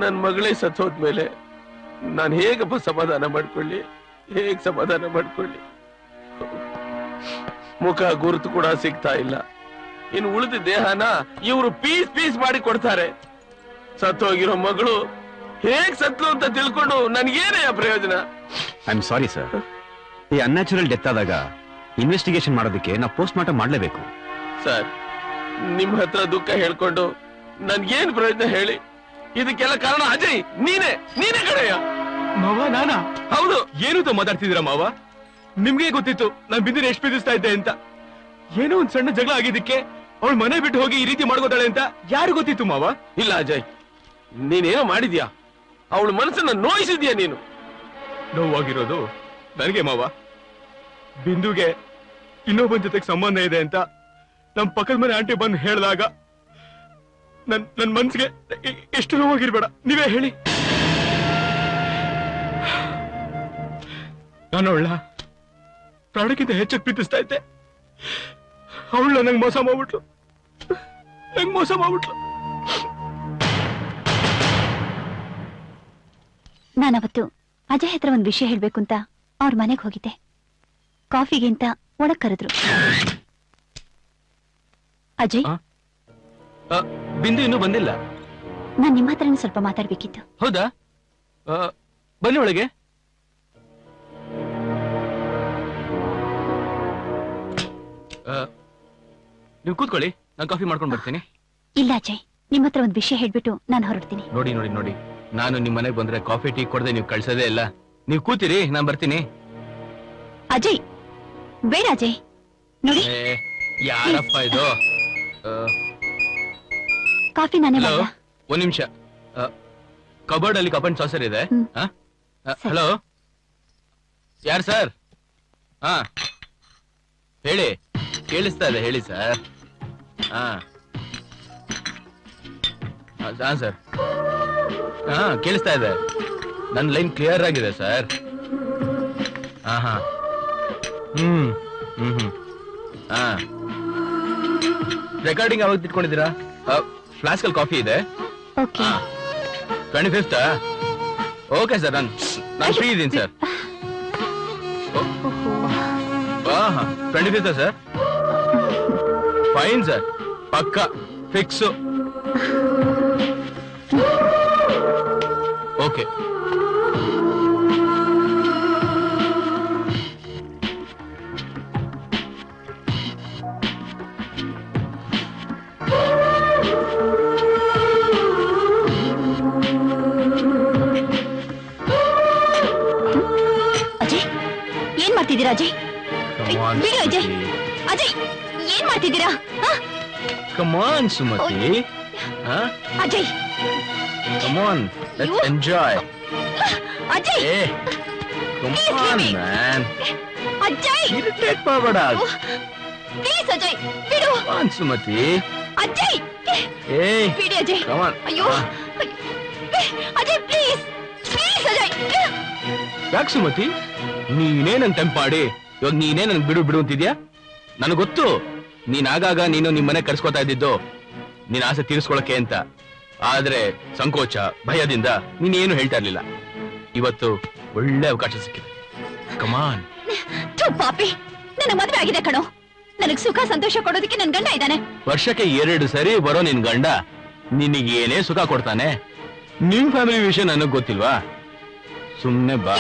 ನನ್ ಮಗಳೇ ಸತ್ತೋದ್ಮೇಲೆ ನಾನು ಹೇಗಪ್ಪ ಸಮಾಧಾನ ಮಾಡ್ಕೊಳ್ಳಿ? ಹೇಗ್ ಸಮಾಧಾನ ಮಾಡ್ಕೊಳ್ಳಿ? ಮುಖ ಗುರುತು ಕೂಡ ಸಿಗ್ತಾ ಇಲ್ಲ. ಇನ್ನು ಉಳಿದ ದೇಹನ ಇವರು ಪೀಸ್ ಪೀಸ್ ಮಾಡಿ ಕೊಡ್ತಾರೆ. ಸತ್ತೋಗಿರೋ ಮಗಳು ಹೇಗ್ ಸತ್ಲು ಅಂತ ತಿಳ್ಕೊಂಡು ನನ್ಗೇನೇ ಪ್ರಯೋಜನ? I am sorry sir. ಈ ಅನ್ಯಾಚುರಲ್ ಡೆತ್ ಆದಾಗ ಇನ್ವೆಸ್ಟಿಗೇಷನ್ ಮಾಡೋದಕ್ಕೆ ನಾವು ಪೋಸ್ಟ್ ಮಾರ್ಟಮ್ ಮಾಡಲೇಬೇಕು. ಸರ್, ನಿಮ್ ಹತ್ರ ದುಃಖ ಹೇಳ್ಕೊಂಡು ನನ್ಗೇನ್ ಪ್ರಯೋಜನ ಹೇಳಿ? ಇದಕ್ಕೆಲ್ಲ ಕಾರಣ ಅಜಯ್, ನೀನೇ ಕಡೆಯ. ಮಾವ ನಾನಾ? ಹೌದು. ಏನು ಮಾತಾಡ್ತಿದ್ದೀರಾ ಮಾವ? ನಿಮ್ಗೆ ಗೊತ್ತಿತ್ತು ನಾನ್ ಬಿಂದಿನ ಎಷ್ಟು ಪ್ರೀತಿಸ್ತಾ ಇದ್ದೆ ಅಂತ. ಏನೋ ಒಂದ್ ಸಣ್ಣ ಜಗಳ ಆಗಿದ್ದಕ್ಕೆ ಅವಳು ಮನೆ ಬಿಟ್ಟು ಹೋಗಿ ಈ ರೀತಿ ಮಾಡ್ಕೋತಾಳೆ ಅಂತ ಯಾರು ಗೊತ್ತಿತ್ತು ಮಾವ? ಇಲ್ಲ ಅಜಯ್, ನೀನೇನೋ ಮಾಡಿದ್ಯಾ. ಅವಳು ಮನಸ್ಸನ್ನ ನೋಯಿಸಿದ್ಯಾ ನೀನು. ನೋವಾಗಿರೋದು ನನಗೆ ಮಾವ. ಬಿಂದುಗೆ ಇನ್ನೊಬ್ಬನ ಜೊತೆಗೆ ಸಂಬಂಧ ಇದೆ ಅಂತ ನಮ್ ಪಕ್ಕದ ಮನೆ ಆಂಟಿ ಬಂದು ಹೇಳಿದಾಗ ನನ್ ಮನ್ಸಿಗೆ ಎಷ್ಟು ನೋವಾಗಿರ್ಬೇಡ, ನೀವೇ ಹೇಳಿ. ನಾನು ಅವಳ ಪ್ರಾಣಕ್ಕಿಂತ ಹೆಚ್ಚಾಗಿ ಪ್ರೀತಿಸ್ತಾ ಇದ್ದೆ. ಅವಳ ನಂಗೆ ಮೋಸ ಮಾಡ್ಬಿಟ್ಲು. ನಾನವತ್ತು ಅಜಯ್ ಹತ್ರ ಒಂದ್ ವಿಷಯ ಹೇಳ್ಬೇಕು ಅಂತ ಅವ್ರ ಮನೆಗೆ ಹೋಗಿದ್ದೆ. ಕಾಫಿಗೆ ಅಂತ ಒಳಗ್ ಕರೆದ್ರು. ಅಜಯ್, ಬಿಂದು ಇನ್ನೂ ಬಂದಿಲ್ಲ. ನಾನ್ ನಿಮ್ಮ ಹತ್ರನೇ ಸ್ವಲ್ಪ ಮಾತಾಡ್ಬೇಕಿತ್ತು. ಹೌದಾ? ಬನ್ನಿ ಒಳಗೆ. ನೀವು ಕೂತ್ಕೊಳ್ಳಿ, ನಾನು ಕಾಫಿ ಮಾಡ್ಕೊಂಡು ಬರ್ತೀನಿ. ಇಲ್ಲ ಅಜಯ್, ನಿಮ್ಮ ಹತ್ರ ಒಂದು ವಿಷಯ ಹೇಳ್ಬಿಟ್ಟು ನಾನು ಹೊರಡ್ತೀನಿ. ನೋಡಿ ನೋಡಿ ನೋಡಿ, ನಾನು ನಿಮ್ ಮನೆಗೆ ಬಂದ್ರೆ ಕಾಫಿ ಟೀ ಕೊಡದೆ ನೀವು ಕಳ್ಸೋದೇ ಇಲ್ಲ. ನೀವು ಕೂತಿರಿ, ನಾನು ಬರ್ತೀನಿ. ಅಜಯ್, ಬೇಡ ಅಜಯ್. ನೋಡಿ, ಯಾರಪ್ಪ ಇದು? ಕಾಫಿ ನಾನೇ ಹಲೋ, ಮಾಡ್ಲಾ? ಒಂದ್ ನಿಮಿಷ. ಕಬೋರ್ಡ್ ಅಲ್ಲಿ ಕಪ್ ಅಂಡ್ ಸಾಸರ್ ಇದೆ. ಹಲೋ, ಯಾರು ಸರ್? ಹಾ ಹೇಳಿ, ಕೇಳಿಸ್ತಾ ಇದೆ, ಹೇಳಿ ಸರ್. ಹಾ ಸರ್, ಹಾ ಕೇಳಿಸ್ತಾ ಇದೆ. ನನ್ನ ಲೈನ್ ಕ್ಲಿಯರ್ ಆಗಿದೆ ಸರ್. ಹಾ ಹ್ಮ್ ಹ್ಮ್ ಹ್ಮ್ ಹಾ ರೆಕಾರ್ಡಿಂಗ್ ಯಾವಾಗ ತಿಟ್ಕೊಂಡಿದ್ದೀರಾ? ಫ್ಲಾಸ್ಕ್ ಅಲ್ಲಿ ಕಾಫಿ ಇದೆ. 25th? ಓಕೆ ಸರ್, ನಾನು ಫ್ರೀ ಇದ್ದೀನಿ sir. 25th sir? Fine sir, ಪಕ್ಕ ಫಿಕ್ಸು. ಓಕೆ. ಅಜಯ್, ಏನ್ ಮಾಡ್ತಿದ್ದೀರಾ? ಅಜಯ್, ಬಿಡು ಅಜಯ್. ಅಜಯ್, ಏನ್ ಮಾಡ್ತಿದ್ದೀರಾ? Come on Sumathi. Ajay, Come on, let's enjoy. Ajay, Hey, come on, man. Ajay, Irritate ಮಾಡಬೇಡ. ಪ್ಲೀಸ್ ಅಜಯ್, ಬಿಡು. Come on, Sumathi. Ajay, Hey, ಬಿಡಿ ಅಜಯ್. come on. ಅಯ್ಯೋ, ಅಜಯ್ ಪ್ಲೀಸ್, ಪ್ಲೀಸ್ ಅಜಯ್. ಯಾಕೆ ಸುಮತಿ, ನೀನೇ ನನ್ ಟೆಂಪ್ ಮಾಡಿ ಇವಾಗ ನೀನೇ ನನ್ ಬಿಡು ಬಿಡು ಅಂತಿದ್ಯಾ? ನನಗೆ ಗೊತ್ತು, ನೀನ್ ಆಗಾಗ ನೀನು ನಿಮ್ ಮನೆ ಕರ್ಸ್ಕೊತಾ ಇದ್ದಿದ್ದು ನೀನ್ ಆಸೆ ತೀರಿಸ್ಕೊಳಕ್ಕೆ ಅಂತ. ಆದ್ರೆ ಸಂಕೋಚ, ಭಯದಿಂದ ನೀನೇನು ಹೇಳ್ತಾ ಇರ್ಲಿಲ್ಲ. ಇವತ್ತು ಒಳ್ಳೆ ಅವಕಾಶ ಸಿಕ್ಕಿದೆ. ಕಮಾನ್. ಪಾಪಿ, ನನ್ನ ಮದುವೆ ಆಗಿದೆ ಕಣೋ. ನನಗ್ ಸುಖ ಸಂತೋಷ ಕೊಡೋದಕ್ಕೆ ನನ್ ಗಂಡ ಇದ್ದಾನೆ. ವರ್ಷಕ್ಕೆ 2 ಸರಿ ಬರೋ ನಿನ್ ಗಂಡ ನಿನಗೇನೇ ಸುಖ ಕೊಡ್ತಾನೆ? ನಿಮ್ ಫ್ಯಾಮಿಲಿ ವಿಷಯ ನನಗ್ ಗೊತ್ತಿಲ್ವಾ? ಸುಮ್ನೆ ಬಾ.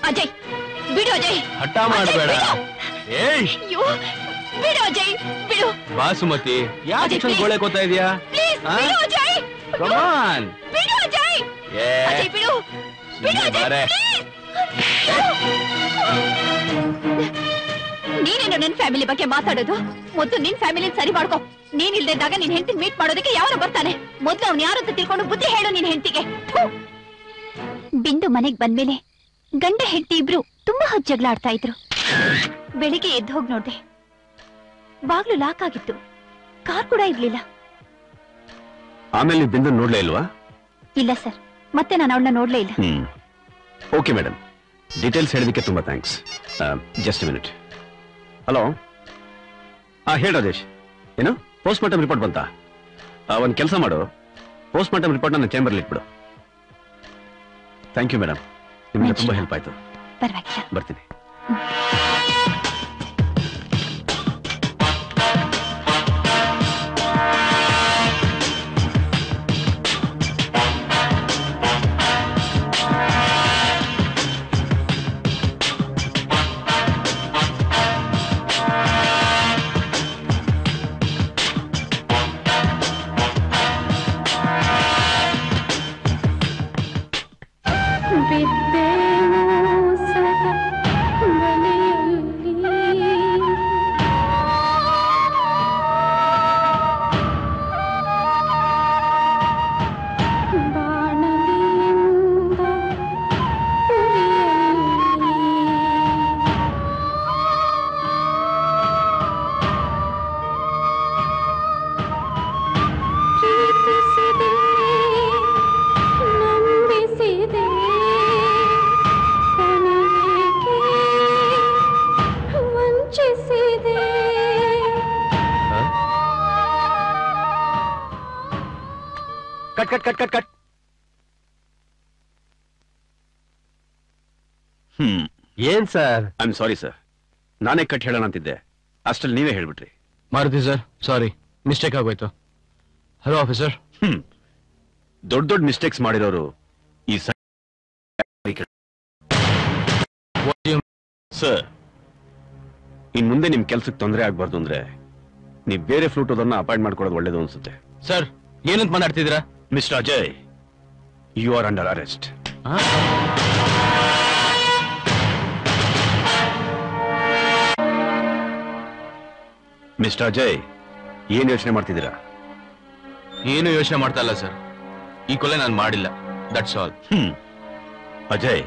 ಅಜಯ್, ಬಿಡು ಅಜಯ್. ಹಠ ಮಾಡಬೇಡ. ಏಯ್, ಅಯ್ಯೋ, ಬಿಡು ಅಜಯ್, ಬಿಡು. ಬಾ ಸುಮತಿ, ಯಾಕೆ ಇಷ್ಟೊಂದು ಗೋಳೆ ಕೋತಾ ಇದೀಯಾ? ಪ್ಲೀಸ್, ಬಿಡು ಅಜಯ್. ಕಮಾನ್. ಬಿಡು ಅಜಯ್. ಅಜಯ್, ಬಿಡು. ಬಿಡು ಅಜಯ್, ಬಾರೆ. ನೀನೇನು ನನ್ ಫ್ಯಾಮಿಲಿ ಬಗ್ಗೆ ಮಾತಾಡೋದು? ಮೊದ್ಲು ನಿನ್ ಫ್ಯಾಮಿಲಿ ಸರಿ ಮಾಡ್ಕೊ. ನೀನ್ ಇಲ್ದಿದ್ದಾಗ ನಿನ್ ಹೆಂಡತಿ ಮೀಟ್ ಮಾಡೋದಕ್ಕೆ ಯಾವನು ಬರ್ತಾನೆ? ಮೊದ್ಲು ಅವ್ನು ಯಾರಂತ ತಿಳ್ಕೊಂಡು ಬುದ್ಧಿ ಹೇಳು ನಿನ್ ಹೆಂಡತಿಗೆ. ಬಿಂದು ಮನೆಗ್ ಬಂದ್ಮೇಲೆ ಗಂಡ ಹೆಂಡತಿ ಇಬ್ರು ತುಂಬಾ ಹೊತ್ತು ಜಗಳ ಆಡ್ತಾ ಇದ್ರು. ಬೆಳಿಗ್ಗೆ ಎದ್ದು ಹೋಗಿ ನೋಡ್ದೆ, ಬಾಗ್ಲು ಲಾಕ್ ಆಗಿತ್ತು, ಕಾರ್ ಕೂಡ ಇರ್ಲಿಲ್ಲ. ಆಮೇಲೆ ನೀವು ಬಿಂದು ನೋಡ್ಲೇ ಇಲ್ವಾ? ಇಲ್ಲ ಸರ್, ಮತ್ತೆ ನಾನು ಅವಳನ್ನ ನೋಡ್ಲೇ ಇಲ್ಲ. ಓಕೆ ಮೇಡಮ್, ಡೀಟೇಲ್ಸ್ ಹೇಳೋದಕ್ಕೆ ತುಂಬಾ ಥ್ಯಾಂಕ್ಸ್. Just minute. ಹಲೋ, ಹೇಳಿ ರಾಜೇಶ್. ಏನು ಪೋಸ್ಟ್ ಮಾರ್ಟಮ್ ರಿಪೋರ್ಟ್ ಬಂತಾ? ಒಂದು ಕೆಲಸ ಮಾಡು, ಪೋಸ್ಟ್ ಮಾರ್ಟಮ್ ರಿಪೋರ್ಟ್ ನನ್ನ ಚೇಂಬರ್ಲಿ ಇಟ್ಬಿಡು. ಥ್ಯಾಂಕ್ ಯು ಮೇಡಮ್, ನಿಮಗೆ ತುಂಬಾ ಹೆಲ್ಪ್ ಆಯ್ತು. ಪರವಾಗಿಲ್ಲ, ಬರ್ತೀನಿ. Cut cut cut cut cut. ಏನ್ sir? I am sorry sir, ನಾನೇ ಕಟ್ ಹೇಳೋಣ ಅಂತಿದ್ದೆ, ಅಷ್ಟಲ್ಲಿ ನೀವೇ ಹೇಳ್ಬಿಟ್ರಿ. ಮಾರುತಿ ಸರ್, ಸಾರಿ, ಮಿಸ್ಟೇಕ್ ಆಗೋಯ್ತು. Hello officer. ದೊಡ್ಡ ದೊಡ್ಡ ಮಿಸ್ಟೇಕ್ಸ್ ಮಾಡಿರೋರು ಈ ಸರ್, ಇನ್ ಮುಂದೆ ನಿಮ್ ಕೆಲ್ಸಕ್ಕೆ ತೊಂದರೆ ಆಗ್ಬಾರ್ದು ಅಂದ್ರೆ ನೀವ್ ಬೇರೆ ಫ್ಲೂಟೋದನ್ನ ಅಪಾಯಿಂಟ್ ಮಾಡ್ಕೊಳ್ಳೋದು ಒಳ್ಳೇದು ಅನ್ಸುತ್ತೆ. ಸರ್, ಏನಂತ ಮಾತಾಡ್ತಿದ್ದೀರಾ? Mister Ajay, you are under arrest. Mister Ajay, ಏನ್ ಯೋಚನೆ ಮಾಡ್ತಿದ್ದೀರಾ? ಏನು ಯೋಚನೆ ಮಾಡ್ತಾ ಇಲ್ಲ ಸರ್. ಈ ಕೊಲೆ ನಾನು ಮಾಡಿಲ್ಲ, ದಟ್ಸ್ ಆಲ್. ಅಜಯ್,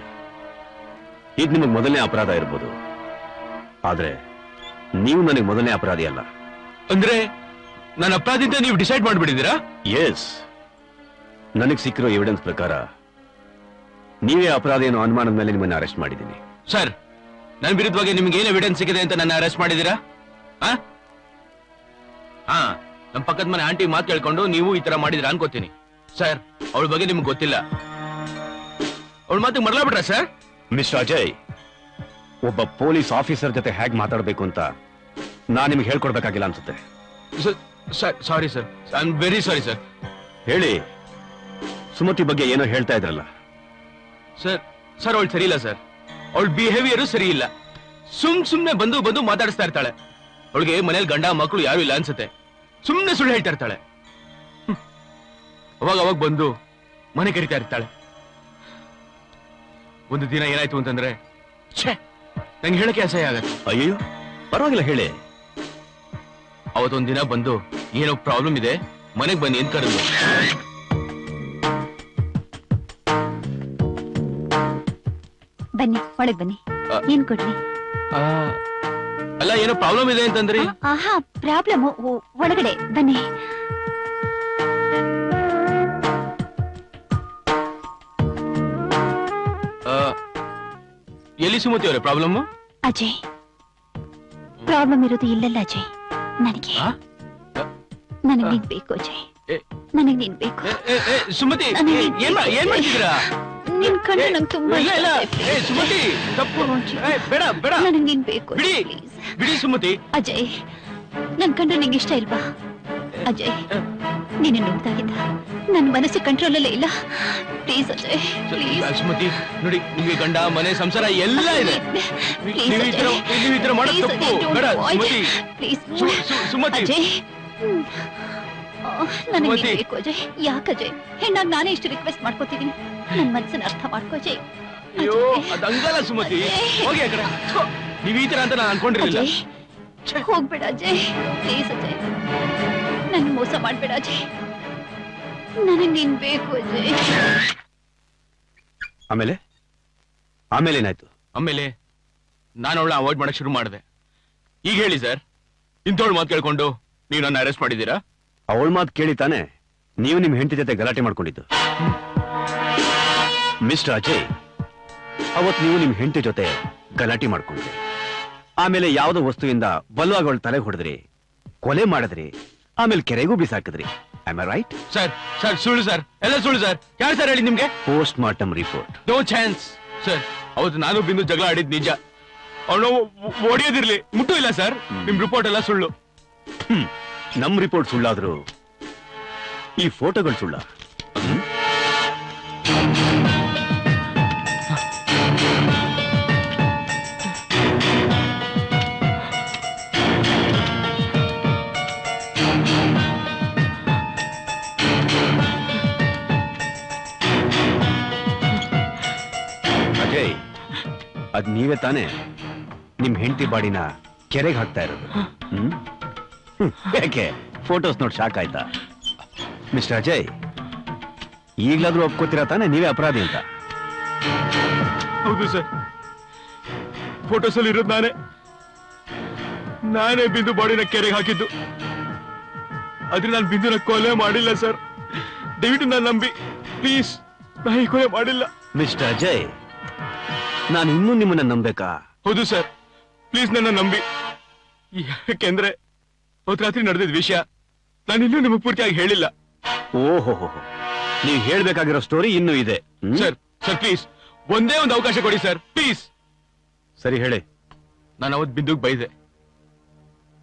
ಇದು ನಿಮಗೆ ಮೊದಲನೇ ಅಪರಾಧ ಇರ್ಬೋದು, ಆದ್ರೆ ನೀವು ನನಗೆ ಮೊದಲನೇ ಅಪರಾಧಿ ಅಲ್ಲ. ಅಂದ್ರೆ ನನ್ನ ಅಪರಾಧಿ ಅಂತ ನೀವು ಡಿಸೈಡ್ ಮಾಡ್ಬಿಟ್ಟಿದ್ದೀರಾ? ಎಸ್, ನನಗೆ ಸಿಕ್ಕಿರೋ ಎವಿಡೆನ್ಸ್ ಪ್ರಕಾರ ನೀವೇ ಅಪರಾಧಿ ಅನ್ನೋ ಅನುಮಾನದ ಮೇಲೆ ನಿಮ್ಮನ್ನ ಅರೆಸ್ಟ್ ಮಾಡಿದ್ದೀನಿ. ಸರ್, ನನ್ನ ವಿರುದ್ಧವಾಗಿ ನಿಮ್ಗೆ ಏನು ಎವಿಡೆನ್ಸ್ ಸಿಕ್ಕಿದೆ ಅಂತ ನನ್ನ ಅರೆಸ್ಟ್ ಮಾಡಿದ್ದೀರಾ? ನಮ್ಮ ಪಕ್ಕದ ಮನೆ ಆಂಟಿ ಮಾತು ಕೇಳ್ಕೊಂಡು ನೀವು ಈ ತರ ಮಾಡಿದಿರಾ ಅನ್ಕೋತೀನಿ. ಸರ್, ಅವಳ ಬಗ್ಗೆ ನಿಮ್ಗೆ ಗೊತ್ತಿಲ್ಲ. ಅವಳ ಮಾತಿಗೆ ಮರಳಾ ಬಿಟ್ರ ಸರ್? ಮಿಸ್ಟರ್ ಅಜಯ್, ಒಬ್ಬ ಪೊಲೀಸ್ ಆಫೀಸರ್ ಜೊತೆ ಹೇಗೆ ಮಾತಾಡಬೇಕು ಅಂತ ನಾನು ನಿಮ್ಗೆ ಹೇಳ್ಕೊಡ್ಬೇಕಾಗಿಲ್ಲ ಅನ್ಸುತ್ತೆ. Sorry sir, I am very sorry sir. ಹೇಳಿ, ಸುಮತಿ ಬಗ್ಗೆ ಏನೋ ಹೇಳ್ತಾ ಇದ್ರಲ್ಲ. ಸರ್ ಅವಳು ಸರಿ ಇಲ್ಲ ಸರ್. ಅವಳ ಬಿಹೇವಿಯರು ಸರಿ ಇಲ್ಲ. ಸುಮ್ನೆ ಬಂದು ಮಾತಾಡಿಸ್ತಾ ಇರ್ತಾಳೆ. ಅವಳಿಗೆ ಮನೇಲಿ ಗಂಡ ಮಕ್ಕಳು ಯಾರು ಇಲ್ಲ ಅನ್ಸುತ್ತೆ. ಸುಮ್ನೆ ಸುಳ್ಳು ಹೇಳ್ತಾ ಇರ್ತಾಳೆ. ಅವಾಗ ಬಂದು ಮನೆ ಕರಿತಾ ಇರ್ತಾಳೆ. ಒಂದು ದಿನ ಏನಾಯ್ತು ಅಂತಂದ್ರೆ ನಂಗೆ ಹೇಳಕ್ಕೆ ಅಸಹ್ಯ ಆಗತ್ತೆ. ಅಯ್ಯೋ, ಪರವಾಗಿಲ್ಲ ಹೇಳಿ. ಅವತ್ತೊಂದ್ ದಿನ ಬಂದು ಏನೋ ಪ್ರಾಬ್ಲಮ್ ಇದೆ, ಮನೆಗೆ ಬನ್ನಿ ಅಂತ ಕರೆದು. ಬನ್ನಿ, ಒಳಗ್ ಬನ್ನಿ. ಏನ್ ಕೊಡ್ಲಿ? ಅಲ್ಲ, ಏನೋ ಪ್ರಾಬ್ಲಮ್ ಇದೆ ಅಂತಂದ್ರಿ. ಆಹಾ, ಪ್ರಾಬ್ಲಮ್ ಒಳಗಡೆ ಬನ್ನಿ. ಎಲ್ಲಿ ಸುಮತಿ ಅವರೇ ಪ್ರಾಬ್ಲಮ್? ಅಜಯ್, ಪ್ರಾಬ್ಲಮ್ ಇರೋದು ಇಲ್ಲಲ್ಲ ಅಜಯ್. ನನಗೆ ನೀನ್ ಬೇಕು ಅಜಯ್. ನನಗೆ ನೀನ್ ಬೇಕು. ಸುಮತಿ, ಏನ್ ಮಾಡ್ತಿದ್ದೀರಾ? ನಿನ್ ಕಂಡು ನಂಗೆ ತುಂಬಾ ಸುಮತಿ, ತಪ್ಪು. ಬೇಡ ಬೇಡ, ನನಗೆ ನೀನ್ ಬೇಕು. ಬಿಡಿ ಸುಮತಿ. ಅಜಯ್, ನನ್ ಕಂಡ್ರೆ ನಿಂಗೆ ಇಷ್ಟ ಇಲ್ವಾ? ಅಜಯ್, ನೀನು ನೋಡ್ದಾಗಿದ್ದ ನನ್ನ ಮನಸ್ಸು ಕಂಟ್ರೋಲ್ ಅಲ್ಲೇ ಇಲ್ಲ. Please Ajay, please. ಸುಮತಿ ನೋಡಿ, ನಿಮಗೆ ಗಂಡ ಮನೆ ಸಂಸಾರ ಎಲ್ಲ ಇದೆ. ನೀವು ಈ ತರ ಮಾಡೋದು ತಪ್ಪು. ಬೇಡ ಸುಮತಿ, ಸುಮತಿ. ಅಜಯ್, ನನಗೆ ನೀನ್ ಬೇಕು ಅಜಯ್. ಯಾಕೆ ಅಜಯ್? ಹೆಣ್ಣಾಗಿ ನಾನೇ ಇಷ್ಟು ರಿಕ್ವೆಸ್ಟ್ ಮಾಡ್ಕೋತಿದ್ದೀನಿ. ನನ್ನ ಮನಸ್ಸನ್ನ ಅರ್ಥ ಮಾಡ್ಕೋ ಅಜಯ್. ಅಯ್ಯೋ, ಅದಂಗಲ್ಲ ಸುಮತಿ. ಹೋಗಿ ಆ ಕಡೆ. ನೀವ್ ಈ ತರ ಅಂತ ನಾನು ಅನ್ಕೊಂಡಿರ್ಲಿಲ್ಲ. ಹೋಗ್ಬೇಡ ಅಜಯ್, ಪ್ಲೀಸ್ ಅಜಯ್. ನನ್ ಮೋಸ ಮಾಡ್ಬೇಡ ಅಜಯ್. ನನಗೆ ನೀನ್ ಬೇಕು ಅಜಯ್. ಆಮೇಲೆ ಏನಾಯ್ತು? ಆಮೇಲೆ ನಾನು ಅವಳ ಅವಾಯ್ಡ್ ಮಾಡಕ್ ಶುರು ಮಾಡಿದೆ. ಈಗ ಹೇಳಿ ಸರ್, ಇಂಥವಳು ಮಾತು ಕೇಳ್ಕೊಂಡು ನೀವು ನನ್ನ ಅರೆಸ್ಟ್ ಮಾಡಿದ್ದೀರಾ? ಅವಳ ಮಾತು ಕೇಳಿ ತಾನೆ ನೀವು ನಿಮ್ ಹೆಂಡತಿ ಜೊತೆ ಗಲಾಟೆ ಮಾಡ್ಕೊಂಡಿದ್ದು. ಮಿಸ್ಟರ್ ಅಜಯ್, ಅವತ್ ನೀವು ನಿಮ್ ಹೆಂಡತಿ ಜೊತೆ ಗಲಾಟೆ ಮಾಡ್ಕೊಂಡ್ರಿ. ಆಮೇಲೆ ಯಾವುದೋ ವಸ್ತುವಿಂದ ಬಲವಾಗಿ ಅವಳ ತಲೆಗೆ ಹೊಡೆದ್ರಿ, ಕೊಲೆ ಮಾಡಿದ್ರಿ, ಆಮೇಲೆ ಕೆರೆಗೂ ಬಿಸಾಕಿದ್ರಿ. Am I right? ಸರ್ ಸುಳ್ಳು ಸರ್, ಎಲ್ಲ ಸುಳ್ಳು ಸರ್. ಯಾರು ಸರ್ ಹೇಳಿ ನಿಮ್ಗೆ? Post mortem report. No chance sir. ಅವತ್ತು ನಾನು ಬಿಂದು ಜಗಳ ಆಡಿದ್ ನಿಜ. ಅವಳು ಒಡೆಯೋದಿರ್ಲಿ, ಮುಟ್ಟು ಇಲ್ಲ ಸರ್. ನಿಮ್ ರಿಪೋರ್ಟ್ ಎಲ್ಲ ಸುಳ್ಳು. ನಮ್ ರಿಪೋರ್ಟ್ ಸುಳ್ಳಾದ್ರು ಈ ಫೋಟೋಗಳು ಸುಳ್ಳ? ಅಜಯ್, ಅದ್ ನೀವೇ ತಾನೇ ನಿಮ್ ಹೆಂಡತಿ ಬಾಡಿನ ಕೆರೆಗೆ ಹಾಕ್ತಾ ಇರೋದು? ಯಾಕೆ ಫೋಟೋಸ್ ನೋಡಿ ಶಾಕ್ ಆಯ್ತಾ? ಮಿಸ್ಟರ್ ಅಜಯ್, ಈಗ್ಲಾದ್ರೂ ಒಪ್ಕೋತೀರಾ ತಾನೆ ನೀವೇ ಅಪರಾಧಿ ಅಂತ? ಹೌದು ಸರ್, ಫೋಟೋಸ್ ಅಲ್ಲಿ ಇರೋದು ನಾನೇ ಬಿಂದು ಬಾಡಿನ ಕೆರೆಗೆ ಹಾಕಿದ್ದು. ಆದ್ರೆ ನಾನು ಬಿಂದುನ ಕೊಲೆ ಮಾಡಿಲ್ಲ ಸರ್. ದಯವಿಟ್ಟು ನಾನು ನಂಬಿ ಪ್ಲೀಸ್. ನಾ ಈ ಕೊಲೆ ಮಾಡಿಲ್ಲ. ಮಿಸ್ಟರ್ ಅಜಯ್, ನಾನು ಇನ್ನೂ ನಿಮ್ಮನ್ನ ನಂಬೇಕಾ? ಹೌದು ಸರ್, ಪ್ಲೀಸ್ ನನ್ನ ನಂಬಿ. ಯಾಕೆಂದ್ರೆ ಅವತ್ತು ರಾತ್ರಿ ನಡೆದಿದ್ದ ವಿಷಯ ನಾನು ಇನ್ನೂ ನಿಮಗೆ ಪೂರ್ತಿಯಾಗಿ ಹೇಳಿಲ್ಲ. ಓಹೋ, ನೀವು ಹೇಳ್ಬೇಕಾಗಿರೋ ಸ್ಟೋರಿ ಇನ್ನೂ ಇದೆ. ಸರ್ ಪ್ಲೀಸ್ ಒಂದೇ ಒಂದು ಅವಕಾಶ ಕೊಡಿ ಸರ್, ಪ್ಲೀಸ್. ಸರಿ ಹೇಳಿ. ನಾನು ಅವತ್ ಬಿಂದುಗ್ ಬೈದೆ.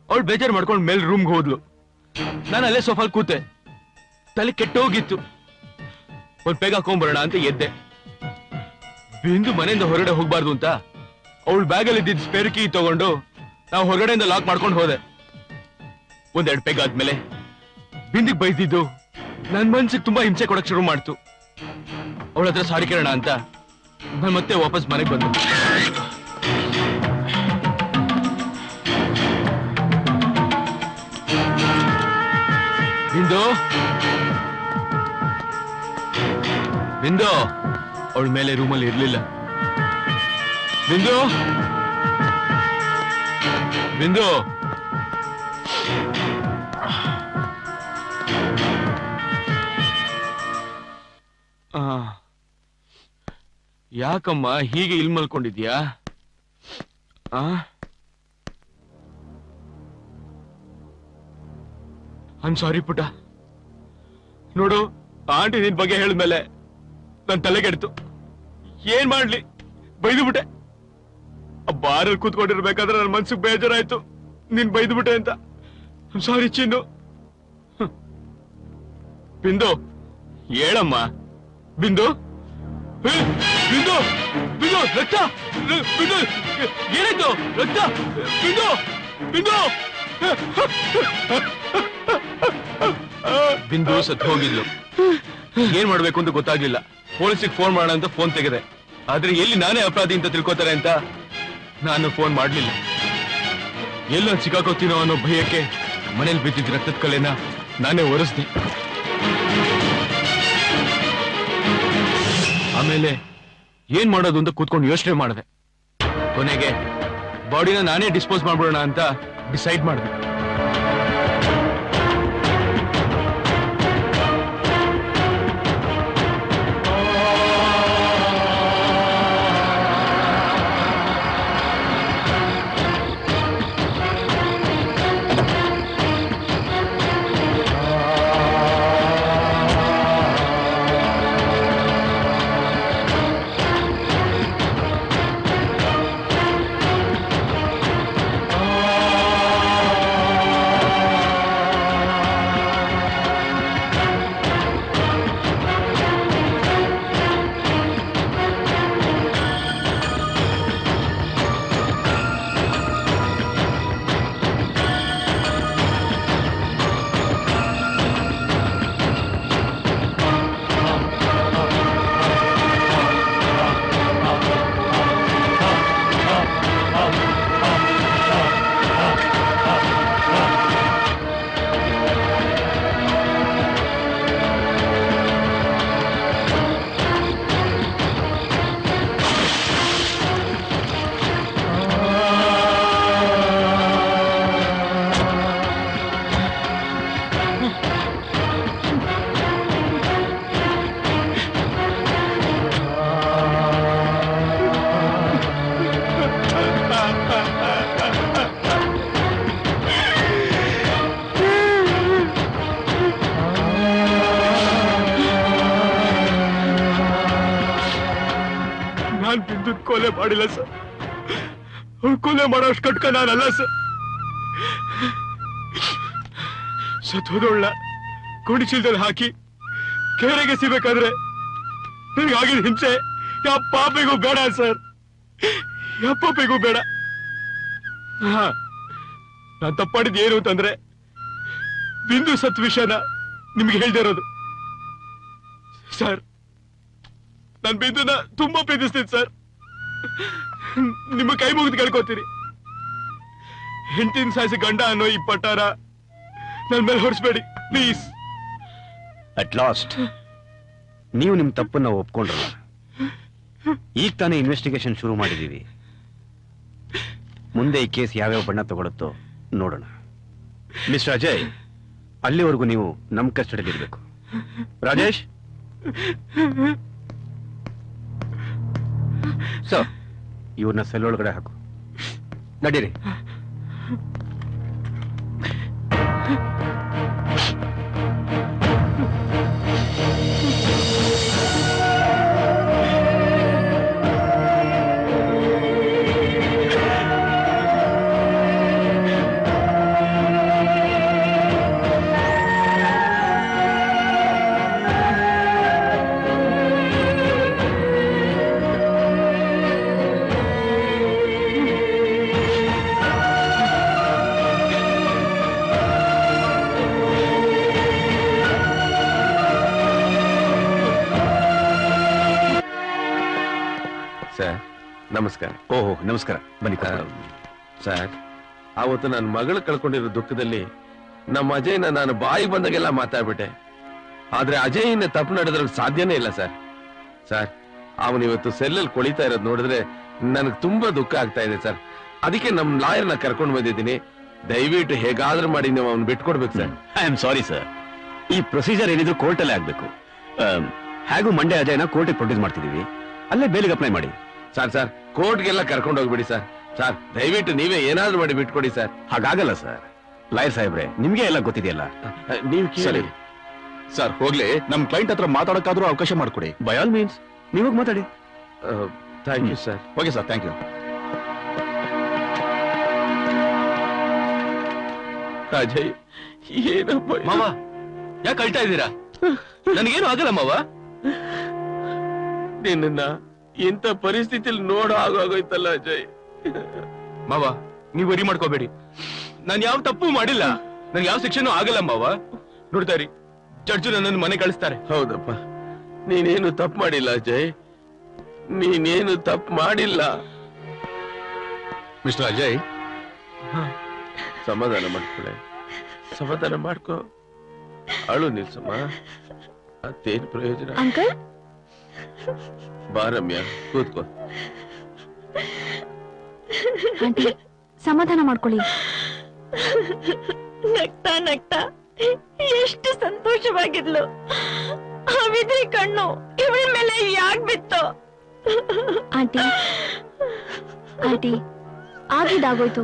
ಅವಳು ಬೇಜಾರು ಮಾಡ್ಕೊಂಡು ಮೇಲ್ ರೂಮ್ಗೆ ಹೋದ್ಲು. ನಾನು ಅಲ್ಲೇ ಸೋಫಾಲ್ ಕೂತೆ. ತಲೆ ಕೆಟ್ಟೋಗಿತ್ತು. ಒಂದ್ ಬೇಗ ಹಾಕೊಂಡ್ಬರೋಣ ಅಂತ ಎದ್ದೆ. ಬಿಂದು ಮನೆಯಿಂದ ಹೊರಗಡೆ ಹೋಗ್ಬಾರ್ದು ಅಂತ ಅವಳು ಬ್ಯಾಗಲ್ಲಿ ಇದ್ದಿದ್ದ ಸ್ಪೇರ್ ಕೀ ತಗೊಂಡು ನಾವು ಹೊರಗಡೆಯಿಂದ ಲಾಕ್ ಮಾಡ್ಕೊಂಡು ಹೋದೆ. ಒಂದೆರಡು ಪೆಗ್ ಆದ್ಮೇಲೆ ಬಿಂದಿಗೆ ಬೈದಿದ್ದು ನನ್ ಮನ್ಸಿಗೆ ತುಂಬಾ ಹಿಂಸೆ ಕೊಡಕ್ ಶುರು ಮಾಡ್ತು. ಅವಳ ಹತ್ರ ಸಾರಿ ಕೇಳೋಣ ಅಂತ ನಾನು ಮತ್ತೆ ವಾಪಸ್ ಮನೆಗೆ ಬಂದು. ಬಿಂದು ಬಿಂದು ಅವಳ ಮೇಲೆ ರೂಮಲ್ಲಿ ಇರ್ಲಿಲ್ಲ. ಬಿಂದು ಬಿಂದು ಯಾಕಮ್ಮ ಹೀಗೆ ಇಲ್ಲಿ ಮಲ್ಕೊಂಡಿದ್ಯಾ? ಐಮ್ ಸಾರಿ ಪುಟ. ನೋಡು, ಆಂಟಿ ನಿನ್ ಬಗ್ಗೆ ಹೇಳಿದ್ಮೇಲೆ ನನ್ ತಲೆಗೆಡ್ತು. ಏನ್ ಮಾಡ್ಲಿ, ಬೈದು ಬಿಟ್ಟೆ. ಬಾರಲ್ಲಿ ಕೂತ್ಕೊಂಡಿರ್ಬೇಕಾದ್ರೆ ನನ್ನ ಮನ್ಸಿಗೆ ಬೇಜಾರಾಯ್ತು ನೀನ್ ಬೈದು ಬಿಟ್ಟೆ ಅಂತ. ಐಮ್ ಸಾರಿ ಚಿನ್ನು. ಬಿಂದು ಹೇಳಮ್ಮ. ಬಿಂದು ಬಿಂದು ಬಿಂದು ರಕ್ತ. ಬಿಂದು ಏನಾಯ್ತು? ರಕ್ತ. ಬಿಂದು ಬಿಂದು ಬಿಂದು ಸತ್ ಹೋಗಿದ್ಲು. ಏನ್ ಮಾಡ್ಬೇಕು ಅಂತ ಗೊತ್ತಾಗ್ಲಿಲ್ಲ. ಪೊಲೀಸಿಗೆ ಫೋನ್ ಮಾಡೋಣ ಅಂತ ಫೋನ್ ತೆಗೆದೆ. ಆದ್ರೆ ಎಲ್ಲಿ ನಾನೇ ಅಪರಾಧಿ ಅಂತ ತಿಳ್ಕೊತಾರೆ ಅಂತ ನಾನು ಫೋನ್ ಮಾಡ್ಲಿಲ್ಲ. ಎಲ್ಲ ಸಿಕ್ಕಾಕೋತೀನೋ ಅನ್ನೋ ಭಯಕ್ಕೆ ಮನೇಲಿ ಬಿದ್ದಿದ್ದ ರಕ್ತದ ಕಲೆನ ನಾನೇ ಒರೆಸ್ದೆ. ಆಮೇಲೆ ಏನ್ ಮಾಡೋದು ಅಂತ ಕೂತ್ಕೊಂಡು ಯೋಚನೆ ಮಾಡಿದೆ. ಕೊನೆಗೆ ಬಾಡಿನ ನಾನೇ ಡಿಸ್ಪೋಸ್ ಮಾಡ್ಬಿಡೋಣ ಅಂತ ಡಿಸೈಡ್ ಮಾಡಿದೆ. ನಾನ್ ಬಿಂದು ಕೊಲೆ ಮಾಡಿಲ್ಲ ಸರ್. ಕೊಲೆ ಮಾಡೋಷ್ಟು ಕಟ್ಕ ನಾನಲ್ಲ ಸರ್. ಸತ್ತೋದೊಳ್ಳ ಕುಡಿಸಿಲ್ದಲ್ಲಿ ಹಾಕಿ ಕೆರೆಗೆ ಸಿಗ್ಬೇಕಾದ್ರೆ ನನಗಾಗಿದ ಹಿಂಸೆ ಯಾವ ಪಾಪಿಗೂ ಬೇಡ ಸರ್. ಯಾವ ಪಾಪಿಗೂ ಬೇಡ. ನಾನ್ ತಪ್ಪಾಡಿದ್ ಏನು ಅಂತಂದ್ರೆ ಬಿಂದು ಸತ್ ವಿಷಯನ ನಿಮ್ಗೆ ಹೇಳ್ದೇ ಇರೋದು ಸರ್. ನಾನ್ ಬಿಂದುನ ತುಂಬಾ ಪ್ರೀತಿಸ್ತೀನಿ ಸರ್. ನಿಮ್ಮ ಕೈ ಮುಗಿದು ಕೇಳ್ಕೊತೀರಿ. ಹೆಂಡತಿನ ಸಾಯಿಸಿ ಗಂಡ ಅನ್ನೋ ಈ ಪಟ್ಟಾರ ನನ್ ಮೇಲೆ ಹೊರಿಸ್ಬೇಡಿ ಪ್ಲೀಸ್. ಅಟ್ ಲಾಸ್ಟ್ ನೀವು ನಿಮ್ ತಪ್ಪನ್ನ ಒಪ್ಕೊಂಡ್ರಲ್ಲ. ಈಗ ತಾನೇ ಇನ್ವೆಸ್ಟಿಗೇಷನ್ ಶುರು ಮಾಡಿದೀವಿ. ಮುಂದೆ ಈ ಕೇಸ್ ಯಾವ್ಯಾವ ಬಣ್ಣ ತಗೊಳುತ್ತೋ ನೋಡೋಣ. ಮಿಸ್ಟರ್ ಅಜಯ್, ಅಲ್ಲಿವರೆಗೂ ನೀವು ನಮ್ ಕಸ್ಟಡಿಯಲ್ಲಿ ಇರ್ಬೇಕು. ರಾಜೇಶ್ ಸೊ ಇವ್ರನ್ನ ಸೆಲ್ ಒಳಗಡೆ ಹಾಕು. ನಡೀರಿ. ಸರ್ ನಮಸ್ಕಾರ. ಓಹೋ ನಮಸ್ಕಾರ, ಬನ್ನಿ ಸರ್, ಅವತ್ತು ನನ್ನ ಮಗಳು ಕಳ್ಕೊಂಡಿರೋ ದುಃಖದಲ್ಲಿ ನಮ್ಮ ಅಜಯ್ನ ನಾನು ಬಾಯಿ ಬಂದಾಗೆಲ್ಲ ಮಾತಾಡ್ಬಿಟ್ಟೆ. ಆದ್ರೆ ಅಜಯ್ನ ತಪ್ಪು ನಡೆದ್ರಿಗೆ ಸಾಧ್ಯನೇ ಇಲ್ಲ ಸರ್. ಸರ್, ಅವನಿವತ್ತು ಸೆಲ್ಲಲ್ಲಿ ಕೊಳಿತಾ ಇರೋದು ನೋಡಿದ್ರೆ ನನಗೆ ತುಂಬಾ ದುಃಖ ಆಗ್ತಾ ಇದೆ ಸರ್. ಅದಕ್ಕೆ ನಮ್ ಲಾಯರ್ನ ಕರ್ಕೊಂಡು ಬಂದಿದ್ದೀನಿ. ದಯವಿಟ್ಟು ಹೇಗಾದ್ರೂ ಮಾಡಿ ನೀವು ಅವ್ನು ಬಿಟ್ಕೊಡ್ಬೇಕು sir. I am sorry sir, ಈ ಪ್ರೊಸೀಜರ್ ಏನಿದ್ರು ಕೋರ್ಟಲ್ಲೇ ಆಗ್ಬೇಕು. ಹೇಗೂ ಮಂಡೇ ಅಜಯ್ನ ಕೋರ್ಟಿಗೆ ಪ್ರೊಡ್ಯೂಸ್ ಮಾಡ್ತಿದೀವಿ, ಅಲ್ಲೇ ಬೇಲಿಗೆ ಅಪ್ಲೈ ಮಾಡಿ. ಸರ್ ಕೋರ್ಟ್ಗೆಲ್ಲ ಕರ್ಕೊಂಡು ಹೋಗ್ಬಿಡಿ ಸರ್. ಸರ್ ದಯವಿಟ್ಟು ನೀವೇ ಏನಾದ್ರೂ ಮಾಡಿ ಬಿಟ್ಕೊಡಿ ಸರ್. ಹಾಗಾಗಲ್ಲ ಸರ್. ಲಾಯರ್ ಸಾಹೇಬ್ರೆ, ನಿಮ್ಗೆ ಎಲ್ಲ ಗೊತ್ತಿದೆಯಲ್ಲ. ನೀವು ಕೇಳಿ ಸರ್. ಹೋಗ್ಲಿ, ನಮ್ ಕ್ಲೈಂಟ್ ಹತ್ರ ಮಾತಾಡಕ್ಕಾದ್ರೂ ಅವಕಾಶ ಮಾಡ್ಕೊಡಿ. ಬೈ ಆಲ್ ಮೀನ್ಸ್ ನೀವು ಮಾತಾಡಿ. Thank you sir. Okay sir, thank you. Ajay, ಏನಪ್ಪ ಮಾವ, ಯಾಕೆ ಅಳ್ತಾ ಇದ್ದೀರಾ? ನನಗೇನು ಆಗಲ್ಲ ಮಾವ. ನಿನ್ನ ಇಂಥ ಪರಿಸ್ಥಿತಿಲಿ ನೋಡೋ ಆಗೋಯ್ತಲ್ಲ ಅಜಯ್. ಮಾವ, ನೀವು ವರಿ ಮಾಡ್ಕೋಬೇಡಿ. ನಾನು ಯಾವ ತಪ್ಪು ಮಾಡಿಲ್ಲ. ನನ್ಗೆ ಯಾವ ಶಿಕ್ಷೆನೂ ಆಗಲ್ಲ ಮಾವ. ನೋಡ್ತಾ ಇರಿ, ಜಡ್ಜು ನನ್ನನ್ನು ಮನೆ ಕಳಿಸ್ತಾರೆ. ಹೌದಪ್ಪ, ನೀನೇನು ತಪ್ಪು ಮಾಡಿಲ್ಲ ಅಜಯ್, ನೀನೇನು ತಪ್ಪು ಮಾಡಿಲ್ಲ. ಮಿಸ್ಟರ್ ಅಜಯ್, ಸಮಾಧಾನ ಮಾಡ್ಕೊಳ್ಳೆ, ಸಮಾಧಾನ ಮಾಡ್ಕೋ. ಅಳು ನಿಲ್ಸಮ್ಮ, ಅತ್ತೇನ್ ಪ್ರಯೋಜನ. ಅಂಕಲ್, ಬಾ ರಮ್ಯಾ, ಕೂತ್ಕೋ. ಆಂಟಿ ಸಮಾಧಾನ ಮಾಡ್ಕೊಳ್ಳಿ. ನಗ್ತಾ ನಗ್ತಾ ಎಷ್ಟು ಸಂತೋಷವಾಗಿದ್ಲು. ಆ ವಿದ್ರಿ ಕಣ್ಣು ಇವಳ ಮೇಲೆ ಯಾಕೆ ಬಿತ್ತು? ಆಂಟಿ ಆಂಟಿ ಆಗಿದ್ದಾಗೋಯ್ತು.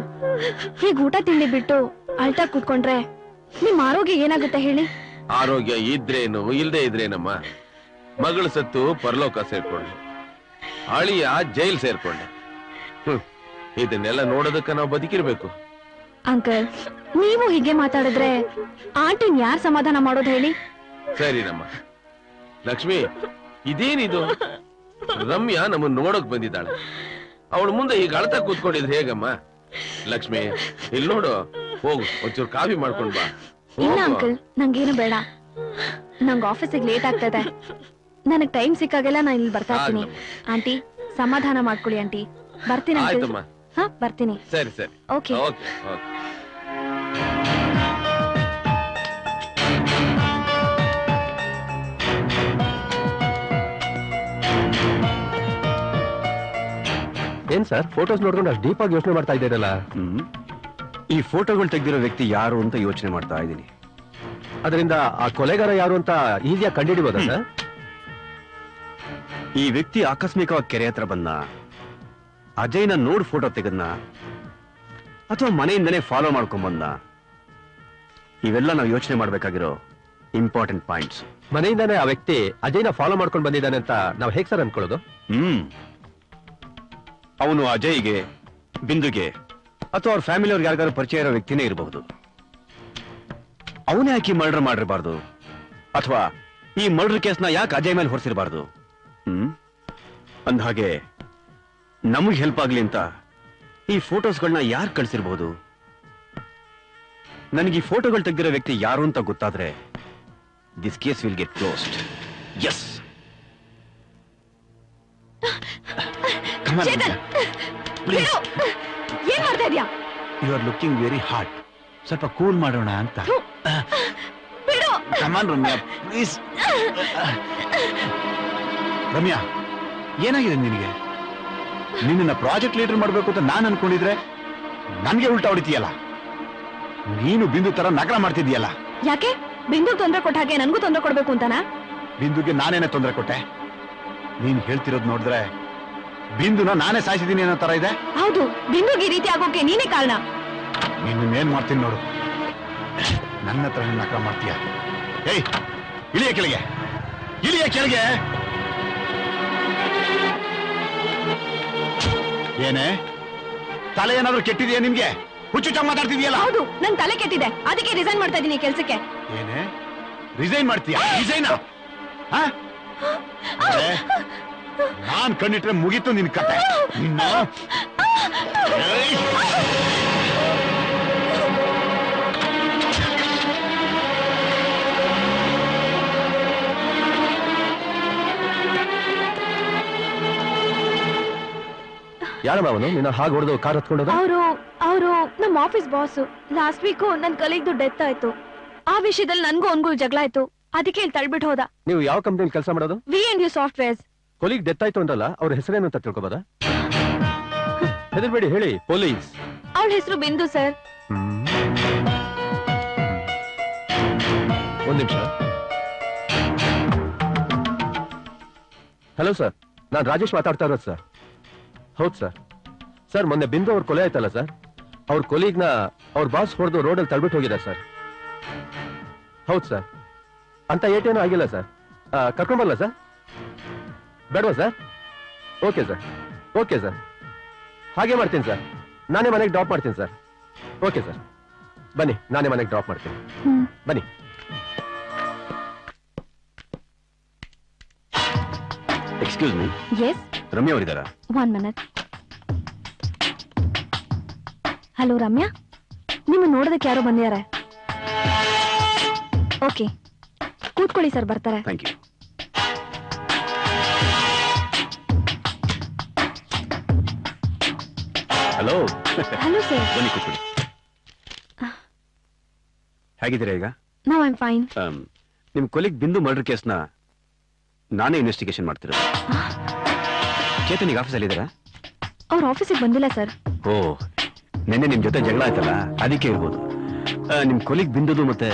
ಹೀಗ್ ಊಟ ತಿಂಡಿ ಬಿಟ್ಟು ಅಳ್ತಾ ಕೂತ್ಕೊಂಡ್ರೆ ನಿಮ್ ಆರೋಗ್ಯ ಏನಾಗುತ್ತೆ ಹೇಳಿ? ಆರೋಗ್ಯ ಇದ್ರೇನು ಇಲ್ದೇ ಇದ್ರೇನಮ್ಮ. ಮಗಳು ಸತ್ತು ಪರಲೋಕ ಸೇರ್ಕೊಂಡೆ, ಅಳಿಯ ಜೈಲ್ ಸೇರ್ಕೊಂಡೆ. ಇದನ್ನೆಲ್ಲ ನೋಡೋದಕ್ಕ ನಾವು ಬದುಕಿರ್ಬೇಕು. ಅಂಕಲ್, ನೀವು ಹೀಗೆ ಮಾತಾಡಿದ್ರೆ ಆಂಟಿನ್ ಯಾರ್ ಸಮಾಧಾನ ಮಾಡೋದು ಹೇಳಿ? ಸರಿನಮ್ಮ. ಲಕ್ಷ್ಮಿ, ಇದೇನಿದು? ರಮ್ಯಾ ನಮ್ಮನ್ನ ನೋಡಕ್ ಬಂದಿದ್ದಾಳೆ. ಅವಳು ಮುಂದೆ ಈಗ ಅಳ್ತಾ ಕೂತ್ಕೊಂಡಿದ್ರೆ ಹೇಗಮ್ಮ? ಲಕ್ಷ್ಮಿ, ಇಲ್ಲಿ ನೋಡು, ಹೋಗು, ಒಂಚೂರು ಕಾಫಿ ಮಾಡ್ಕೊಂಡ್ ಬಾ. ಇಲ್ಲ ಅಂಕಲ್, ನಂಗೇನು ಬೇಡ. ನಂಗ್ ಆಫೀಸಿಗೆ ಲೇಟ್ ಆಗ್ತದೆ. ನನಗ್ ಟೈಮ್ ಸಿಕ್ಕಾಗೆಲ್ಲ ನಾನು ಇಲ್ಲಿ ಬರ್ತಾ ಇರ್ತೀನಿ. ಆಂಟಿ ಸಮಾಧಾನ ಮಾಡ್ಕೊಳ್ಳಿ. ಆಂಟಿ ಬರ್ತೀನಿ ಅಂಕಲ್. ಆಯ್ತಮ್ಮ. ಹಾ, ಬರ್ತೀನಿ. ಸರಿ ಸರಿ. ಓಕೆ. Okay okay. ಏನ್ ಸರ್, ಫೋಟೋಸ್ ನೋಡ್ಕೊಂಡು ಅಷ್ಟು ಡೀಪ್ ಆಗಿ ಯೋಚನೆ ಮಾಡ್ತಾ ಇದ್ದೀರಲ್ಲ? ಈ ಫೋಟೋಗಳು ತೆಗೆದಿರೋ ವ್ಯಕ್ತಿ ಯಾರು ಅಂತ ಯೋಚನೆ ಮಾಡ್ತಾ ಇದ್ದೀನಿ. ಅದರಿಂದ ಆ ಕೊಲೆಗಾರ ಯಾರು ಅಂತ ಈಸಿಯಾಗಿ ಕಂಡುಹಿಡಿಬೋದ ಸರ್? ಈ ವ್ಯಕ್ತಿ ಆಕಸ್ಮಿಕವಾಗಿ ಕೆರೆ ಹತ್ರ ಬಂದ, ಅಜಯ್ನ ನೋಡ್ ಫೋಟೋ ತೆಗೆದ್ನ, ಅಥವಾ ಮನೆಯಿಂದನೇ ಫಾಲೋ ಮಾಡ್ಕೊಂಡ್ ಬಂದ? ಇವೆಲ್ಲ ನಾವು ಯೋಚನೆ ಮಾಡ್ಬೇಕಾಗಿರೋ ಇಂಪಾರ್ಟೆಂಟ್ ಪಾಯಿಂಟ್ಸ್. ಮನೆಯಿಂದಾನೇ ಆ ವ್ಯಕ್ತಿ ಅಜಯ್ನ ಫಾಲೋ ಮಾಡ್ಕೊಂಡು ಬಂದಿದ್ದಾನೆ ಅಂತ ನಾವು ಹೇಗೆ ಸರ್ ಅನ್ಕೊಳ್ಳೋದು? ಅವನು ಅಜಯ್ಗೆ, ಬಿಂದುಗೆ ಅಥವಾ ಅವ್ರ ಫ್ಯಾಮಿಲಿ ಅವ್ರಿಗೆ ಯಾರಿಗಾರು ಪರಿಚಯ ಇರೋ ವ್ಯಕ್ತಿನೇ ಇರಬಹುದು. ಅವನೇ ಯಾಕೆ ಮರ್ಡರ್ ಮಾಡಿರಬಾರ್ದು? ಅಥವಾ ಈ ಮರ್ಡರ್ ಕೇಸ್ನ ಯಾಕೆ ಅಜಯ್ ಮೇಲೆ ಹೊರಿಸಿರಬಾರ್ದು? ಅಂದ್ಹಾಗೆ ನಮಗೆ ಹೆಲ್ಪ್ ಆಗ್ಲಿ ಅಂತ ಈ ಫೋಟೋಸ್ಗಳನ್ನ ಯಾರು ಕಳ್ಸಿರ್ಬಹುದು? ನನಗೆ ಈ ಫೋಟೋಗಳು ತೆಗೆದಿರೋ ವ್ಯಕ್ತಿ ಯಾರು ಅಂತ ಗೊತ್ತಾದ್ರೆ this case will get closed. Yes. Please, ಏನ್ ಮಾಡ್ತಾ ಇದ್ಯಾ? You are looking very hot. ಸ್ವಲ್ಪ ಕೂಲ್ ಮಾಡೋಣ ಅಂತ. ಬಿಡು. ಕಮಾನ್ ರಮ್ಯಾ, ಪ್ಲೀಸ್. ರಮ್ಯಾ, ಏನಾಗಿದೆ ನಿನಗೆ? ನಿನ್ನ ಪ್ರಾಜೆಕ್ಟ್ ಲೀಡರ್ ಮಾಡ್ಬೇಕು ಅಂತ ನಾನು ಅನ್ಕೊಂಡಿದ್ರೆ ನನ್ಗೆ ಉಲ್ಟಾ ಹೊಡಿತೀಯಲ್ಲ. ನೀನು ಬಿಂದು ತರ ನಗರ ಮಾಡ್ತಿದ್ಯಲ್ಲ. ಯಾಕೆ? ಬಿಂದು ತೊಂದರೆ ಕೊಟ್ಟ ಹಾಗೆ ನನ್ಗೂ ತೊಂದರೆ ಕೊಡ್ಬೇಕು ಅಂತಾನಾ? ಬಿಂದುಗೆ ನಾನೇನೆ ತೊಂದರೆ ಕೊಟ್ಟೆ? ನೀನ್ ಹೇಳ್ತಿರೋದು ನೋಡಿದ್ರೆ ಬಿಂದುನ ನಾನೇ ಸಾಯಿಸಿದ್ದೀನಿ ಅನ್ನೋ ತರ ಇದೆ. ಹೌದು, ಬಿಂದುಗೆ ಈ ರೀತಿ ಆಗೋಕೆ ನೀನೇ ಕಾರಣ. ನೀನೇನ್ ಮಾಡ್ತೀನಿ ನೋಡು. ನನ್ನ ಹತ್ರ ನಕರ ಮಾಡ್ತೀಯ? ಏಯ್, ಇಳಿಯ ಕೆಳಗೆ, ಇಳಿಯ ಕೆಳಗೆ. ಏನೇ, ತಲೆ ಏನಾದ್ರೂ ಕೆಟ್ಟಿದೆಯಾ ನಿನ್ಗೆ? ಹುಚ್ಚುಚ್ಚ ಮಾತಾಡ್ತಿದ್ಯಲ್ಲ. ಹೌದು, ನನ್ ತಲೆ ಕೆಟ್ಟಿದೆ, ಅದಕ್ಕೆ ರಿಸೈನ್ ಮಾಡ್ತಾ ಇದೀನಿ ಕೆಲ್ಸಕ್ಕೆ. ಏನೇ ರಿಸೈನ್ ಮಾಡ್ತೀಯಾ? ರಿಸೈನಾ? ನಾನ್ ಕಣ್ಣಿಟ್ರೆ ಮುಗೀತು ನಿನ್ ಕತೆ. ನಿನ್ನ ಯಾರಮ್ಮ ಅವನು ನಿನ್ನ ಹಾಗೆ ಹೊಡೆದು ಕಾರ್ ಹತ್ಕೊಂಡೋದ? ಅವರು ನಮ್ಮ ಆಫೀಸ್ ಬಾಸ್. ಲಾಸ್ಟ್ ವೀಕು ನನ್ ಕಲೀಗ್ದು ಡೆತ್ ಆಯ್ತು. ಆ ವಿಷಯದಲ್ಲಿ ನನ್ಗೂ ಅವನ್ಗೂ ಜಗಳ ಆಯ್ತು. ಅದಕ್ಕೆ ಇಲ್ಲಿ ತಳ್ಬಿಟ್ಟು ಹೋದ. ನೀವು ಯಾವ ಕಂಪ್ನಿಯಲ್ಲಿ ಕೆಲಸ ಮಾಡೋದು? V&U softwares. ಕೊಲೀಗ್ ಡೆತ್ ಆಯ್ತು ಅಂದ್ರಲ್ಲ, ಅವ್ರ ಹೆಸರೇನು ಅಂತ ತಿಳ್ಕೊಬೋದಾ? ಹೆದರ್ಬೇಡಿ, ಹೇಳಿ. ಪೊಲೀಸ್. ಅವಳ ಹೆಸರು ಬಿಂದು ಸರ್. ಒಂದ್ ನಿಮಿಷ. ಹಲೋ ಸರ್, ನಾನು ರಾಜೇಶ್ ಮಾತಾಡ್ತಾ ಇರೋದು ಸರ್. ಹೌದು ಸರ್. ಸರ್, ಮೊನ್ನೆ ಬಿಂದು ಅವ್ರ ಕೊಲೆ ಆಯ್ತಲ್ಲ ಸರ್, ಅವ್ರ ಕೊಲೀಗ್ನ ಅವ್ರ ಬಾಸ್ ಹೊಡೆದು ರೋಡಲ್ಲಿ ತಳ್ಬಿಟ್ಟು ಹೋಗಿದ್ದಾರೆ ಸರ್. ಹೌದು ಸರ್. ಅಂತ ಏಟೇನೂ ಆಗಿಲ್ಲ ಸರ್. ಕರ್ಕೊಂಬರಲ್ಲ ಸರ್? ಬೇಡವಾ sir? Okay sir, okay sir, ಹಾಗೆ ಮಾಡ್ತೀನಿ ಸರ್. ನಾನೇ ಮನೆಗೆ ಡ್ರಾಪ್ ಮಾಡ್ತೀನಿ ಸರ್. ಓಕೆ ಸರ್, ಬನ್ನಿ, ನಾನೇ ಮನೆಗೆ ಡ್ರಾಪ್ ಮಾಡ್ತೀನಿ. ಬನ್ನಿ. Excuse me. ಎಸ್. ರಮ್ಯಾ ಅವರಿದ್ದಾರಾ? 1 minute. ಹಲೋ ರಮ್ಯಾ, ನಿಮ್ಮ ನೋಡೋದಕ್ಕೆ ಯಾರೋ ಬಂದಿದ್ದಾರೆ. ಓಕೆ, ಕೂತ್ಕೊಳ್ಳಿ ಸರ್, ಬರ್ತಾರೆ. Thank you. Hello. Hello sir. ಬನ್ನಿ ಕೂತ್ಕೊಳ್ಳಿ. ಹೇಗಿದ್ದೀರಾ ಈಗ? No, I am fine. ನಿಮ್ ಕೊಲೀಗ್ ಬಿಂದು ಮರ್ಡರ್ ಕೇಸ್ನ ನಾನೇ ಇನ್ವೆಸ್ಟಿಗೇಷನ್ ಮಾಡ್ತಿರೋದು. ಚೇತನ್ ಈಗ ಆಫೀಸಲ್ಲಿ ಇದ್ದಾರಾ? ಅವ್ರ ಆಫೀಸಿಗೆ ಬಂದಿಲ್ಲ ಸರ್. ಓ, ನಿನ್ನೆ ನಿಮ್ ಜೊತೆ ಜಗಳ ಆಯ್ತಲ್ಲ, ಅದಕ್ಕೆ ಇರ್ಬೋದು. ನಿಮ್ ಕೊಲೀಗ್ ಬಿಂದುದು ಮತ್ತೆ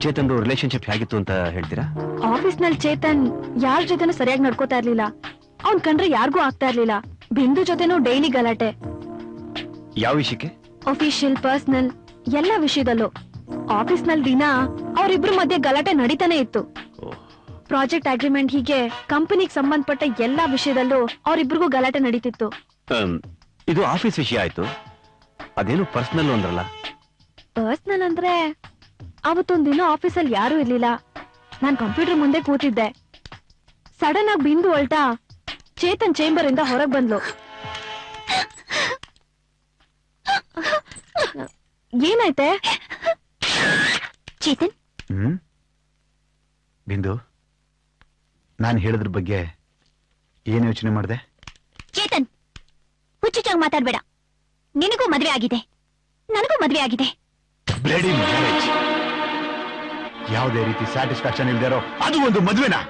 ಚೇತನ್ದು ರಿಲೇಶನ್ಶಿಪ್ ಹೇಗಿತ್ತು ಅಂತ ಹೇಳ್ತೀರಾ? ಆಫೀಸ್ನಲ್ಲಿ ಚೇತನ್ ಯಾರ ಜೊತೆನೂ ಸರಿಯಾಗಿ ನಡ್ಕೋತಾ ಇರ್ಲಿಲ್ಲ. ಅವ್ನ್ ಕಂಡ್ರೆ ಯಾರಿಗೂ ಆಗ್ತಾ ಇರ್ಲಿಲ್ಲ. ಬಿಂದು ಜೊತೆನೂ ಡೈಲಿ ಗಲಾಟೆ. ಯಾವ ವಿಷಯಕ್ಕೆ? ಅಫಿಷಿಯಲ್, ಪರ್ಸನಲ್, ಎಲ್ಲ ವಿಷಯದಲ್ಲೂ. ಆಫೀಸ್ನಲ್ಲಿ ದಿನ ಅವರಿಬ್ರು ಮಧ್ಯೆ ಗಲಾಟೆ ನಡೀತಾನೆ ಇತ್ತು. ಪ್ರಾಜೆಕ್ಟ್ ಅಗ್ರಿಮೆಂಟ್, ಹೀಗೆ ಕಂಪನಿಗೆ ಸಂಬಂಧಪಟ್ಟ ಎಲ್ಲಾ ವಿಷಯದಲ್ಲೂ ಅವರಿಬ್ರಿಗೂ ಗಲಾಟೆ ನಡೀತಿತ್ತು. ಇದು ಆಫೀಸ್ ವಿಷಯ ಆಯ್ತು, ಅದೇನು ಪರ್ಸನಲ್ ಅಂದ್ರಲ್ಲ? ಪರ್ಸನಲ್ ಅಂದ್ರೆ ಅವತ್ತೊಂದ್ ದಿನ ಆಫೀಸಲ್ಲಿ ಯಾರೂ ಇರ್ಲಿಲ್ಲ. ನಾನ್ ಕಂಪ್ಯೂಟರ್ ಮುಂದೆ ಕೂತಿದ್ದೆ. ಸಡನ್ ಆಗಿ ಬಿಂದು ಹೊಲ್ಟಾ ಚೇತನ್ ಚೇಂಬರ್ ಇಂದ ಹೊರಗ್ ಬಂದ್ಲು. ಏನಾಯ್ತೆ? ಚೇತನ್, ಬಿಂದು, ನಾನು ಹೇಳಿದ್ರ ಬಗ್ಗೆ ಏನ್ ಯೋಚನೆ ಮಾಡಿದೆ? ಚೇತನ್, ಹುಚ್ಚುಚ್ಚಾಗಿ ಮಾತಾಡ್ಬೇಡ. ನಿನಗೂ ಮದ್ವೆ ಆಗಿದೆ, ನನಗೂ ಮದ್ವೆ ಆಗಿದೆ. Bloody marriage. ಯಾವುದೇ ರೀತಿ ಸ್ಯಾಟಿಸ್ಫ್ಯಾಕ್ಷನ್ ಇಲ್ದಿರೋ ಅದು ಒಂದು ಮದ್ವೆನಾ?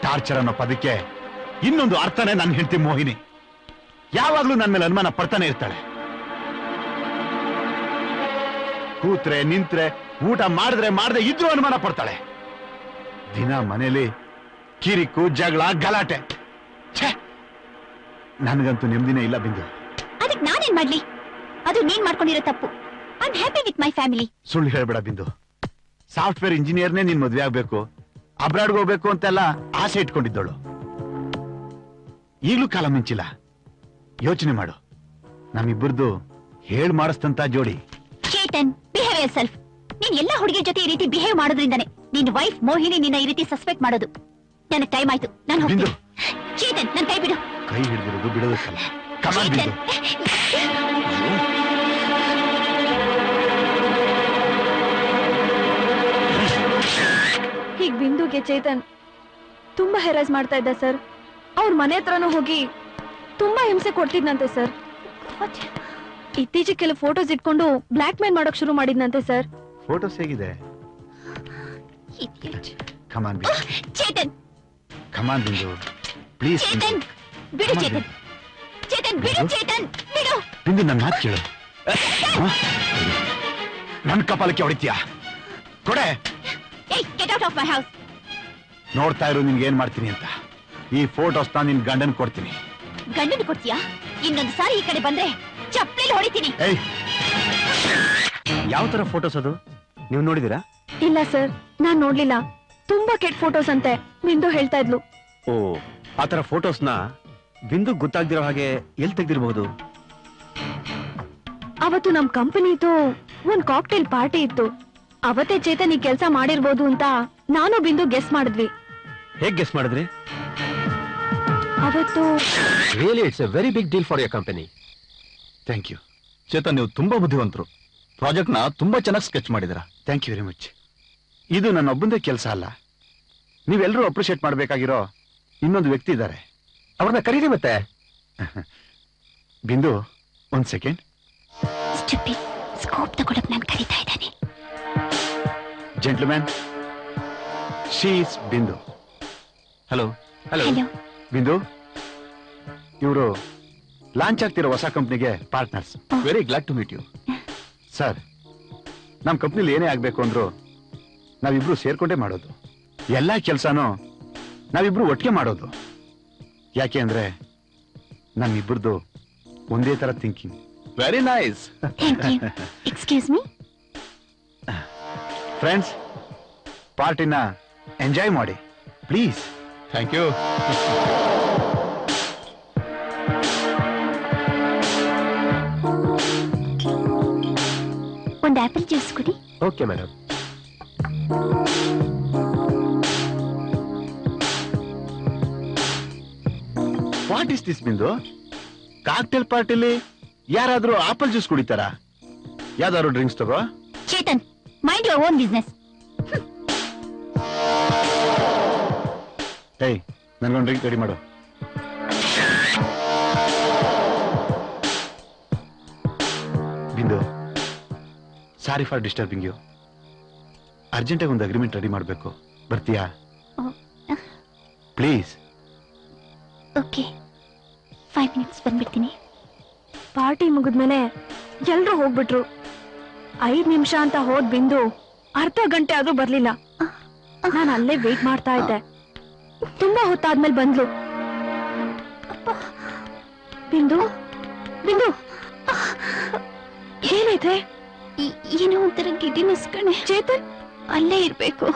ಟಾರ್ಚರ್ ಅನ್ನೋ ಪದಕ್ಕೆ ಇನ್ನೊಂದು ಅರ್ಥನೇ ನನ್ನ ಹೆಂಡತಿ ಮೋಹಿನಿ. ಯಾವಾಗ್ಲೂ ನನ್ನ ಮೇಲೆ ಅನುಮಾನ ಪಡ್ತಾನೆ ಇರ್ತಾಳೆ. ಕೂತ್ರೆ ನಿಂತ್ರೆ, ಊಟ ಮಾಡಿದ್ರೆ ಮಾಡದೆ ಇದ್ರೂ ಅನುಮಾನ ಪಡ್ತಾಳೆ. ದಿನ ಮನೇಲಿ ಕಿರಿಕು, ಜಗಳ, ಗಲಾಟೆ. ನನಗಂತೂ ನೆಮ್ಮದಿನೇ ಇಲ್ಲ ಬಿಂದು. ಅದಕ್ಕೆ ನಾನೇನ್ ಮಾಡ್ಲಿ? ಅದು ನೀನ್ ಮಾಡ್ಕೊಂಡಿರೋ ತಪ್ಪು. I am happy with my family. ಸುಳ್ಳು ಹೇಳ್ಬೇಡ ಬಿಂದು. ಸಾಫ್ಟ್ವೇರ್ ಇಂಜಿನಿಯರ್ನೇ ನೀನ್ ಮದ್ವೆ ಆಗ್ಬೇಕು, ಅಬ್ರಾಡ್ಗೆ ಹೋಗ್ಬೇಕು ಅಂತೆಲ್ಲ ಆಸೆ ಇಟ್ಕೊಂಡಿದ್ದಳು. ಈಗ್ಲೂ ಕಾಲ ಮಿಂಚಿಲ್ಲ. ಯೋಚನೆ ಮಾಡು, ನಮ್ಮಿಬ್ಬರದು ಹೇಳ್ ಮಾಡಿಸ್ತಂತ ಜೋಡಿ. Chetan, behave your self. ನೀನ್ ಎಲ್ಲಾ ಹುಡುಗಿಯ ಜೊತೆ ಈ ರೀತಿ ಬಿಹೇವ್ ಮಾಡೋದ್ರಿಂದಾನೆ ನಿನ್ ವೈಫ್ ಮೋಹಿನಿ ನಿನ್ನ ಈ ರೀತಿ ಸಸ್ಪೆಕ್ಟ್ ಮಾಡೋದು. ನನಗೆ ಟೈಮ್ ಆಯ್ತು, ನಾನು ಹೋಗ್ತೀನಿ. ಚೇತನ್, ನನ್ ಕೈ ಬಿಡು. ಕೈ ಹಿಡಿದಿರೋದು ಬಿಡೋದಕ್ಕಲ್ಲ. ಕಮಾನ್ ಬಿಂದು. ಹೀಗ್ ಬಿಂದುಗೆ ಚೇತನ್ ತುಂಬಾ ಹೆರಾಸ್ ಮಾಡ್ತಾ ಇದ್ದ ಸರ್. ಅವ್ರ ಮನೆ ಹತ್ರನೂ ಹೋಗಿ ತುಂಬಾ ಹಿಂಸೆ ಕೊಡ್ತಿದ್ನಂತೆ ಸರ್. ಇತ್ತೀಚೆಗೆ ಕೆಲವು ಫೋಟೋಸ್ ಇಟ್ಕೊಂಡು ಬ್ಲಾಕ್ ಮೇಲ್ ಮಾಡೋಕ್ ಶುರು ಮಾಡಿದ್ನಂತೆ ಸರ್. ಫೋಟೋಸ್ ಹೇಗಿದೆ? ಕಮಾನ್ ಬಿಂದು. ಚೇತನ್, ಕಮಾನ್ ಬಿಂದು, ಪ್ಲೀಸ್. ಚೇತನ್, ಬಿಡು. ಚೇತನ್, ಚೇತನ್, ಬಿಡು. ಚೇತನ್, ಬಿಡು. ಬಿಂದು, ನನ್ನ ಮಾತು ಕೇಳು. ನನ್ ಕಪಾಲಕ್ಕೆ ಹೊಡಿತೀಯಾ? ಕೊಡೆ. Get out of my house. ನೋಡ್ತಾ ಇರು ನಿನ್ಗೆ ಏನ್ ಮಾಡ್ತೀನಿ ಅಂತ. ಈ ಫೋಟೋಸ್ ನಿನ್ ಗಂಡನ್ ಕೊಡ್ತೀನಿ. ಗಂಡನ ಕೊಡ್ತೀಯಾ? ಇನ್ನೊಂದು ಸಾರಿ ಈ ಕಡೆ ಬಂದ್ರೆ ಚಪ್ಪಲಿ ಹೊಡಿತೀನಿ. ಯಾವ ತರ ಫೋಟೋಸ್ ಅದು? ನೀವು ನೋಡಿದಿರಾ? ಇಲ್ಲ ಸರ್, ನಾನ್ ನೋಡ್ಲಿಲ್ಲ. ತುಂಬಾ ಕೆಟ್ಟ ಫೋಟೋಸ್ ಅಂತೆ ಬಿಂದು ಹೇಳ್ತಾ ಇದ್ಲು. ಓ, ಆತರ ಫೋಟೋಸ್ನ ಬಿಂದು ಗೊತ್ತಾಗ್ದಿರೋ ಹಾಗೆ ಎಲ್ಲಿ ತೆಗ್ದಿರಬಹುದು? ಅವತ್ತು ನಮ್ ಕಂಪನಿದು ಒಂದ್ ಕಾಕ್ಟೇಲ್ ಪಾರ್ಟಿ ಇತ್ತು. ಅವತ್ತೇ ಚೇತನ್ ಈ ಕೆಲ್ಸ ಮಾಡಿರ್ಬೋದು ಅಂತ ನಾನು ಬಿಂದು ಗೆಸ್ ಮಾಡಿದ್ವಿ. ಹೇಗ್ ಗೆಸ್ ಮಾಡಿದ್ರಿ? ಅವತ್ತು really it's a very big deal for your company. Thank you Chetan, ನೀವು ತುಂಬಾ ಬುದ್ಧಿವಂತರು. ಪ್ರಾಜೆಕ್ಟ್ ನ ತುಂಬಾ ಚೆನ್ನಾಗಿ ಸ್ಕೆಚ್ ಮಾಡಿದಿರಾ. Thank you very much. ಇದು ನನ್ನ ಒಬ್ಬಂದೇ ಕೆಲಸ ಅಲ್ಲ, ನೀವೆಲ್ಲರೂ ಅಪ್ರಿಶಿಯೇಟ್ ಮಾಡ್ಬೇಕಾಗಿರೋ ಇನ್ನೊಂದು ವ್ಯಕ್ತಿ ಇದ್ದಾರೆ. ಅವ್ರನ್ನ ಕರೀರಿ ಮತ್ತೆ. ಬಿಂದು ಒಂದ್ ಸೆಕೆಂಡ್. ಸ್ಟುಪಿಡ್, ಸ್ಕೋಪ್ ತಗೊಳಕ್ ನಾನು ಕರೀತಾ ಇದ್ದಾನೆ. Gentleman, she is Bindu. Hello. Hello. Hello. Bindu, ಇವರು ಲಾಂಚ್ ಆಗ್ತಿರೋ ಹೊಸ ಕಂಪ್ನಿಗೆ partners. Very glad to meet you. Sir, ನಮ್ಮ ಕಂಪ್ನಿಲಿ ಏನೇ ಆಗ್ಬೇಕು ಅಂದ್ರು ನಾವಿಬ್ರು ಸೇರ್ಕೊಂಡೇ ಮಾಡೋದು. ಎಲ್ಲಾ ಕೆಲ್ಸನೂ ನಾವಿಬ್ರು ಒಟ್ಟಿಗೆ ಮಾಡೋದು. ಯಾಕೆ ಅಂದ್ರೆ ನಮ್ಮಿಬ್ರದ್ದು ಒಂದೇ ತರ thinking. Very nice. Thank you. Excuse me. Friends, ಪಾರ್ಟಿನ ಎಂಜಾಯ್ ಮಾಡಿ ಪ್ಲೀಸ್. Thank you. ಒಂದು ಆಪಲ್ ಜ್ಯೂಸ್ ಕುಡಿ. Okay madam. What is this Bindu? Cocktail ಪಾರ್ಟಿಲಿ ಯಾರಾದ್ರೂ ಆಪಲ್ ಜ್ಯೂಸ್ ಕುಡಿತಾರಾ? ಯಾವ್ದಾದ್ರು ಡ್ರಿಂಕ್ಸ್ ತಗೋ. Chetan, mind your own business. ಏಯ್, ನನ್ಗೊಂದು ಡ್ರಿಂಕ್ ರೆಡಿ ಮಾಡು. ಬಿಂದು, ಸಾರಿ ಫಾರ್ ಡಿಸ್ಟರ್ಬಿಂಗ್ ಯು. ಅರ್ಜೆಂಟಾಗಿ ಒಂದು ಅಗ್ರಿಮೆಂಟ್ ರೆಡಿ ಮಾಡಬೇಕು. ಬರ್ತೀಯಾ ಪ್ಲೀಸ್? ಓಕೆ, 5 minutes ಬಂದ್ಬಿಡ್ತೀನಿ. ಪಾರ್ಟಿ ಮುಗಿದ್ಮೇಲೆ ಎಲ್ರೂ ಹೋಗ್ಬಿಟ್ರು. 5 ನಿಮಿಷ ಅಂತ ಹೋದ್ ಬಿಂದು ಅರ್ಧ ಗಂಟೆ ಆದ್ರೂ ಬರ್ಲಿಲ್ಲ. ನಾನು ಅಲ್ಲೇ ವೇಟ್ ಮಾಡ್ತಾ ಇದ್ದೆ. ತುಂಬಾ ಹೊತ್ತಾದ್ಮೇಲೆ ಬಂದ್ಲು. ಬಿಂದು, ಬಿಂದು, ಏನೈತೆ? ಏನೋ ಒಂಥರ ಗಿಡ್ಡಿನೆಸ್ ಕಣೆ. ಚೇತನ್ ಅಲ್ಲೇ ಇರ್ಬೇಕು.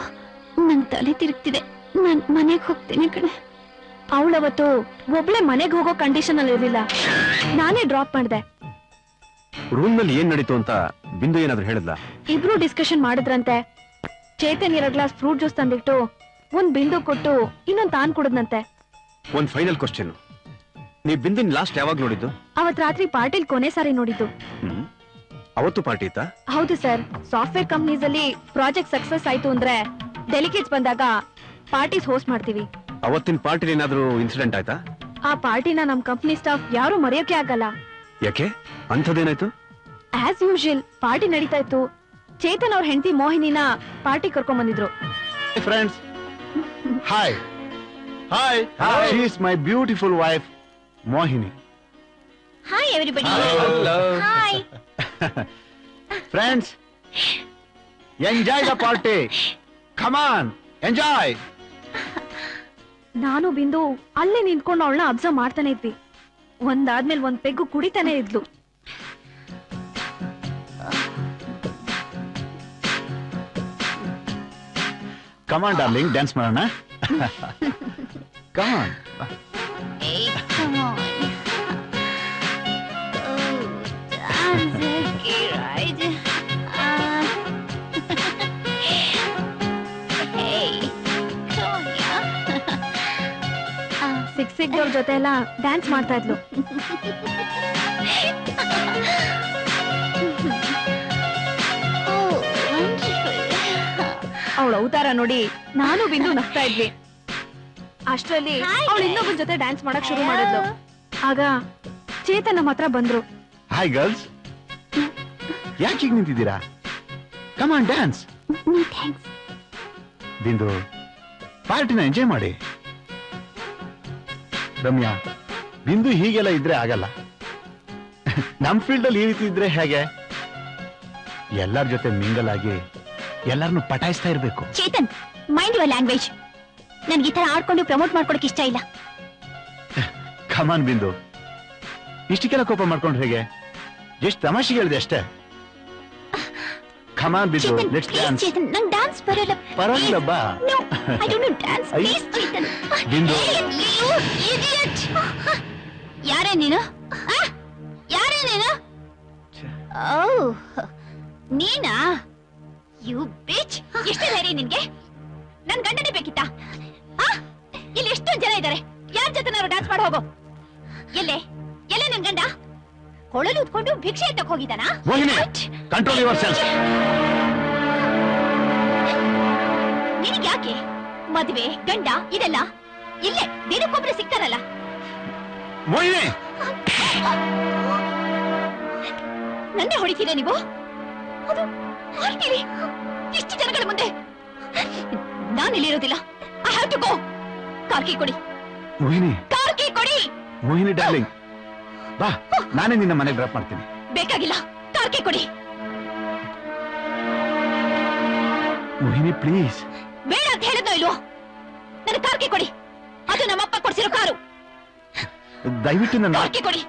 ನನ್ ತಲೆ ತಿರುಗ್ತಿದೆ. ನಾನ್ ಮನೆಗೆ ಹೋಗ್ತೀನಿ ಕಣೆ. ಅವಳವತ್ತು ಒಬ್ಳೆ ಮನೆಗೆ ಹೋಗೋ ಕಂಡೀಷನ್ ಅಲ್ಲಿ ಇರ್ಲಿಲ್ಲ. ನಾನೇ ಡ್ರಾಪ್ ಮಾಡ್ದೆ. ರೂಮ್ ನಲ್ಲಿ ಏನ್ ನಡೀತು ಅಂತ ಬಿಂದು ಏನಾದ್ರು ಹೇಳಿದ್ಲ? ಇಬ್ರು ಡಿಸ್ಕಷನ್ ಮಾಡಿದ್ರಂತೆ. ಚೇತನ್ 2 ಗ್ಲಾಸ್ ಫ್ರೂಟ್ ಜ್ಯೂಸ್ ತಂದಿಟ್ಟು ಒಂದ್ ಬಿಂದು ಕೊಟ್ಟು ಇನ್ನೊಂದ್ ತಾನ್ ಕುಡದ್ನಂತೆ. ಒಂದ್ ಫೈನಲ್ ಕ್ವಶನ್, ನೀವ್ ಬಿಂದಿನ ಲಾಸ್ಟ್ ಯಾವಾಗ ನೋಡಿದ್ದು? ಅವತ್ ರಾತ್ರಿ ಪಾರ್ಟಿಲ್ ಕೊನೆ ಸಾರಿ ನೋಡಿದ್ದು. ಅವತ್ತು ಪಾರ್ಟಿ ಇತ್ತಾ? ಹೌದು ಸರ್. ಸಾಫ್ಟ್ವೇರ್ ಕಂಪ್ನೀಸ್ ಅಲ್ಲಿ ಪ್ರಾಜೆಕ್ಟ್ ಸಕ್ಸಸ್ ಆಯ್ತು ಅಂದ್ರೆ ಡೆಲಿಗೇಟ್ಸ್ ಬಂದಾಗ ಪಾರ್ಟೀಸ್ ಹೋಸ್ಟ್ ಮಾಡ್ತೀವಿ. ಅವತ್ತಿನ ಪಾರ್ಟಿಲಿ ಏನಾದ್ರು ಇನ್ಸಿಡೆಂಟ್ ಆಯ್ತಾ? ಆ ಪಾರ್ಟಿನ ನಮ್ ಕಂಪ್ನಿ ಸ್ಟಾಫ್ ಯಾರು ಮರೆಯೋಕೆ ಆಗಲ್ಲ. ಯಾಕೆ, ಅಂಥದ್ದೇನಾಯ್ತು? ಆಸ್ ಯೂಶುವಲ್ ಪಾರ್ಟಿ ನಡೀತಾ ಇತ್ತು. ಚೇತನ್ ಅವ್ರ ಹೆಂಡತಿ ಮೋಹಿನಿನ ಪಾರ್ಟಿ ಕರ್ಕೊಂಡ್ ಬಂದಿದ್ರು. Friends, hi hi. She is my beautiful wife Mohini. Hi everybody. Hello. Hi. Friends, enjoy the party. Come on, enjoy. ನಾನು ಬಿಂದು ಅಲ್ಲೇ ನಿಂತ್ಕೊಂಡು ಅವಳನ್ನ ಅಬ್ಸರ್ವ್ ಮಾಡ್ತಾನೆ ಇದ್ವಿ. ಒಂದಾದ್ಮೇಲೆ ಒಂದ್ ಪೆಗ್ಗು ಕುಡಿತಾನೆ ಇದ್ಲು. ಕಮ್ ಆನ್ ಡಾರ್ಲಿಂಗ್, ಡ್ಯಾನ್ಸ್ ಮಾಡೋಣ. Come on. Hey, come on. Oh, dance, okay, right? Hey, come on, yeah. ಸಿಕ್ಕಿದವ್ರ ಜೊತೆ ಎಲ್ಲ ಡ್ಯಾನ್ಸ್ ಮಾಡ್ತಾ ಇದ್ಲು. Oh, wonderful. ಅವಳ ಅವತಾರ ನೋಡಿ ನಾನು ಬಿಂದು ನಗ್ತಾ ಇದ್ವಿ. ಅಷ್ಟರಲ್ಲಿ ಅವಳು ಇನ್ನೊಬ್ಬನ ಜೊತೆ ಡ್ಯಾನ್ಸ್ ಮಾಡಕ್ ಶುರು ಮಾಡಿದ್ಲು. ಆಗ ಚೇತನ್ ನಮ್ಮ ಹತ್ರ ಬಂದ್ರು. ಹಾಯ್ ಗರ್ಲ್ಸ್, ಯಾಕೆ ಹೀಗೆ ನಿಂತಿದ್ದೀರಾ? Come on, dance. No, thanks. ಬಿಂದು, ಪಾರ್ಟಿನ ಎಂಜಾಯ್ ಮಾಡಿ. ರಮ್ಯಾ, ಬಿಂದು ಹೀಗೆಲ್ಲ ಇದ್ರೆ ಆಗಲ್ಲ. ನಮ್ ಫೀಲ್ಡ್ ಅಲ್ಲಿ ಈ ರೀತಿ ಇದ್ರೆ ಹೇಗೆ? ಎಲ್ಲರ ಜೊತೆ ಮಿಂಗಲ್ ಆಗಿ ಎಲ್ಲರನ್ನು ಪಟಾಯಿಸ್ತಾ ಇರ್ಬೇಕು. Chetan, mind your language. ನನ್ಗೆ ಈ ತರ ಆಡ್ಕೊಂಡು ಪ್ರಮೋಟ್ ಮಾಡ್ಕೊಳಕ್ ಇಷ್ಟ ಇಲ್ಲ. ಕಮಾನ್ ಬಿಂದು, ಇಷ್ಟಕ್ಕೆಲ್ಲ ಕೋಪ ಮಾಡ್ಕೊಂಡು ಹೇಗೆ? ಜಸ್ಟ್ ತಮಾಷೆಗೆ ಹೇಳಿದೆ ಅಷ್ಟೇ. ಕಮಾನ್ ಬಿಂದು, Chetan, let's please, dance. Chetan, ನಂಗ್ ಡ್ಯಾನ್ಸ್ ಬರಲ್ಲ. ಪರವಾಗಿಲ್ಲ, ಬಾ. No, I don't know dance. Please, Chetan. ಬಿಂದು. You idiot. ಯಾರೇ ನೀನು? ಯಾರೇ ನೀನು? ಓ, ನೀನಾ? You bitch. ಎಷ್ಟು ಧೈರ್ಯ ನಿನ್ಗೆ? ನನ್ ಗಂಡನೇ ಬೇಕಿತ್ತಾ? ಇಲ್ಲಿ ಎಷ್ಟೊಂದು ಜನ ಇದ್ದಾರೆ. ಯಾರ ಜೊತೆನಾರು ಡ್ಯಾನ್ಸ್ ಮಾಡಿ ಹೋಗೋ. ಎಲ್ಲೇ ನನ್ ಗಂಡ? ಕೊಳಲು ಉತ್ಕೊಂಡು ಭಿಕ್ಷೆ ಎತ್ತಕ್ ಹೋಗಿದ್ದಾನಾ? Mohini, control yourself. ನಿನಗೆ ಯಾಕೆ ಮದುವೆ ಗಂಡ ಇದೆಲ್ಲ? ಇಲ್ಲೇ ದಿನಕ್ಕೊಬ್ರು ಸಿಗ್ತಾರಲ್ಲ. ಮೋಹಿನಿ ನನ್ನೇ ಹೊಡಿತೀರಾ ನೀವು? ಅದು ಆರ್ಟಿಲಿ ಇಷ್ಟು ಜನಗಳ ಮುಂದೆ ನಾನು ಇಲ್ಲಿರೋದಿಲ್ಲ. I have to go. Car key ಕೊಡಿ. ಮೋಹಿನಿ ಕಾರ್ ಕೀ ಕೊಡಿ. ಮೋಹಿನಿ ಡಾರ್ಲಿಂಗ್ ಬಾ, ನಾನೇ ನಿನ್ನ ಮನೆಗೆ ಡ್ರಾಪ್ ಮಾಡ್ತೀನಿ. ಬೇಕಾಗಿಲ್ಲ, ಕಾರ್ ಕೀ ಕೊಡಿ. ಮೋಹಿನಿ ಪ್ಲೀಸ್. ಬೇಡ ಅಂತ ಹೇಳಿದ್ನೋ ಇಲ್ವೋ? ನನ್ನ ಕಾರ್ ಕೀ ಕೊಡಿ. ಅದು ನಮ್ಮಪ್ಪ ಕೊಡ್ಸಿರೋ ಕಾರು. ದಯವಿಟ್ಟು ನನ್ನ ಕಾರ್ ಕೀ ಕೊಡಿ.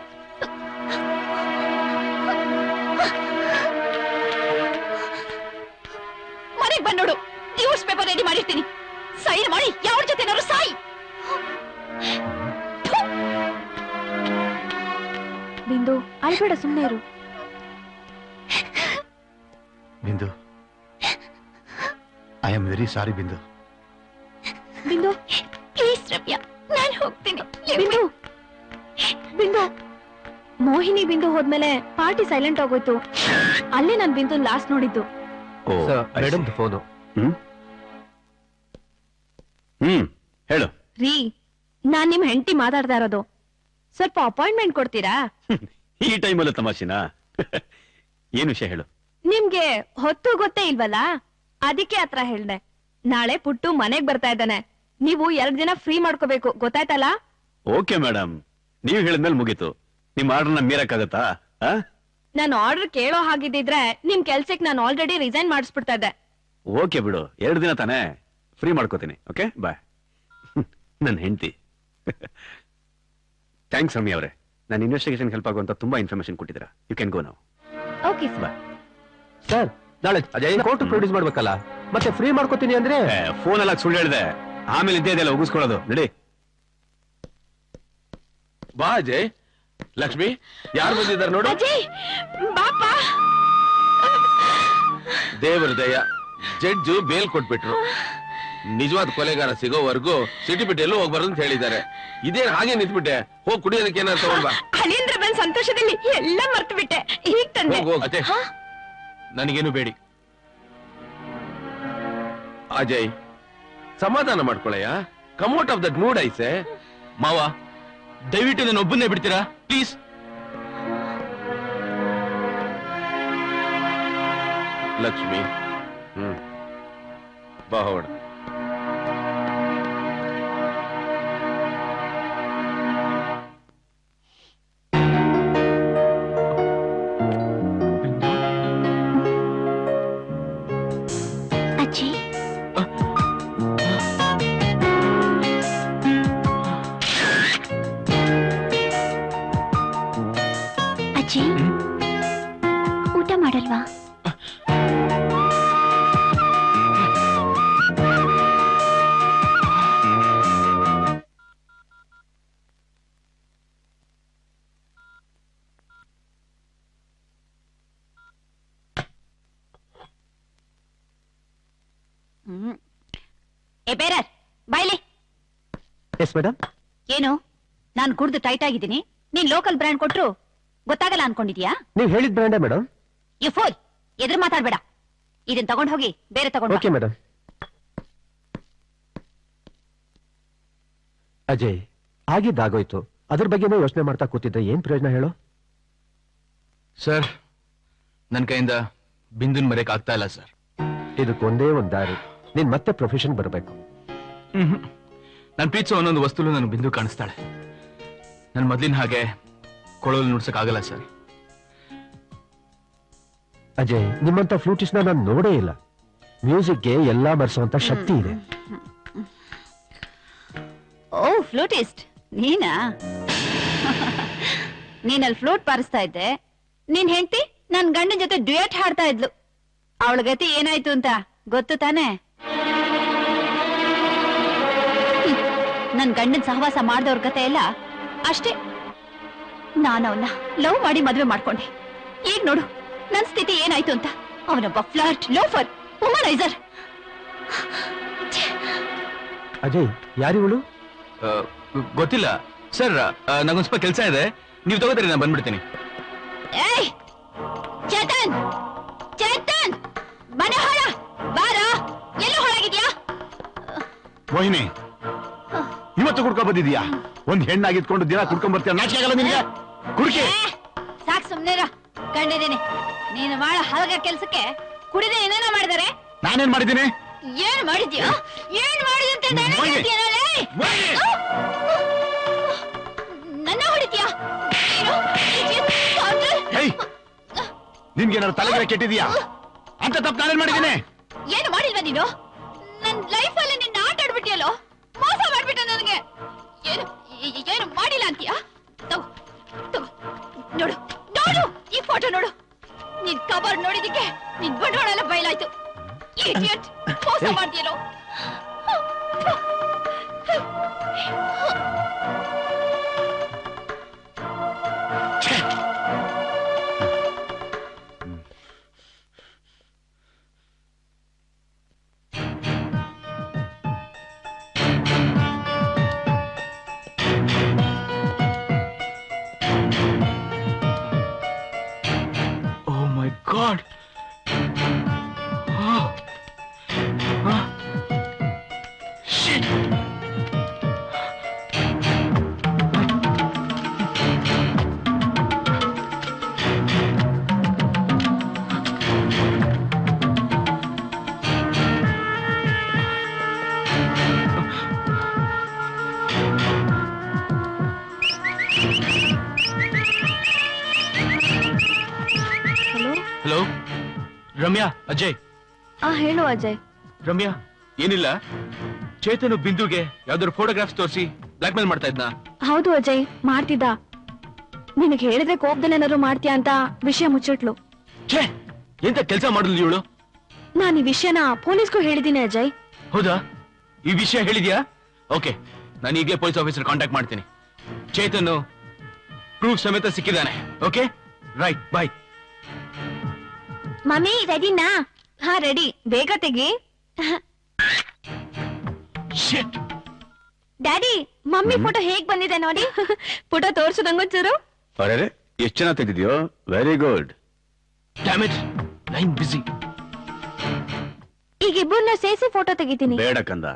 ಮನೆಗೆ ಬಂದೋಡು. ನ್ಯೂಸ್ ಪೇಪರ್ ರೆಡಿ ಮಾಡಿರ್ತೀನಿ. ಸೈನ್ ಮಾಡಿ ಯಾವ ಜೊತೆನಾದ್ರು ಸಾಯಿ. ಬಿಂದು ಅಳ್ಬೇಡ, ಸುಮ್ಮನೆ ಇರು. ಬಿಂದು, ಐ ಆಮ್ ವೆರಿ ಸಾರಿ ಬಿಂದು. ಬಿಂದು ಪ್ಲೀಸ್ ರಮ್ಯಾ, ನಾನು ಹೋಗ್ತೀನಿ. ಬಿಂದು ಬಿಂದು ಮೋಹಿನಿ ಬಿಂದು ಹೋದ್ಮೇಲೆ ಪಾರ್ಟಿ ಸೈಲೆಂಟ್ ಆಗೋಯ್ತು. ಅಲ್ಲೇ ನಾನ್ ಬಿಂದು ಲಾಸ್ಟ್ ನೋಡಿದ್ದು. Madam phone. ಹೇಳು. ರೀ, ನಾನ್ ನಿಮ್ ಹೆಂಡತಿ ಮಾತಾಡ್ತಾ ಇರೋದು. ಸ್ವಲ್ಪ ಅಪಾಯಿಂಟ್ಮೆಂಟ್ ಕೊಡ್ತೀರಾ? ಈ ಟೈಮಲ್ಲೂ ತಮಾಷೆನಾ? ಏನ್ ವಿಷಯ ಹೇಳು. ನಿಮ್ಗೆ ಹೊತ್ತು ಗೊತ್ತೇ ಇಲ್ವಲ್ಲ, ಅದಕ್ಕೆ ಆತರ ಹೇಳ್ದೆ. ನಾಳೆ ಪುಟ್ಟು ಮನೆಗ್ ಬರ್ತಾ ಇದ್ದಾನೆ. ನೀವು 2 ದಿನ ಫ್ರೀ ಮಾಡ್ಕೋಬೇಕು, ಗೊತ್ತಾಯ್ತಲ್ಲ? ಓಕೆ ಮೇಡಮ್, ನೀವು ಹೇಳಿದ್ಮೇಲೆ ಮುಗೀತು. ನಿಮ್ ಆರ್ಡರ್ನ ಮೀರಕ್ಕಾಗತ್ತಾ? ನಾನು ಆರ್ಡರ್ ಕೇಳೋ ಹಾಗಿದ್ದಿದ್ರೆ ನಿಮ್ ಕೆಲ್ಸಕ್ಕೆ ನಾನು ಆಲ್ರೆಡಿ ರಿಸೈನ್ ಮಾಡಿಸ್ಬಿಡ್ತಾ ಇದ್ದೆ. ಓಕೆ ಬಿಡು, 2 ದಿನ ತಾನೇ, ಫ್ರೀ ಮಾಡ್ಕೋತೀನಿ. Okay bye. ನನ್ನ ಹೆಂಡತಿ. ಥ್ಯಾಂಕ್ಸ್ ರಮ್ಯ ಅವರೇ, ನಾನು ಇನ್ವೆಸ್ಟಿಗೇಷನ್ ಹೆಲ್ಪ್ ಆಗುವಂತ ತುಂಬಾ ಇನ್ಫಾರ್ಮೇಶನ್ ಕೊಟ್ಟಿದ್ದೀರಾ. You can go now. Okay sir. Bye. Sir, ನಾಳೆ ಅಜಯ್ ಕೋರ್ಟ್ ಪ್ರೊಡ್ಯೂಸ್ ಮಾಡ್ಬೇಕಲ್ಲ, ಮತ್ತೆ ಫ್ರೀ ಮಾಡ್ಕೋತೀನಿ ಅಂದ್ರೆ? ಫೋನ್ ಎಲ್ಲ ಸುಳ್ಳು ಹೇಳಿದೆ, ಆಮೇಲೆ ಇದ್ದೇ ಇದೆಯಲ್ಲ ಉಗಿಸ್ಕೊಳ್ಳೋದು. ನಡಿ. ಬಾ ಅಜಯ್. ಲಕ್ಷ್ಮಿ, ಯಾರು ಬಂದಿದ್ದಾರೆ ನೋಡು. ಅಜಯ್ ಬಾಪ. ದೇವರ ದಯ, ಜಡ್ಜು ಬೇಲ್ ಕೊಟ್ಬಿಟ್ರು. ನಿಜವಾದ ಕೊಲೆಗಾರ ಸಿಗೋವರೆಗೂ ಸಿಟಿ ಬಿಟ್ಟೆಲ್ಲೂ ಹೋಗ್ಬಾರ್ದು ಅಂತ ಹೇಳಿದ್ದಾರೆ. ಇದೇನ್ ಹಾಗೆ ನಿಂತ್ಬಿಟ್ಟೆ? ಹೋಗಿ ಕುಡಿಯೋದಕ್ಕೆ ಏನಾದ್ರು ತಗೊಂಡ್ಬಾ. ಅಳಿಯಂದ್ರ ಬಂದ್ ಸಂತೋಷದಲ್ಲಿ ಎಲ್ಲ ಮರ್ತು ಬಿಟ್ಟೆ. ಹೀಗ್ ತಂದೆ. ಹೋಗ್ ಅಜಯ್, ನನಗೇನು ಬೇಡಿ. ಅಜಯ್, ಸಮಾಧಾನ ಮಾಡ್ಕೊಳಯ್ಯ. Come out of that mood I say. ಮಾವ, ದಯವಿಟ್ಟು ನನ್ನ ಒಬ್ಬನ್ನೇ ಬಿಡ್ತೀರಾ ಪ್ಲೀಸ್? ಲಕ್ಷ್ಮಿ, ಬಾ ಹೊಡ. ಅಜ್ಜಿ, ಅಜ್ಜಿ, ಊಟ ಮಾಡಲ್ವಾ? ಏ ಬೇರರ್, ಬಾಯ್ಲಿ. Yes madam. ಏನು, ನಾನು ಕುಡ್ದು ಟೈಟ್ ಆಗಿದ್ದೀನಿ, ನೀನ್ ಲೋಕಲ್ ಬ್ರ್ಯಾಂಡ್ ಕೊಟ್ರು ಗೊತ್ತಾಗಲ್ಲ ಅನ್ಕೊಂಡಿದ್ಯಾ? ನೀವು ಹೇಳಿದ ಬ್ರ್ಯಾಂಡೇ ಮೇಡಮ್. ಯು ಫೋಲ್, ಎದುರು ಮಾತಾಡ್ಬೇಡ. ಇದನ್ ತಗೊಂಡ್ ಹೋಗಿ ಬೇರೆ ತಗೊಂಡ್ ಓಕೆ ಮೇಡಮ್. ಅಜಯ್, ಆಗಿದ್ದಾಗೋಯ್ತು. ಅದ್ರ ಬಗ್ಗೆನೇ ಯೋಚನೆ ಮಾಡ್ತಾ ಕೂತಿದ್ದೆ, ಏನ್ ಪ್ರಯೋಜನ ಹೇಳು? ಸರ್, ನನ್ನ ಕೈಯಿಂದ ಬಿಂದುನ್ ಮರೆಯಕ್ ಆಗ್ತಾ ಇಲ್ಲ ಸರ್. ಇದಕ್ಕೊಂದೇ ಒಂದ್ ದಾರಿ, ನೀನ್ ಮತ್ತೆ ಪ್ರೊಫೆಷನ್ ಬರಬೇಕು. ನಾನು ಪ್ರೀತಿಸೋ ಒಂದೊಂದು ವಸ್ತುಲು ನನಗೆ ಬಿಂದು ಕಾಣಿಸ್ತಾಳೆ. ನನ್ ಮೊದ್ಲಿನ ಹಾಗೆ ಕೊಳಲು ನುಡ್ಸಕ್ ಆಗಲ್ಲ ಸರ್. ಅಜಯ್, ನಿಮ್ಮಂತ ಫ್ಲೂಟಿಸ್ನ ನಾನು ನೋಡೇ ಇಲ್ಲ. ಮ್ಯೂಸಿಕ್ಗೆ ಎಲ್ಲಾ ಮರೆಸುವಂತ ಶಕ್ತಿ ಇದೆ. ಓ, ಫ್ಲೂಟಿಸ್ಟ್ ನೀನಾ? ನೀನಲ್ಲಿ ಫ್ಲೂಟ್ ಬಾರಿಸ್ತಾ ಇದ್ದೆ. ನೀನ್ ಹೆಂಡತಿ ನನ್ ಗಂಡನ ಜೊತೆ ಡ್ಯೂಯೆಟ್ ಹಾಡ್ತಾ ಇದ್ಲು. ಅವಳ ಗತಿ ಏನಾಯ್ತು ಅಂತ ಗೊತ್ತು ತಾನೆ? ನನ್ ಗಂಡನ್ ಸಹವಾಸ ಮಾಡ್ದವ್ರ ಕತೆ ಎಲ್ಲ ಅಷ್ಟೇ. ನಾನು ಅವನ್ನ ಲವ್ ಮಾಡಿ ಮದ್ವೆ ಮಾಡ್ಕೊಂಡೆ. ಈಗ ನೋಡು ನನ್ ಸ್ಥಿತಿ ಏನಾಯ್ತು ಅಂತ. ಅವನೊಬ್ಬ ಫ್ಲರ್ಟ್, ಲೋಫರ್, ವುಮನೈಸರ್. ಅಜಯ್, ಯಾರಿವಳು? ಗೊತ್ತಿಲ್ಲ ಸರ್. ನಂಗೊಂದ್ ಸ್ವಲ್ಪ ಕೆಲಸ ಇದೆ, ನೀವು ತಗೋತೀರಿ, ನಾನು ಬಂದ್ಬಿಡ್ತೀನಿ. ಏಯ್ ಚೇತನ್, ಚೇತನ್, ಮನೆ ಹೊರ ಬಾರ. ಎಲ್ಲೂ ಹೊರಗಿದ್ಯಾ? ಮೋಹಿನಿ, ಇವತ್ತು ಇವತ್ತು ಕುಡ್ಕೊಂಡ್ ಬಂದಿದ್ಯಾ? ಒಂದ್ ಹೆಣ್ಣಾಗಿದ್ಕೊಂಡು ದಿನ ಕುಡ್ಕೊಂಡ್ ಬರ್ತೀಯ, ನಾಚಿಕೆ ಆಗಲ್ಲ ನಿನ್ಗೆ? ಕುಡ್ಕೆ ಸಾಕ್ ಸುಮ್ನೆರ. ಕಂಡಿದ್ದೀನಿ ನೀನು ಮಾಡೋ ಹಲಗ ಕೆಲ್ಸಕ್ಕೆ ಕುಡಿದೆ ಏನೇನೋ ಮಾಡಿದಾರೆ. ನಾನೇನ್ ಮಾಡಿದ್ದೀನಿ? ಏನ್ ಮಾಡಿದ್ಯಾ? ಏನ್ ಮಾಡಿದ್ಯ ನನ್ನ ಹೊಡಿತೀಯಾ? ನಿನ್ಗೇನಾದ್ರು ತಲೆಗೆ ಕೆಟ್ಟಿದ್ಯಾ? ಅಂತ ತಪ್ಪು ನಾನೇನ್ ಮಾಡಿದ್ದೀನಿ? ಏನು ಮಾಡಿಲ್ವಾ ನೀನು? ನನ್ ಲೈಫ್ ಅಲ್ಲಿ ನಿನ್ನ ಆಟ ಆಡ್ಬಿಟ್ಟಿಯಲ್ಲೋ, ಮೋಸ ಮಾಡ್ಬಿಟ್ಟ ನನಗೆ. ಏನು ಮಾಡಿಲ್ಲ ಅಂತೀಯಾ? ನೋಡು ನೋಡು ಈ ಫೋಟೋ ನೋಡು. ನಿನ್ ಕವರ್ ನೋಡಿದಕ್ಕೆ ನಿನ್ ಬಂಡವಾಳ ಎಲ್ಲ ಬಯಲಾಯ್ತು. ಇಡಿಯಟ್, ಮೋಸ ಮಾಡ್ತೀಯಲ್ಲೋ. God. Shit. Hello Ramya, Ajay. ಹೇಳು ಅಜಯ್. ರಮ್ಯಾ, ಏನಿಲ್ಲ, ಚೇತನು ಬಿಂದುಗೆ ಯಾವ್ದಾದ್ರು ಫೋಟೋಗ್ರಾಫ್ಸ್ ತೋರಿಸಿ ಬ್ಲಾಕ್ ಮೇಲ್ ಮಾಡ್ತಾ ಇದ್ನ? ಹೌದು ಅಜಯ್, ಮಾಡ್ತಿದ್ದ. ನಿನಗೆ ಹೇಳಿದ್ರೆ ಕೋಪದಲ್ಲಿ ಏನಾದ್ರು ಮಾಡ್ತೀಯಾ ಅಂತ ವಿಷಯ ಮುಚ್ಚಿಟ್ಲು. ಛೇ, ಎಂತ ಕೆಲಸ ಮಾಡಿದ್ಲು ಇವಳು? ನಾನು ಈ ವಿಷಯನ ಪೊಲೀಸ್ಗೂ ಹೇಳಿದ್ದೀನಿ ಅಜಯ್. ಹೌದಾ? ಈ ವಿಷಯ ಹೇಳಿದ್ಯಾ? ಓಕೆ, ನಾನು ಈಗಲೇ ಪೊಲೀಸ್ ಆಫೀಸರ್ ಕಾಂಟ್ಯಾಕ್ಟ್ ಮಾಡ್ತೀನಿ. ಚೇತನ್ ಪ್ರೂಫ್ ಸಮೇತ ಸಿಕ್ಕಿದ್ದಾನೆ. ಓಕೆ, ರೈಟ್, ಬಾಯ್. ಮಮ್ಮಿ ರೆಡಿನಾ? ಹಾ ರೆಡಿ, ಬೇಗ ತೆಗಿ. ಡ್ಯಾಡಿ, ಮಮ್ಮಿ ಫೋಟೋ ಹೇಗ್ ಬಂದಿದೆ ನೋಡಿ. ಫೋಟೋ ತೋರ್ಸೋದಂಗೊಂಚೂರು. ಅರೆ, ಎಷ್ಟು ಚೆನ್ನಾಗಿ ತೆಗೆದಿದ್ಯೋ. Very good. Damn it, line busy. ಈಗ ಇಬ್ಬರನ್ನ ಸೇರಿಸಿ ಫೋಟೋ ತೆಗಿತೀನಿ. ಬೇಡ ಕಂದ,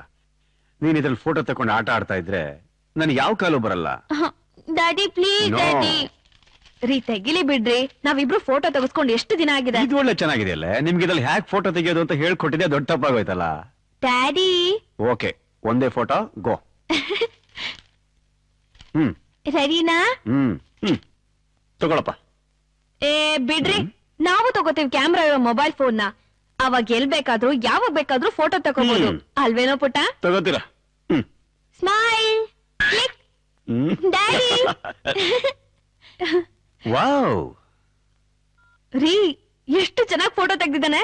ನೀನ್ ಇದ್ರಲ್ಲಿ ಫೋಟೋ ತಕೊಂಡು ಆಟ ಆಡ್ತಾ ಇದ್ರೆ ನನ್ ಯಾವ ಕಾಲು ಬರಲ್ಲ. Daddy please. ಡ್ಯಾಡಿ ರೀ, ತೆಗಿಲಿ ಬಿಡ್ರಿ. ನಾವಿಬ್ರು ಫೋಟೋ ತೆಗೆಸ್ಕೊಂಡು ಎಷ್ಟು ದಿನ ಆಗಿದೆ. ಇದು ಒಳ್ಳೆ ಚೆನ್ನಾಗಿದೆಯಲ್ಲ. ನಿಮ್ಗೆ ಇದ್ರಲ್ಲಿ ಹ್ಯಾಕ್ ಫೋಟೋ ತೆಗಿಯೋದು ಅಂತ ಹೇಳ್ಕೊಟ್ಟಿದ್ದೆ, ದೊಡ್ಡ ತಪ್ಪಾಗೋಯ್ತಲ್ಲ. ಡ್ಯಾಡಿ ಓಕೆ, ಒಂದೇ ಫೋಟೋ, ಗೋ. ರೆಡಿನಾ? ತಗೊಳಪ್ಪ. ಬಿಡ್ರಿ, ನಾವು ತಗೋತೀವಿ ಕ್ಯಾಮ್ರಾ ಇರೋ ಮೊಬೈಲ್ ಫೋನ್ ನ. ಅವಾಗ ಎಲ್ ಬೇಕಾದ್ರೂ ಯಾವಾಗ ಬೇಕಾದ್ರೂ ಫೋಟೋ ತಗೋಬಹುದು, ಅಲ್ವೇನೋ ಪುಟ್ಟ? ತಗೋತೀರಾ? ಸ್ಮೈಲ್. ಡ್ಯಾಡಿ. ವಾವ್ ರೀ, ಎಷ್ಟು ಚೆನ್ನಾಗಿ ಫೋಟೋ ತೆಗ್ದಿದ್ದಾನೆ.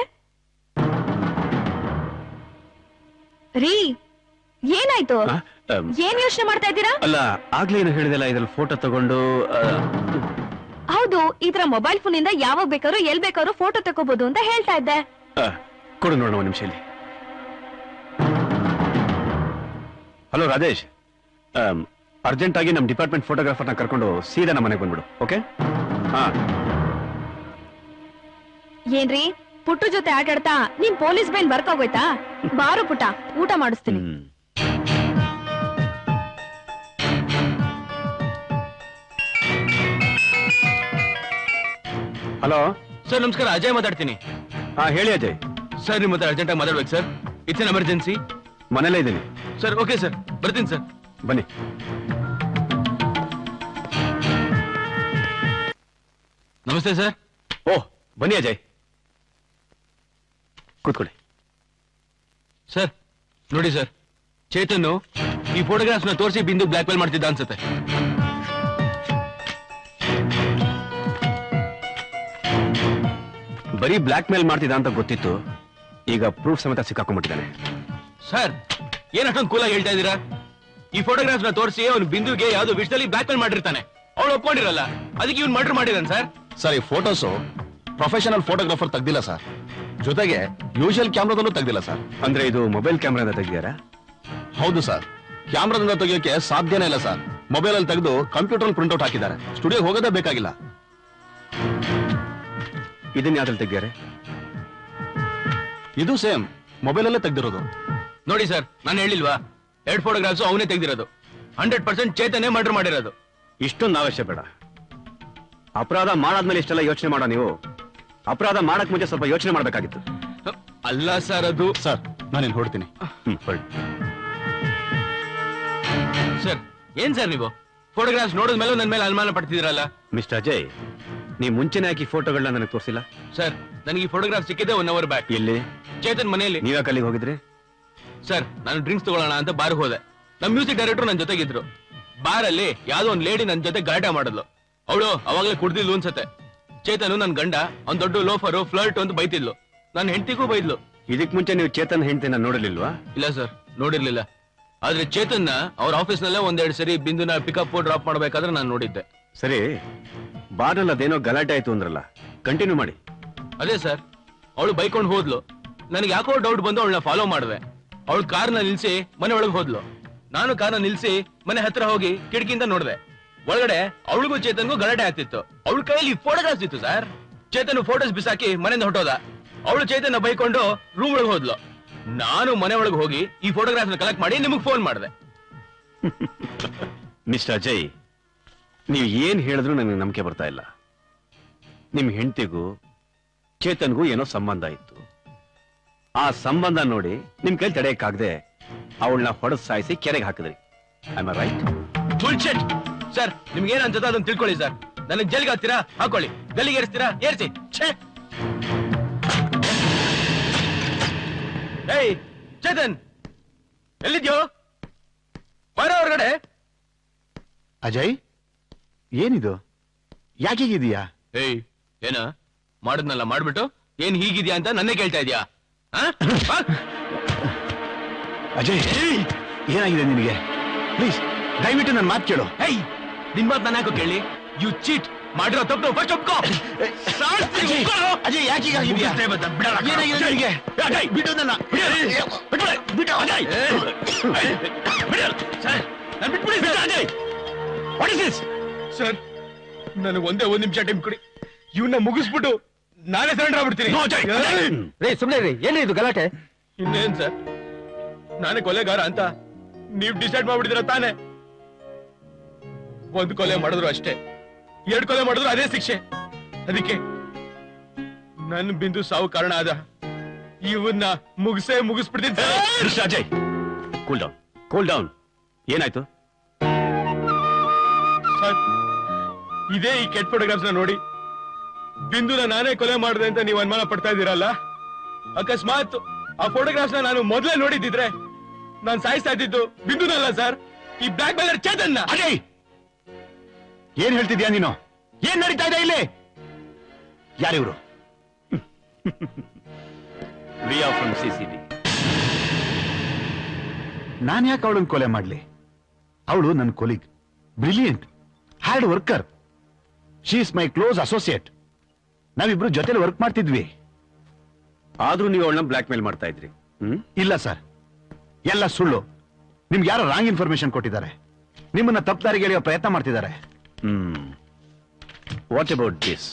ರೀ, ಏನಾಯ್ತು? ಏನ್ ಯೋಚನೆ ಮಾಡ್ತಾ ಇದ್ದೀರಾ? ಅಲ್ಲ, ಆಗ್ಲೇ ಏನು ಹೇಳಿದಲ್ಲ, ಇದ್ರಲ್ಲಿ ಫೋಟೋ ತಗೊಂಡು. ಹೌದು, ಇದ್ರ ಮೊಬೈಲ್ ಫೋನ್ ಇಂದ ಯಾವಾಗ ಬೇಕಾದ್ರೂ ಎಲ್ ಬೇಕಾದ್ರೂ ಫೋಟೋ ತಗೋಬಹುದು ಅಂತ ಹೇಳ್ತಾ ಇದ್ದೆ. ಕೊಡು ನೋಡೋಣ ಒಂದು ನಿಮಿಷ ಇಲ್ಲಿ. ಹಲೋ ರಾಜೇಶ್, ಅರ್ಜೆಂಟ್ ಆಗಿ ನಮ್ ಡಿಪಾರ್ಟ್ಮೆಂಟ್ ಫೋಟೋಗ್ರಾಫರ್ನ ಕರ್ಕೊಂಡು ಸೀದಾ ನಮ್ಮ ಮನೆಗೆ ಬಂದ್ಬಿಡು. ಓಕೆ? ಹಾ. ಏನ್ರಿ, ಪುಟ್ಟು ಜೊತೆ ಆಟಾಡ್ತಾ ನಿಮ್ ಪೊಲೀಸ್ ಬೈಲ್ ವರ್ಕ್ ಆಗೋಯ್ತಾ? ಬಾರು ಪುಟ್ಟ, ಊಟ ಮಾಡಿಸ್ತೀನಿ. ಹಲೋ ಸರ್, ನಮಸ್ಕಾರ. ಅಜಯ್ ಮಾತಾಡ್ತೀನಿ. ಹಾ, ಹೇಳಿ ಅಜಯ್. ಸರ್, ನಿಮ್ಮ ಹತ್ರ ಅರ್ಜೆಂಟ್ ಆಗಿ ಮಾತಾಡ್ಬೇಕು ಸರ್. It's an emergency. ಮನೇಲೇ ಇದ್ದೀನಿ ಸರ್. ಓಕೆ ಸರ್, ಬರ್ತೀನಿ ಸರ್. ಬನ್ನಿ. ನಮಸ್ತೆ ಸರ್. ಓಹ್, ಬನ್ನಿ ಅಜಯ್, ಕೂತ್ಕೊಳ್ಳಿ. ಸರ್ ನೋಡಿ ಸರ್, ಚೇತನ್ ಈ ಫೋಟೋಗ್ರಾಫ್ಸ್ ನ ತೋರಿಸಿ ಬಿಂದು ಬ್ಲಾಕ್ ಮೇಲ್ ಮಾಡ್ತಿದ್ದ ಅನ್ಸುತ್ತೆ. ಬರೀ ಬ್ಲಾಕ್ ಮೇಲ್ ಮಾಡ್ತಿದ್ದ ಅಂತ ಗೊತ್ತಿತ್ತು, ಈಗ ಪ್ರೂಫ್ ಸಮೇತ ಸಿಕ್ಕಾಕೊಂಡ್ಬಿಟ್ಟಿದ್ದಾನೆ. ಸರ್, ಏನ್ ಅಷ್ಟೊಂದು ಕೂಲಾಗಿ ಹೇಳ್ತಾ ಇದ್ದೀರಾ? ಈ ಫೋಟೋಗ್ರಾಫ್ಸ್ ನ ತೋರಿಸಿ ಅವನು ಬಿಂದುಗೆ ಯಾವ್ದೋ ವಿಷಯದಲ್ಲಿ ಬ್ಲಾಕ್ ಮೇಲ್ ಮಾಡಿರ್ತಾನೆ. ಅವಳು ಒಪ್ಕೊಂಡಿರಲ್ಲ, ಅದಕ್ಕೆ ಇವ್ನು ಮರ್ಡರ್ ಮಾಡಿದಾನೆ ಸರ್. ಸರ್, ಈ ಫೋಟೋಸು ಪ್ರೊಫೆಷನಲ್ ಫೋಟೋಗ್ರಾಫರ್ ತೆಗ್ದಿಲ್ಲ ಸರ್, ಜೊತೆಗೆ ಯೂಶುವಲ್ ಕ್ಯಾಮ್ರಾದಲ್ಲೂ ತೆಗ್ದಿಲ್ಲ ಸರ್. ಅಂದ್ರೆ ಇದು ಮೊಬೈಲ್ ಕ್ಯಾಮ್ರಾದ ತೆಗಿದಾರಾ? ಹೌದು ಸರ್, ಕ್ಯಾಮ್ರಾದಿಂದ ತೆಗಿಯೋಕೆ ಸಾಧ್ಯನೇ ಇಲ್ಲ ಸರ್. ಮೊಬೈಲ್ ಅಲ್ಲಿ ತೆಗೆದು ಕಂಪ್ಯೂಟರ್ ಪ್ರಿಂಟ್ಔಟ್ ಹಾಕಿದ್ದಾರೆ. ಸ್ಟುಡಿಯೋ ಹೋಗೋದೇ ಬೇಕಾಗಿಲ್ಲ. ಇದನ್ನ ಯಾವ್ದ್ರಲ್ಲಿ ತೆಗಿಯಾರೆ? ಇದು ಸೇಮ್ ಮೊಬೈಲ್ ಅಲ್ಲೇ ತೆಗ್ದಿರೋದು. ನೋಡಿ ಸರ್, ನಾನು ಹೇಳಿಲ್ವಾ, 2 ಫೋಟೋಗ್ರಾಫ್ಸ್ ಅವನೇ ತೆಗ್ದಿರೋದು. 100% ಚೇತನೇ ಮರ್ಡರ್ ಮಾಡಿರೋದು. ಇಷ್ಟೊಂದು ಅವಶ್ಯ ಬೇಡ. ಅಪರಾಧ ಮಾಡಾದ್ಮೇಲೆ ಇಷ್ಟೆಲ್ಲ ಯೋಚನೆ ಮಾಡೋ ನೀವು ಅಪರಾಧ ಮಾಡಕ್ ಮುಂಚೆ ಸ್ವಲ್ಪ ಯೋಚನೆ ಮಾಡ್ಬೇಕಾಗಿತ್ತು. ಅಲ್ಲ ಸರ್, ಅದು ಸರ್ ನಾನೇನು ಹೊಡ್ತೀನಿ. ಹೊರಡಿ. ಸರ್ ಏನ್ ಸರ್ ನೀವು ಫೋಟೋಗ್ರಾಫ್ಸ್ ನೋಡಿದ ಮೇಲೆ ನನ್ನ ಮೇಲೆ ಅನುಮಾನ ಪಡ್ತಿದ್ದೀರಲ್ಲ? ಮಿಸ್ಟರ್ ಅಜಯ್, ನೀವು ಮುಂಚೆನೆ ಹಾಕಿ ಫೋಟೋಗಳನ್ನ ನನಗೆ ತೋರಿಸಿಲ್ಲ. ಸರ್ ನನಗೆ ಈ ಫೋಟೋಗ್ರಾಫ್ ಸಿಕ್ಕಿದೆ 1 hour ಬ್ಯಾಕ್. ಎಲ್ಲಿ? ಚೇತನ್ ಮನೆಯಲ್ಲಿ. ನೀವ್ಯಾಕೆ ಅಲ್ಲಿಗೆ ಹೋಗಿದ್ರಿ? ಸರ್ ನಾನು ಡ್ರಿಂಕ್ಸ್ ತಗೊಳ್ಳೋಣ ಅಂತ ಬಾರ್ ಹೋದೆ. ನಮ್ ಮ್ಯೂಸಿಕ್ ಡೈರೆಕ್ಟರ್ ನನ್ನ ಜೊತೆಗಿದ್ರು. ಬಾರ್ ಅಲ್ಲಿ ಯಾವ್ದೋ ಒಂದ್ ಲೇಡಿ ನನ್ನ ಜೊತೆ ಗಲಾಟೆ ಮಾಡಿದ್ಲು. ಅವಳು ಅವಾಗಲೇ ಕುಡ್ದಿದ್ಲು ಅನ್ಸತ್ತೆ. ಚೇತನ್ ನನ್ ಗಂಡ ಒಂದ್ ದೊಡ್ಡ ಲೋಫರು ಫ್ಲರ್ಟ್ ಅಂತ ಬೈತಿದ್ಲು. ನನ್ನ ಹೆಂಡತಿಗೂ ಬೈದ್ಲು. ಇದಕ್ ಮುಂಚೆ ನೀವು ಚೇತನ್ ಹೆಂಡತಿನ ನೋಡಿರ್ಲಿಲ್ವಾ? ಇಲ್ಲ ಸರ್, ನೋಡಿರ್ಲಿಲ್ಲ. ಆದ್ರೆ ಚೇತನ್ನ ಅವ್ರ ಆಫೀಸ್ ನಲ್ಲೇ 1-2 ಸರಿ ಬಿಂದುನ ಪಿಕಪ್ ಡ್ರಾಪ್ ಮಾಡ್ಬೇಕಾದ್ರೆ ನಾನು ನೋಡಿದ್ದೆ. ಸರಿ, ಬಾರ್ನಲ್ಲಿ ಅದೇನೋ ಗಲಾಟೆ ಆಯ್ತು ಅಂದ್ರಲ್ಲ, ಕಂಟಿನ್ಯೂ ಮಾಡಿ. ಅದೇ ಸರ್, ಅವಳು ಬೈಕೊಂಡು ಹೋದ್ಲು. ನನಗೆ ಯಾಕೋ ಡೌಟ್ ಬಂದು ಅವಳನ್ನ ಫಾಲೋ ಮಾಡಿದೆ. ಅವಳು ಕಾರ್ನ ನಿಲ್ಸಿ ಮನೆ ಒಳಗೆ ಹೋದ್ಲು. ನಾನು ಕಾರ್ನ ನಿಲ್ಸಿ ಮನೆ ಹತ್ರ ಹೋಗಿ ಕಿಟಕಿಯಿಂದ ನೋಡಿದೆ. ಒಳಗಡೆ ಅವಳಿಗೂ ಚೇತನ್ಗೂ ಗಲಾಟೆ ಆಗ್ತಿತ್ತು. ಅವಳ ಕೈಯಲ್ಲಿ ಫೋಟೋಗ್ರಾಫ್ಸ್ ಇತ್ತು ಸರ್. ಚೇತನ್ ಫೋಟೋಸ್ ಬಿಸಾಕಿ ಮನೆಯಿಂದ ಹೊಟ್ಟೋದ. ಅವಳು ಚೇತನ್ ಬೈಕೊಂಡು ರೂಮ್ ಒಳಗೆ ಹೋದ್ಲು. ನಾನು ಮನೆ ಒಳಗೆ ಹೋಗಿ ಈ ಫೋಟೋಗ್ರಾಫ್ ಕಲೆಕ್ಟ್ ಮಾಡಿ ನಿಮಗೆ ಫೋನ್ ಮಾಡಿದೆ. ಮಿಸ್ಟರ್ ಅಜಯ್, ನೀವು ಏನ್ ಹೇಳಿದ್ರು ನನಗೆ ನಂಬಿಕೆ ಬರ್ತಾ ಇಲ್ಲ. ನಿಮ್ ಹೆಂಡತಿಗೂ ಚೇತನ್ಗೂ ಏನೋ ಸಂಬಂಧ ಇತ್ತು. ಆ ಸಂಬಂಧ ನೋಡಿ ನಿಮ್ ಕೈ ತಡೆಯಕ್ಕಾಗದೆ ಅವಳನ್ನ ಹೊಡೆದು ಸಾಯಿಸಿ ಕೆರೆಗೆ ಹಾಕಿದ್ರಿ. I am right? Bullshit sir, ನಿಮ್ಗೆ ಏನ್ ಅನ್ಸುತ್ತೆ ಅದನ್ನ ತಿಳ್ಕೊಳ್ಳಿ ಸರ್. ನನಗೆ ಜೈಲಿಗೆ ಹಾಕ್ತೀರಾ ಹಾಕೊಳ್ಳಿ, ಗಲ್ಲಿಗೆ ಏರಿಸ್ತೀರಾ ಏರಿಸಿ. ಏಯ್ ಚೇತನ್, ಎಲ್ಲಿದ್ಯೋ? ಬರ ಹೊರಗಡೆ. ಅಜಯ್, ಏನಿದು? ಯಾಕೆ ಹೀಗಿದೀಯಾ? ಏಯ್ ಏನ ಮಾಡಿದ್ನಲ್ಲ ಮಾಡ್ಬಿಟ್ಟು ಏನ್ ಹೀಗಿದ್ಯಾ ಅಂತ ನನ್ನೇ ಕೇಳ್ತಾ ಇದ್ಯಾ? ಅಜಯ್, ಏನಾಗಿದೆ ನಿನಗೆ? ಪ್ಲೀಸ್ ದಯವಿಟ್ಟು ನನ್ನ ಮಾತು ಕೇಳು. ಏಯ್ ನಿನ್ ಮಾತು ನಾನು ಯಾಕೋ ಕೇಳಿ? ಯು ಚೀಟ್ ಮಾಡಿರೋ ತಪ್ಪು ಫಸ್ಟ್ ಒಪ್ಕೋ. ಅಜಯ್, ಯಾಕೆ ಹೀಗಾಗಿದ್ಯಾ? ಏನಾಗಿದೆ ನಿನಗೆ? ಬಿಡು ನನ್ನ. ಸರ್ ನನಗೆ ಒಂದೇ 1 ನಿಮಿಷ ಟೈಮ್ ಕೊಡಿ. ಇವನ್ನ ಮುಗಿಸ್ಬಿಟ್ಟು ನಾನೇ ಸರೆಂಡರ್ ಆಗ್ಬಿಡ್ತೀನಿ. ರೇ ಸುಮ್ನೆ ರೀ, ಏನಿದು ಗಲಾಟೆ? ಇನ್ನೇನ್ ಸರ್, ನಾನೇ ಕೊಲೆಗಾರ ಅಂತ ನೀವ್ ಡಿಸೈಡ್ ಮಾಡ್ಬಿಟ್ಟಿದ್ರ ತಾನೆ? 1 ಕೊಲೆ ಮಾಡಿದ್ರು ಅಷ್ಟೇ, 2 ಕೊಲೆ ಮಾಡಿದ್ರು ಅದೇ ಶಿಕ್ಷೆ. ಅದಕ್ಕೆ ನನ್ ಬಿಂದು ಸಾವು ಕಾರಣ ಆದ. ಇವನ್ನ ಮುಗಿಸ್ಬಿಡ್ತೀನಿ. Ajay, cool down, cool down. ಏನಾಯ್ತು ಸರ್? ಇದೇ ಈ ಕೆಟ್ಟ ಫೋಟೋಗ್ರಾಫ್ಸ್ ನೋಡಿ ಬಿಂದುನ ನಾನೇ ಕೊಲೆ ಮಾಡಿದೆ ಅಂತ ನೀವು ಅನುಮಾನ ಪಡ್ತಾ ಇದ್ದೀರಲ್ಲ? ಅಕಸ್ಮಾತ್ ಆ ಫೋಟೋಗ್ರಾಫ್ಸ್ ನಾನು ಮೊದಲೇ ನೋಡಿದ್ದಿದ್ರೆ ನಾನು ಸಾಯಿಸ್ತಾ ಇದ್ದಿದ್ದು ಬಿಂದುನಲ್ಲ ಸರ್, ಈ ಬ್ಲಾಕ್ ಮೇಲರ್ ಚೇತನ್ನ. ಅಜಯ್, ಏನ್ ಹೇಳ್ತಿದ್ಯಾ ನೀನು? ಏನ್ ನಡೀತಾ ಇದೆ ಇಲ್ಲಿ? ಯಾರಿವ್ರು? We are from CCB. ನಾನ್ ಯಾಕೆ ಅವಳನ್ನ ಕೊಲೆ ಮಾಡ್ಲಿ? ಅವಳು ನನ್ನ colleague, brilliant, hard worker. She is my close associate. ನಾವಿಬ್ರು ಜೊತೆಲಿ ವರ್ಕ್ ಮಾಡ್ತಿದ್ವಿ. ಆದ್ರೂ ನೀವು ಅವಳನ್ನ ಬ್ಲಾಕ್ ಮೇಲ್ ಮಾಡ್ತಾ ಇದ್ರಿ? ಇಲ್ಲ ಸರ್, ಎಲ್ಲ ಸುಳ್ಳು. ನಿಮ್ಗೆ ಯಾರೋ ರಾಂಗ್ ಇನ್ಫಾರ್ಮೇಶನ್ ಕೊಟ್ಟಿದ್ದಾರೆ. ನಿಮ್ಮನ್ನ ತಪ್ಪದಾರಿಗೆ ಎಳೆಯೋ ಪ್ರಯತ್ನ ಮಾಡ್ತಿದ್ದಾರೆ. What about this?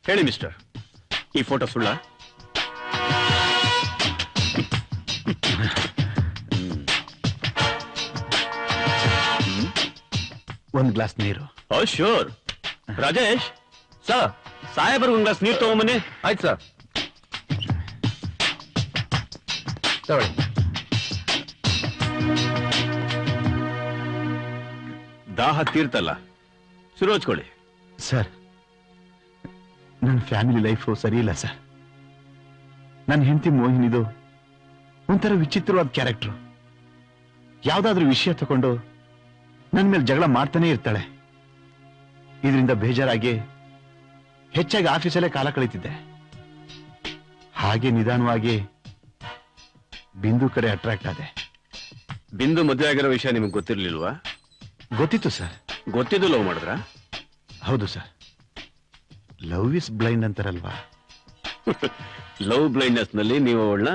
ಹೇಳಿ ಮಿಸ್ಟರ್, ಈ ಫೋಟೋ ಸುಳ್ಳ? ಒಂದ್ ಗ್ಲಾಸ್ ನೀರು. ಓ ಶ್ಯೂರ್. ರಾಜೇಶ್ ಸರ್, ಸಾಹೇಬರ್ ಒಂದ್ ಗ್ಲಾಸ್ ನೀರು ತಗೊಂಬನ್ನಿ. ಆಯ್ತು ಸರ್, ತಗೊಳ್ಳಿ. ದಾಹ ತೀರ್ತಲ್ಲ, ಸುರೋಚ್ಕೊಳ್ಳಿ. ಸರ್, ನನ್ನ ಫ್ಯಾಮಿಲಿ ಲೈಫು ಸರಿ ಇಲ್ಲ ಸರ್. ನನ್ನ ಹೆಂಡತಿ ಮೋಹಿನಿದು ಒಂಥರ ವಿಚಿತ್ರವಾದ ಕ್ಯಾರೆಕ್ಟರ್. ಯಾವ್ದಾದ್ರೂ ವಿಷಯ ತಗೊಂಡು ನನ್ನ ಮೇಲೆ ಜಗಳ ಮಾಡ್ತಾನೆ ಇರ್ತಾಳೆ. ಇದರಿಂದ ಬೇಜಾರಾಗಿ ಹೆಚ್ಚಾಗಿ ಆಫೀಸಲ್ಲೇ ಕಾಲ ಕಳೀತಿದ್ದೆ. ಹಾಗೆ ನಿಧಾನವಾಗಿ ಬಿಂದು ಕಡೆ ಅಟ್ರಾಕ್ಟ್ ಆದೆ. ಬಿಂದು ಮದುವೆ ಆಗಿರೋ ವಿಷಯ ನಿಮಗೆ ಗೊತ್ತಿರ್ಲಿಲ್ವಾ? ಗೊತ್ತಿತ್ತು ಸರ್. ಗೊತ್ತಿದ್ದು ಲವ್ ಮಾಡಿದ್ರಾ? ಹೌದು ಸರ್. ಲವ್ ಇಸ್ ಬ್ಲೈಂಡ್ ಅಂತಾರಲ್ವಾ? ಲವ್ ಬ್ಲೈಂಡ್ನೆಸ್ ನಲ್ಲಿ ನೀವು ಅವಳನ್ನ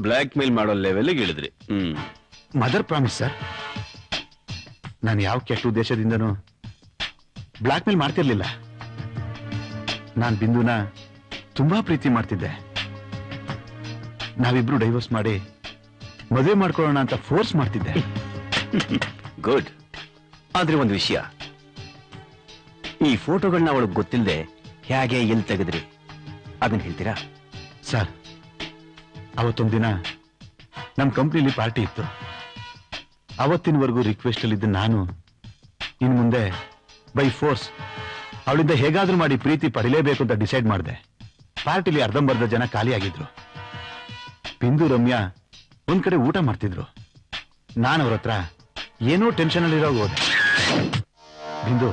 ಬ್ಲಾಕ್ ಮೇಲ್ ಮಾಡೋ ಲೆವೆಲ್ಗೆ ಇಳಿದ್ರಿ. Mother promise sir. ನಾನು ಯಾವ ಕೆಟ್ಟ ಉದ್ದೇಶದಿಂದನೂ ಬ್ಲಾಕ್ ಮೇಲ್ ಮಾಡ್ತಿರ್ಲಿಲ್ಲ. ನಾನ್ ಬಿಂದುನ ತುಂಬಾ ಪ್ರೀತಿ ಮಾಡ್ತಿದ್ದೆ. ನಾವಿಬ್ರು ಡೈವೋರ್ಸ್ ಮಾಡಿ ಮದುವೆ ಮಾಡ್ಕೊಳ್ಳೋಣ ಅಂತ ಫೋರ್ಸ್ ಮಾಡ್ತಿದ್ದೆ. ಗುಡ್. ಆದ್ರೆ ಒಂದು ವಿಷಯ, ಈ ಫೋಟೋಗಳನ್ನ ಅವಳಿಗೆ ಗೊತ್ತಿಲ್ಲದೆ ಹೇಗೆ ಎಲ್ಲಿ ತೆಗೆದ್ರಿ ಅದನ್ನ ಹೇಳ್ತೀರಾ? ಸರ್, ಅವತ್ತೊಂದು ದಿನ ನಮ್ಮ ಕಂಪ್ನಿಲಿ ಪಾರ್ಟಿ ಇತ್ತು. ಅವತ್ತಿನವರೆಗೂ ರಿಕ್ವೆಸ್ಟ್ ಅಲ್ಲಿದ್ದ ನಾನು ಇನ್ ಮುಂದೆ ಬೈ ಫೋರ್ಸ್ ಅವಳಿಂದ ಹೇಗಾದ್ರೂ ಮಾಡಿ ಪ್ರೀತಿ ಪಡಿಲೇಬೇಕು ಅಂತ ಡಿಸೈಡ್ ಮಾಡಿದೆ. ಪಾರ್ಟಿಲಿ ಅರ್ಧಂಬರ್ಧ ಜನ ಖಾಲಿಯಾಗಿದ್ರು. ಬಿಂದು ರಮ್ಯಾ ಒಂದ್ ಕಡೆ ಊಟ ಮಾಡ್ತಿದ್ರು. ನಾನು ಅವ್ರ ಹತ್ರ ಏನೋ ಟೆನ್ಷನ್ ಅಲ್ಲಿರೋ ಹೋದೆ. Bindu,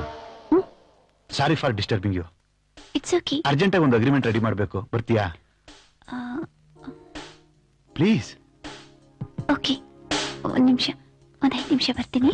sorry for disturbing you. It's okay. ಅರ್ಜೆಂಟಾಗಿ ಒಂದು ಅಗ್ರಿಮೆಂಟ್ ರೆಡಿ ಮಾಡಬೇಕು, ಬರ್ತೀಯಾ ಪ್ಲೀಸ್? ಓಕೆ, ಒಂದ್ ನಿಮಿಷ, ಒಂದ್ 5 ನಿಮಿಷ ಬರ್ತೀನಿ.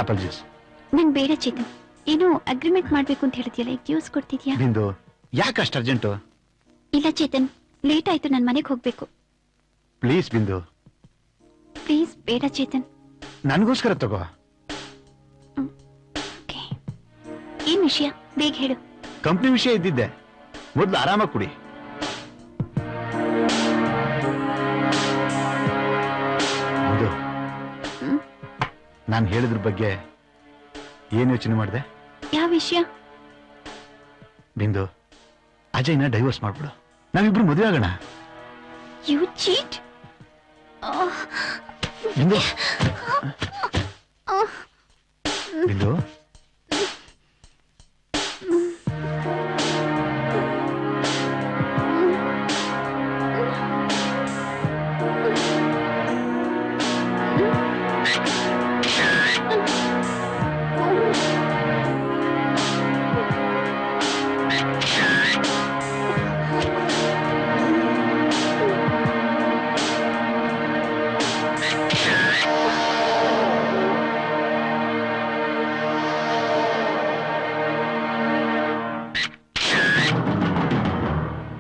Apple juice. ನನ್ ಬೇಡ ಚೇತನ್, ಏನೋ ಅಗ್ರಿಮೆಂಟ್ ಮಾಡ್ಬೇಕು ಅಂತ ಹೇಳ್ತೀಯಲ್ಲ, ಈಗ ಜ್ಯೂಸ್ ಕೊಡ್ತಿದ್ಯಾ? ಬಿಂದು, ಯಾಕೆ ಅಷ್ಟು ಅರ್ಜೆಂಟು? ಇಲ್ಲ ಚೇತನ್, ಲೇಟ್ ಆಯ್ತು, ನನ್ ಮನೆಗೆ ಹೋಗ್ಬೇಕು. ಪ್ಲೀಸ್ ಬಿಂದು. ಪ್ಲೀಸ್ ಬೇಡ ಚೇತನ್. ನನಗೋಸ್ಕರ ತಗೋ. ಏನ್ ವಿಷಯ, ಬೇಗ ಹೇಳು. ಕಂಪ್ನಿ ವಿಷಯ ಇದ್ದಿದ್ದೆ, ಮೊದ್ಲು ಆರಾಮಾಗಿ ಕುಡಿ. ನಾನು ಹೇಳಿದ್ರ ಬಗ್ಗೆ ಏನ್ ಯೋಚನೆ ಮಾಡಿದೆ? ಯಾವ ವಿಷಯ? ಬಿಂದು, ಅಜಯ್ನ ಡೈವೋರ್ಸ್ ಮಾಡ್ಬಿಡು, ನಾವಿಬ್ರು ಮದುವೆ ಆಗೋಣ. You cheat. ಬಿಂದು, ಬಿಂದು,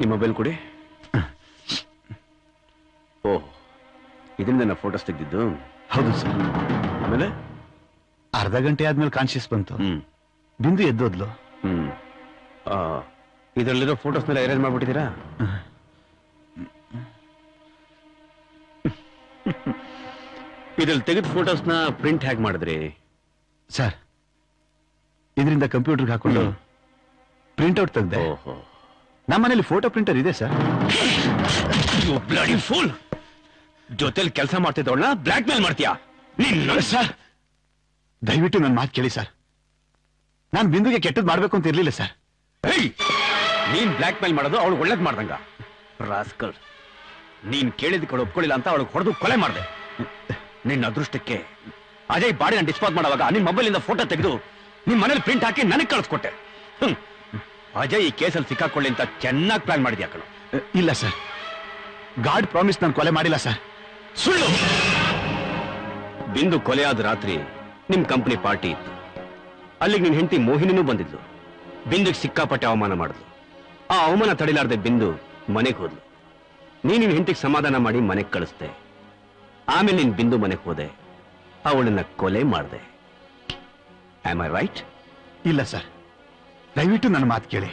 ಈ ಮೊಬೈಲ್ ಕೊಡಿ. ಓಹ್, ಇದರಿಂದ ನನ್ನ ಫೋಟೋಸ್ ತೆಗೆದಿದ್ದು? ಹೌದು ಸರ್. ಆಮೇಲೆ ಅರ್ಧ ಗಂಟೆ ಆದ್ಮೇಲೆ ಕಾನ್ಶಿಯಸ್ ಬಂತು. ಬಿಂದು ಎದ್ದೋದ್ಲು. ಇದರಲ್ಲಿರೋ ಫೋಟೋಸ್ನೆಲ್ಲ ಅರೇಂಜ್ ಮಾಡ್ಬಿಟ್ಟಿದ್ದೀರಾ? ಇದ್ರಲ್ಲಿ ತೆಗೆದ ಫೋಟೋಸ್ನ ಪ್ರಿಂಟ್ ಹೇಗೆ ಮಾಡಿದ್ರಿ ಸರ್? ಇದರಿಂದ ಕಂಪ್ಯೂಟರ್ಗೆ ಹಾಕೊಂಡು ಪ್ರಿಂಟ್ಔಟ್ ತೆಗ್ದೆ. ಓಹೋ, ನಮ್ಮನೇಲಿ ಫೋಟೋ ಪ್ರಿಂಟರ್ ಇದೆ ಸರ್. ಬ್ಲಡಿ ಫೂಲ್, ಜೊತೆಲಿ ಕೆಲಸ ಮಾಡ್ತಿದ್ದವಳನ್ನ ಬ್ಲಾಕ್ ಮೇಲ್ ಮಾಡ್ತೀಯಾ ಸರ್? ದಯವಿಟ್ಟು ನನ್ನ ಮಾತು ಕೇಳಿ ಸರ್. ನಾನು ಬಿಂದುಗೆ ಕೆಟ್ಟದ್ ಮಾಡ್ಬೇಕು ಅಂತ ಇರ್ಲಿಲ್ಲ ಸರ್. ನೀನ್ ಬ್ಲಾಕ್ ಮೇಲ್ ಮಾಡೋದು ಅವಳು ಒಳ್ಳೇದ್ ಮಾಡ್ದಂಗ. ರಾಸ್ಕಲ್, ನೀನ್ ಕೇಳಿದ ಕಡೆ ಒಪ್ಕೊಳ್ಳಿಲ್ಲ ಅಂತ ಅವಳಿಗೆ ಹೊಡೆದು ಕೊಲೆ ಮಾಡಿದೆ. ನಿನ್ನ ಅದೃಷ್ಟಕ್ಕೆ ಅಜಯ್ ಬಾಡಿನ ಡಿಸ್ಪೋಸ್ ಮಾಡುವಾಗ ನಿನ್ ಮೊಬೈಲ್ ಇಂದ ಫೋಟೋ ತೆಗೆದು ನಿಮ್ ಮನೇಲಿ ಪ್ರಿಂಟ್ ಹಾಕಿ ನನಗೆ ಕಳಿಸ್ಕೊಟ್ಟೆ. ಅಜಯ್ ಈ ಕೇಸಲ್ಲಿ ಸಿಕ್ಕಾಕೊಳ್ಳಿ ಅಂತ ಚೆನ್ನಾಗಿ ಪ್ಲಾನ್ ಮಾಡಿದ್ಯಾ ಕಣೋ. ಇಲ್ಲ ಸರ್, ಗಾಡ್ ಪ್ರಾಮಿಸ್ ನಾನು ಕೊಲೆ ಮಾಡಿಲ್ಲ ಸರ್. ಸುಳ್ಳು. ಬಿಂದು ಕೊಲೆಯಾದ ರಾತ್ರಿ ನಿಮ್ ಕಂಪನಿ ಪಾರ್ಟಿ ಇತ್ತು. ಅಲ್ಲಿಗೆ ನಿನ್ ಹೆಂಡತಿ ಮೋಹಿನಿನೂ ಬಂದಿದ್ಲು. ಬಿಂದುಗೆ ಸಿಕ್ಕಾಪಟ್ಟೆ ಅವಮಾನ ಮಾಡಿದ್ಲು. ಆ ಅವಮಾನ ತಡಿಲಾರ್ದೆ ಬಿಂದು ಮನೆಗೆ ಹೋದ್ಲು. ನಿನ್ ಹೆಂಡತಿಗೆ ಸಮಾಧಾನ ಮಾಡಿ ಮನೆಗೆ ಕಳಿಸ್ದೆ. ಆಮೇಲೆ ನೀನ್ ಬಿಂದು ಮನೆಗೆ ಹೋದೆ, ಅವಳನ್ನ ಕೊಲೆ ಮಾಡಿದೆ. Am I right? ಇಲ್ಲ ಸರ್, ದಯವಿಟ್ಟು ನನ್ನ ಮಾತು ಕೇಳಿ.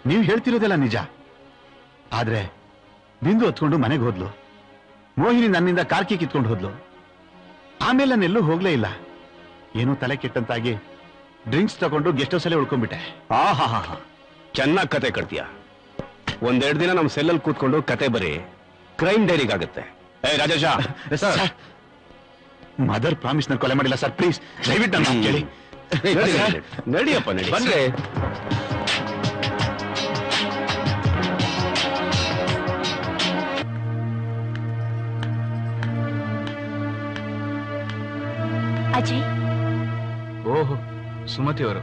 ನೀವು ಹೇಳ್ತಿರೋದೆಲ್ಲ ನಿಜ. ಆದ್ರೆ ಬಿಂದು ಹೊತ್ಕೊಂಡು ಮನೆಗೆ ಹೋದ್ಲು. ಮೋಹಿನಿ ನನ್ನಿಂದ ಕಾರ್ಕಿ ಕಿತ್ಕೊಂಡು ಹೋದ್ಲು. ಆಮೇಲೆ ನಾನೆಲ್ಲೂ ಹೋಗ್ಲೇ ಇಲ್ಲ. ಏನೋ ತಲೆ ಕೆಟ್ಟಂತಾಗಿ ಡ್ರಿಂಕ್ಸ್ ತಗೊಂಡು ಗೆಸ್ಟ್ ಹೌಸ್ ಅಲ್ಲೇ ಉಳ್ಕೊಂಡ್ಬಿಟ್ಟೆ. ಆಹಾ, ಚೆನ್ನಾಗಿ ಕತೆ ಕಟ್ತೀಯ. ಒಂದೆರಡು ದಿನ ನಮ್ಮ ಸೆಲ್ಲಲ್ಲಿ ಕೂತ್ಕೊಂಡು ಕತೆ ಬರೀ, ಕ್ರೈಮ್ ಡೈರಿಗಾಗುತ್ತೆ. ರಾಜೇಶ ಸರ್, ಮದರ್ ಪ್ರಾಮಿಸ್ ನಾನು ಕೊಲೆ ಮಾಡಿಲ್ಲ ಸರ್. ಪ್ಲೀಸ್ ದಯವಿಟ್ಟು ನನ್ನ ಮಾತು ಕೇಳಿ. ನಡಿಯಪ್ಪ, ನಡಿ. ಬನ್ರಿ. ಅಜಯ್. ಓಹೋ, ಸುಮತಿ ಅವರು.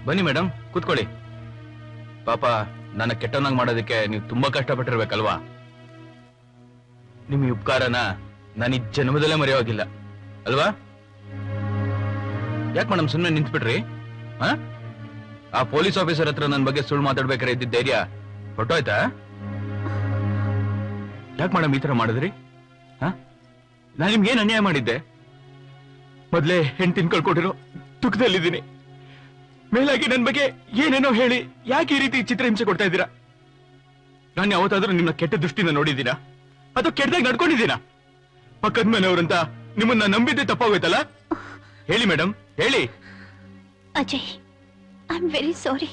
ಬನ್ನಿ ಮೇಡಮ್, ಕೂತ್ಕೊಳ್ಳಿ. ಪಾಪ ನನ್ನ ಕೆಟ್ಟವನಾಗಿ ಮಾಡೋದಕ್ಕೆ ನೀವು ತುಂಬಾ ಕಷ್ಟಪಟ್ಟಿರ್ಬೇಕಲ್ವಾ? ನಿಮ್ ಈ ಉಪಕಾರನ ನಾನು ಈ ಜನ್ಮದಲ್ಲೇ ಮರೆಯೋಗಿಲ್ಲ ಅಲ್ವಾ? ಯಾಕೆ ಮೇಡಮ್ ಸುಮ್ಮನೆ ನಿಂತ್ಬಿಟ್ರಿ? ಆ ಪೊಲೀಸ್ ಆಫೀಸರ್ ಹತ್ರ ನನ್ನ ಬಗ್ಗೆ ಸುಳ್ಳು ಮಾತಾಡ್ಬೇಕಾರೆ ಇದ್ದಿದ್ದ ಧೈರ್ಯ ಹೊಟ್ಟೋಯ್ತಾ? ಯಾಕೆ ಮೇಡಮ್ ಈ ತರ ಮಾಡಿದ್ರಿ? ನಾನು ನಿಮ್ಗೆ ಏನ್ ಅನ್ಯಾಯ ಮಾಡಿದ್ದೆ? ಮೊದ್ಲೇ ಹೆಂಡ್ತಿನ ಕಳ್ಕೊಟ್ಟಿರೋ ದುಃಖದಲ್ಲಿದ್ದೀನಿ. ಮೇಲಾಗಿ ನನ್ ಬಗ್ಗೆ ಏನೇನೋ ಹೇಳಿ ಯಾಕೆ ಈ ರೀತಿ ಚಿತ್ರಹಿಂಸೆ ಕೊಡ್ತಾ ಇದ್ದೀರಾ? ನಾನು ಯಾವತ್ತಾದ್ರೂ ನಿನ್ನ ಕೆಟ್ಟ ದೃಷ್ಟಿನ ನೋಡಿದ್ದೀರಾ ಅಥವಾ ಕೆಟ್ಟದಾಗ ನಡ್ಕೊಂಡಿದ್ದೀರಾ? ಪಕ್ಕದ ಮನೆಯವರಂತ ನಿಮ್ಮನ್ನ ನಂಬಿದ್ದೆ ತಪ್ಪಾಗೋಯ್ತಲ್ಲ? ಹೇಳಿ ಮೇಡಮ್, ಹೇಳಿ. Ajay, I am very sorry.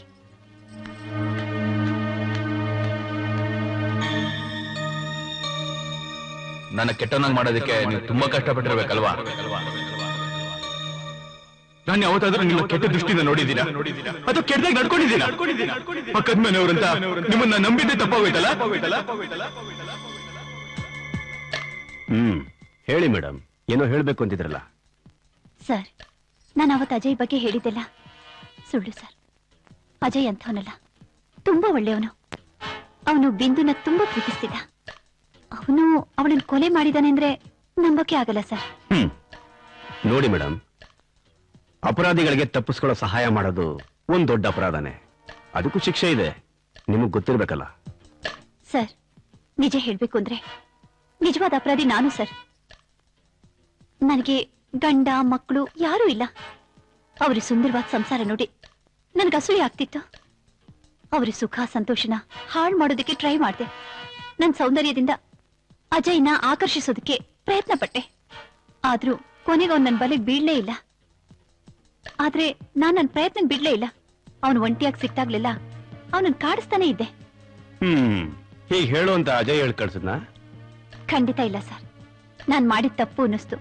ನನ್ನ ಕೆಟ್ಟವನಾಗಿ ಮಾಡೋದಕ್ಕೆ ನೀವು ತುಂಬಾ ಕಷ್ಟಪಟ್ಟಿರ್ಬೇಕಲ್ವಾ? ನಾನು ಯಾವತ್ತಾದ್ರೂ ನಿಮ್ಮ ಕೆಟ್ಟ ದೃಷ್ಟಿನ ನೋಡಿದ್ದೀರಾ ಅಥವಾ ಕೆಟ್ಟದಾಗ ನಡ್ಕೊಂಡಿದ್ದೀರಾ? ಪಕ್ಕದ ಮನೆಯವರಂತ ನಿಮ್ಮನ್ನ ನಂಬಿದ್ದೆ ತಪ್ಪಾಗೋಯ್ತಲ್ಲ? ಹೇಳಿ ಮೇಡಮ್, ಏನೋ ಹೇಳ್ಬೇಕು ಅಂತಿದ್ರಲ್ಲ. ಸರ್, ನಾನು ಅವತ್ತು ಅಜಯ್ ಬಗ್ಗೆ ಹೇಳಿದ್ದೆಲ್ಲ ಸುಳ್ಳು ಸರ್. ಅಜಯ್ ಅಂಥವನಲ್ಲ, ತುಂಬಾ ಒಳ್ಳೆಯವನು. ಅವನು ಬಿಂದುನ ತುಂಬಾ ಪ್ರೀತಿಸ್ತಿದ್ದ. ಅವನು ಅವಳನ್ನ ಕೊಲೆ ಮಾಡಿದಾನೆ ಅಂದ್ರೆ ನಂಬಕ್ಕೆ ಆಗಲ್ಲ ಸರ್. ನೋಡಿ ಮೇಡಮ್, ಅಪರಾಧಿಗಳಿಗೆ ತಪ್ಪಿಸ್ಕೊಳ್ಳೋ ಸಹಾಯ ಮಾಡೋದು ಒಂದ್ ದೊಡ್ಡ ಅಪರಾಧನೇ. ಅದಕ್ಕೂ ಶಿಕ್ಷೆ ಇದೆ, ನಿಮಗ್ ಗೊತ್ತಿರ್ಬೇಕಲ್ಲ. ಸರ್, ನಿಜ ಹೇಳ್ಬೇಕು ಅಂದ್ರೆ ನಿಜವಾದ ಅಪರಾಧಿ ನಾನು ಸರ್. ನನಗೆ ಗಂಡ ಮಕ್ಕಳು ಯಾರೂ ಇಲ್ಲ. ಅವ್ರ ಸುಂದರವಾದ ಸಂಸಾರ ನೋಡಿ ನನ್ಗೆ ಅಸೂಯೆ ಆಗ್ತಿತ್ತು. ಅವ್ರ ಸುಖ ಸಂತೋಷನ ಹಾಳು ಮಾಡೋದಕ್ಕೆ ಟ್ರೈ ಮಾಡಿದೆ. ನನ್ನ ಸೌಂದರ್ಯದಿಂದ ಅಜಯ್ನ ಆಕರ್ಷಿಸೋದಕ್ಕೆ ಪ್ರಯತ್ನ ಪಟ್ಟೆ. ಆದ್ರೂ ಕೊನೆಗೆ ಅವ್ನು ನನ್ನ ಬಲೆಗೆ ಬೀಳಲೇ ಇಲ್ಲ. ಆದ್ರೆ ನಾನ್ ನನ್ನ ಪ್ರಯತ್ನ ಬಿಡ್ಲೇ ಇಲ್ಲ. ಅವನು ಒಂಟಿಯಾಗಿ ಸಿಕ್ತಾಗ್ಲಿಲ್ಲ ಅವನನ್ನ ಕಾಡಿಸ್ತಾನೆ ಇದ್ದೆ. ಹೀಗೆ ಹೇಳುವಂತ ಅಜಯ್ ಹೇಳಿ ಕಳ್ಸದ್ನ? ಖಂಡಿತ ಇಲ್ಲ ಸರ್. ನಾನ್ ಮಾಡಿದ ತಪ್ಪು ಅನ್ನಿಸ್ತು.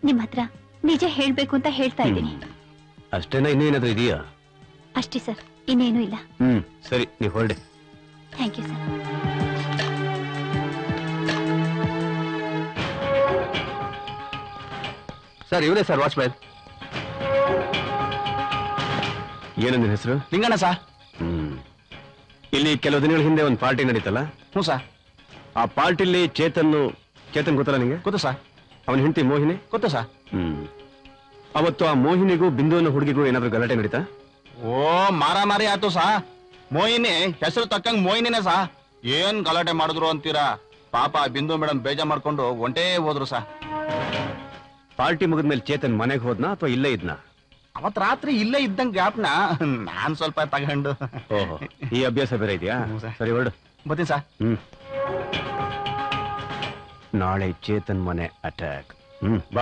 ನಿಮ್ ಹತ್ರ ನಿಜ ಹೇಳ್ಬೇಕು ಅಂತ ಹೇಳ್ತಾ ಇದ್ದೀನಿ. ಅಷ್ಟೇನಾ, ಇನ್ನೇನಾದ್ರೂ ಇದೆಯಾ? ಅಷ್ಟೇ ಸರ್, ಇನ್ನೇನು ಇಲ್ಲ. ಸರಿ, ನೀವು ಹೊರಡಿ. Thank you sir. ಸರ್, ಇವನೇ ಸರ್ ವಾಚ್ಮ್ಯಾನ್. ಏನು ನಿನ್ನ ಹೆಸರು? ಲಿಂಗಣ್ಣ ಸಾ. ಇಲ್ಲಿ ಕೆಲವು ದಿನಗಳ ಹಿಂದೆ ಒಂದು ಪಾರ್ಟಿ ನಡೀತಲ್ಲ? ಹ್ಞೂ ಸಾ. ಆ ಪಾರ್ಟಿಲಿ ಚೇತನ್ ಗೊತ್ತಲ್ಲ ನಿಂಗೆ? ಗೊತ್ತು ಸಾ. ಅವನ ಹೆಂಡತಿ ಮೋಹಿನಿ ಗೊತ್ತು ಸಾ. ಅವತ್ತು ಆ ಮೋಹಿನಿಗೂ ಬಿಂದುವನ್ನ ಹುಡುಗಿಗೂ ಏನಾದ್ರು ಗಲಾಟೆ ನಡೀತಾ? ಓ, ಮಾರಾಮಾರಿ ಆಯ್ತು ಸಾ. ಮೋಹಿನಿ ಹೆಸರು ತಕ್ಕಂಗ್ ಮೋಹಿನಿನೇ ಸಾ. ಏನ್ ಗಲಾಟೆ ಮಾಡಿದ್ರು ಅಂತೀರಾ? ಪಾಪ ಬಿಂದು ಮೇಡಮ್ ಬೇಜಾರ್ ಮಾಡ್ಕೊಂಡು ಒಂಟೇ ಹೋದ್ರು ಸಾ. ಪಾರ್ಟಿ ಮುಗಿದ್ಮೇಲೆ ಚೇತನ್ ಮನೆಗೆ ಹೋದ್ನಾ ಅಥವಾ ಇಲ್ಲೇ ಇದ್ನಾ? ಅವತ್ ರಾತ್ರಿ ಇಲ್ಲೇ ಇದ್ದಂಗ್ ಗ್ಯಾಪ್ನ ನಾನ್ ಸ್ವಲ್ಪ ತಗೊಂಡು. ಓಹೋ, ಈ ಅಭ್ಯಾಸ ಬೇರೆ ಇದೆಯಾ? ಸರಿ, ಹೊರಡು. ಬರ್ತೀನಿ ಸಾ. ನಾಳೆ ಚೇತನ್ ಮನೆ ಅಟ್ಯಾಕ್.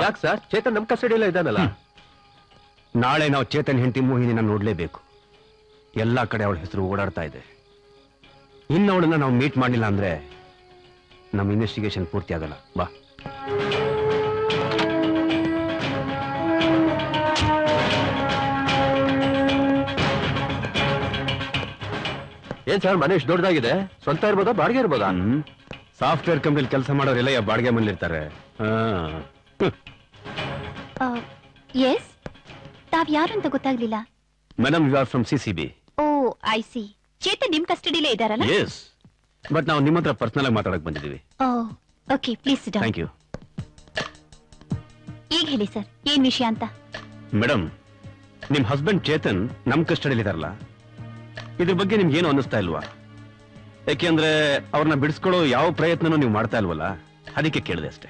ಯಾಕೆ ಸರ್? ಚೇತನ್ ನಮ್ ಕಸ್ಟಡಿಯಲ್ಲ ಇದ್ದಾನಲ್ಲ. ನಾಳೆ ನಾವು ಚೇತನ್ ಹೆಂಡತಿ ಮೋಹಿನಿನ ನೋಡ್ಲೇಬೇಕು. ಎಲ್ಲಾ ಕಡೆ ಅವಳ ಹೆಸರು ಓಡಾಡ್ತಾ ಇದೆ. ಇನ್ನು ಅವಳನ್ನ ನಾವು ಮೀಟ್ ಮಾಡಲಿಲ್ಲ ಅಂದ್ರೆ ನಮ್ಮ ಇನ್ವೆಸ್ಟಿಗೇಷನ್ ಪೂರ್ತಿ ಆಗಲ್ಲ. ಬಾ. ಏನ್ ಸರ್, ಮನೆ ಎಷ್ಟು ದೊಡ್ಡದಾಗಿದೆ? ಸ್ವಂತ ಇರ್ಬೋದಾ, ಬಾಡಿಗೆ ಇರ್ಬೋದಾ? ಸಾಫ್ಟ್ವೇರ್ ಕಂಪ್ನಿಲಿ ಕೆಲಸ ಮಾಡೋರೆಲ್ಲ ಬಾಡಿಗೆ ಮನೇಲಿರ್ತಾರೆ. ಎಸ್, ತಾವ್ ಯಾರು ಅಂತ ಗೊತ್ತಾಗ್ಲಿಲ್ಲ. Madam, you are from CCB. Oh, I see. Chetan ನಿಮ್ ಕಸ್ಟಡಿಲೇ ಇದಾರಲ್ಲ? ಎಸ್, ಬಟ್ ನಾವು ನಿಮ್ಮ ಹತ್ರ ಪರ್ಸನಲ್ ಆಗಿ ಮಾತಾಡಕ್ ಬಂದಿದ್ದೀವಿ. Oh, okay, please. Thank you. ಈಗ ಹೇಳಿ ಸರ್, ಏನ್ ವಿಷಯ ಅಂತ? ಮೇಡಮ್, ನಿಮ್ ಹಸ್ಬೆಂಡ್ ಚೇತನ್ ನಮ್ ಕಸ್ಟಡಿಲಿ ಇದಾರಲ್ಲ, ಇದ್ರ ಬಗ್ಗೆ ನಿಮ್ಗೆ ಏನು ಅನ್ನಿಸ್ತಾ ಇಲ್ವಾ? ಯಾಕೆಂದ್ರೆ ಅವ್ರನ್ನ ಬಿಡಿಸ್ಕೊಳ್ಳೋ ಯಾವ ಪ್ರಯತ್ನನೂ ನೀವು ಮಾಡ್ತಾ ಇಲ್ವಲ್ಲ, ಅದಕ್ಕೆ ಕೇಳಿದೆ ಅಷ್ಟೇ.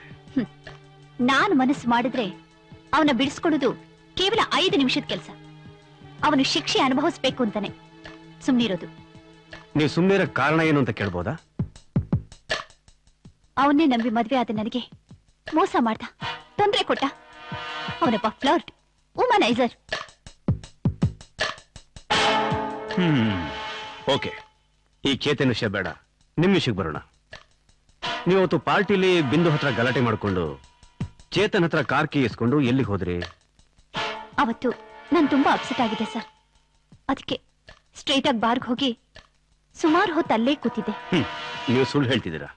ನಾನು ಮನಸ್ಸು ಮಾಡಿದ್ರೆ ಅವನ ಬಿಡಿಸ್ಕೊಳ್ಳೋದು ಕೇವಲ 5 ನಿಮಿಷದ ಕೆಲಸ. ಅವನು ಶಿಕ್ಷೆ ಅನುಭವಿಸ್ಬೇಕು ಅಂತಾನೆ ಸುಮ್ನಿರೋದು. ನೀವು ಸುಮ್ಮನೆ ಕಾರಣ ಏನು ಅಂತ ಕೇಳ್ಬೋದಾ? ಅವನ್ನೇ ನಂಬಿ ಮದ್ವೆ ಆದ ನನಗೆ ಮೋಸ ಮಾಡ್ದ, ತೊಂದರೆ ಕೊಟ್ಟ. ಅವನೊಬ್ಬ ಫ್ಲರ್ಟ್, ವುಮನೈಸರ್. ಓಕೆ, ಈ ಚೇತನ್ ವಿಷಯ ಬೇಡ, ನಿಮ್ ವಿಷಯಕ್ಕೆ ಬರೋಣ. ನೀವು ಅವತ್ತು ಪಾರ್ಟಿಲಿ ಬಿಂದು ಹತ್ರ ಗಲಾಟೆ ಮಾಡ್ಕೊಂಡು ಚೇತನ್ ಹತ್ರ ಕಾರ್ ಕೀ ಇಸ್ಕೊಂಡು ಎಲ್ಲಿಗೆ ಹೋದ್ರಿ? ಅವತ್ತು ನಾನು ತುಂಬಾ ಅಪ್ಸೆಟ್ ಆಗಿದೆ ಸರ್. ಅದಕ್ಕೆ ಸ್ಟ್ರೈಟ್ ಆಗಿ ಬಾರ್ಗ್ ಹೋಗಿ ಸುಮಾರು ಹೊತ್ತು ಅಲ್ಲೇ ಕೂತಿದ್ದೆ. ನೀವು ಸುಳ್ಳು ಹೇಳ್ತಿದ್ದೀರಾ?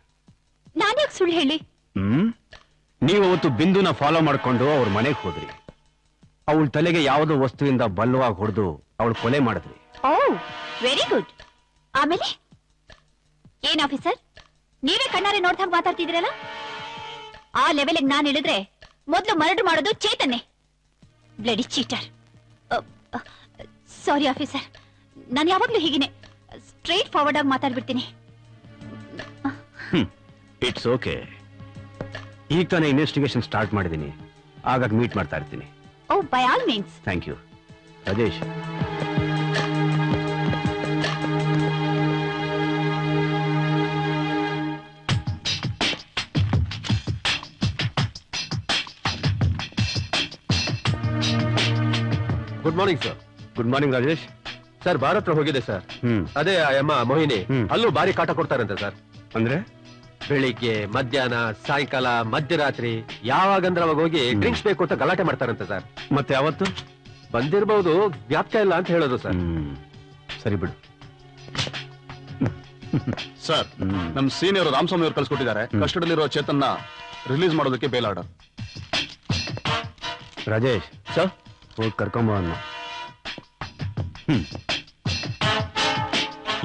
ನಾನ್ಯಾಕೆ ಸುಳ್ಳು ಹೇಳಿ? ನೀವು ಅವತ್ತು ಬಿಂದುನ ಫಾಲೋ ಮಾಡ್ಕೊಂಡು ಅವ್ರ ಮನೆಗೆ ಹೋದ್ರಿ. ಅವಳ ತಲೆಗೆ ಯಾವುದೋ ವಸ್ತುವಿಂದ ಬಲವಾಗಿ ಹೊಡೆದು ಅವಳು ಕೊಲೆ ಮಾಡಿದ್ರಿ. ಓ, ವೆರಿ ಗುಡ್. ಆಮೇಲೆ ಏನ್ ಆಫೀಸರ್, ನೀವೇ ಕಣ್ಣಾರೆ ನೋಡ್ದಾಗ ಮಾತಾಡ್ತಿದ್ರಲ್ಲ, ಆ ಲೆವೆಲ್ಗೆ ನಾನು ಇಳಿದ್ರೆ ಮೊದಲು ಮರ್ಡರ್ ಮಾಡೋದು ಚೇತನ್ನೇ. Bloody cheater. ಸಾರಿ ಆಫೀಸರ್, ನಾನು ಯಾವಾಗ್ಲೂ ಹೀಗೇನೆ ಸ್ಟ್ರೈಟ್ ಫಾರ್ವರ್ಡ್ ಆಗಿ ಮಾತಾಡ್ಬಿಡ್ತೀನಿ. It's okay. ಈಗ ತಾನೇ ಇನ್ವೆಸ್ಟಿಗೇಷನ್ ಸ್ಟಾರ್ಟ್ ಮಾಡಿದ್ದೀನಿ, ಆಗಾಗ ಮೀಟ್ ಮಾಡ್ತಾ ಇರ್ತೀನಿ. Oh, by all means. Thank you Rajesh. Good morning sir. Good morning Rajesh. Sir bar ಹತ್ರ ಹೋಗಿದೆ ಸರ್. ಅದೇ ಆ ಅಮ್ಮ ಮೋಹಿನಿ ಅಲ್ಲೂ ಬಾರಿ ಕಾಟ ಕೊಡ್ತಾರಂತೆ ಸರ್. ಅಂದ್ರೆ ಬೆಳಿಗ್ಗೆ, ಮಧ್ಯಾಹ್ನ, ಸಾಯಂಕಾಲ, ಮಧ್ಯರಾತ್ರಿ ಯಾವಾಗಂದ್ರೆ ಅವಾಗ ಹೋಗಿ ಡ್ರಿಂಕ್ಸ್ ಬೇಕು ಅಂತ ಗಲಾಟೆ ಮಾಡ್ತಾರಂತೆ ಸರ್. ಮತ್ತೆ ಯಾವತ್ತು ಬಂದಿರಬಹುದು, ಜ್ಞಾಪಕ ಇಲ್ಲ ಅಂತ ಹೇಳೋದು ಸರ್. ಸರಿ ಬಿಡು. ಸರ್, ನಮ್ ಸೀನಿಯರ್ ರಾಮಸ್ವಾಮಿ ಅವರು ಕಳ್ಸಿಕೊಟ್ಟಿದ್ದಾರೆ. ಕಸ್ಟಡಿಯಲ್ಲಿರೋ ಚೇತನ್ನ ರಿಲೀಸ್ ಮಾಡೋದಕ್ಕೆ ಬೇಲ್ ಆರ್ಡರ್. ರಾಜೇಶ್ ಸರ್, ಹೋಗಿ ಕರ್ಕೊಂಬ ಅನ್ನ.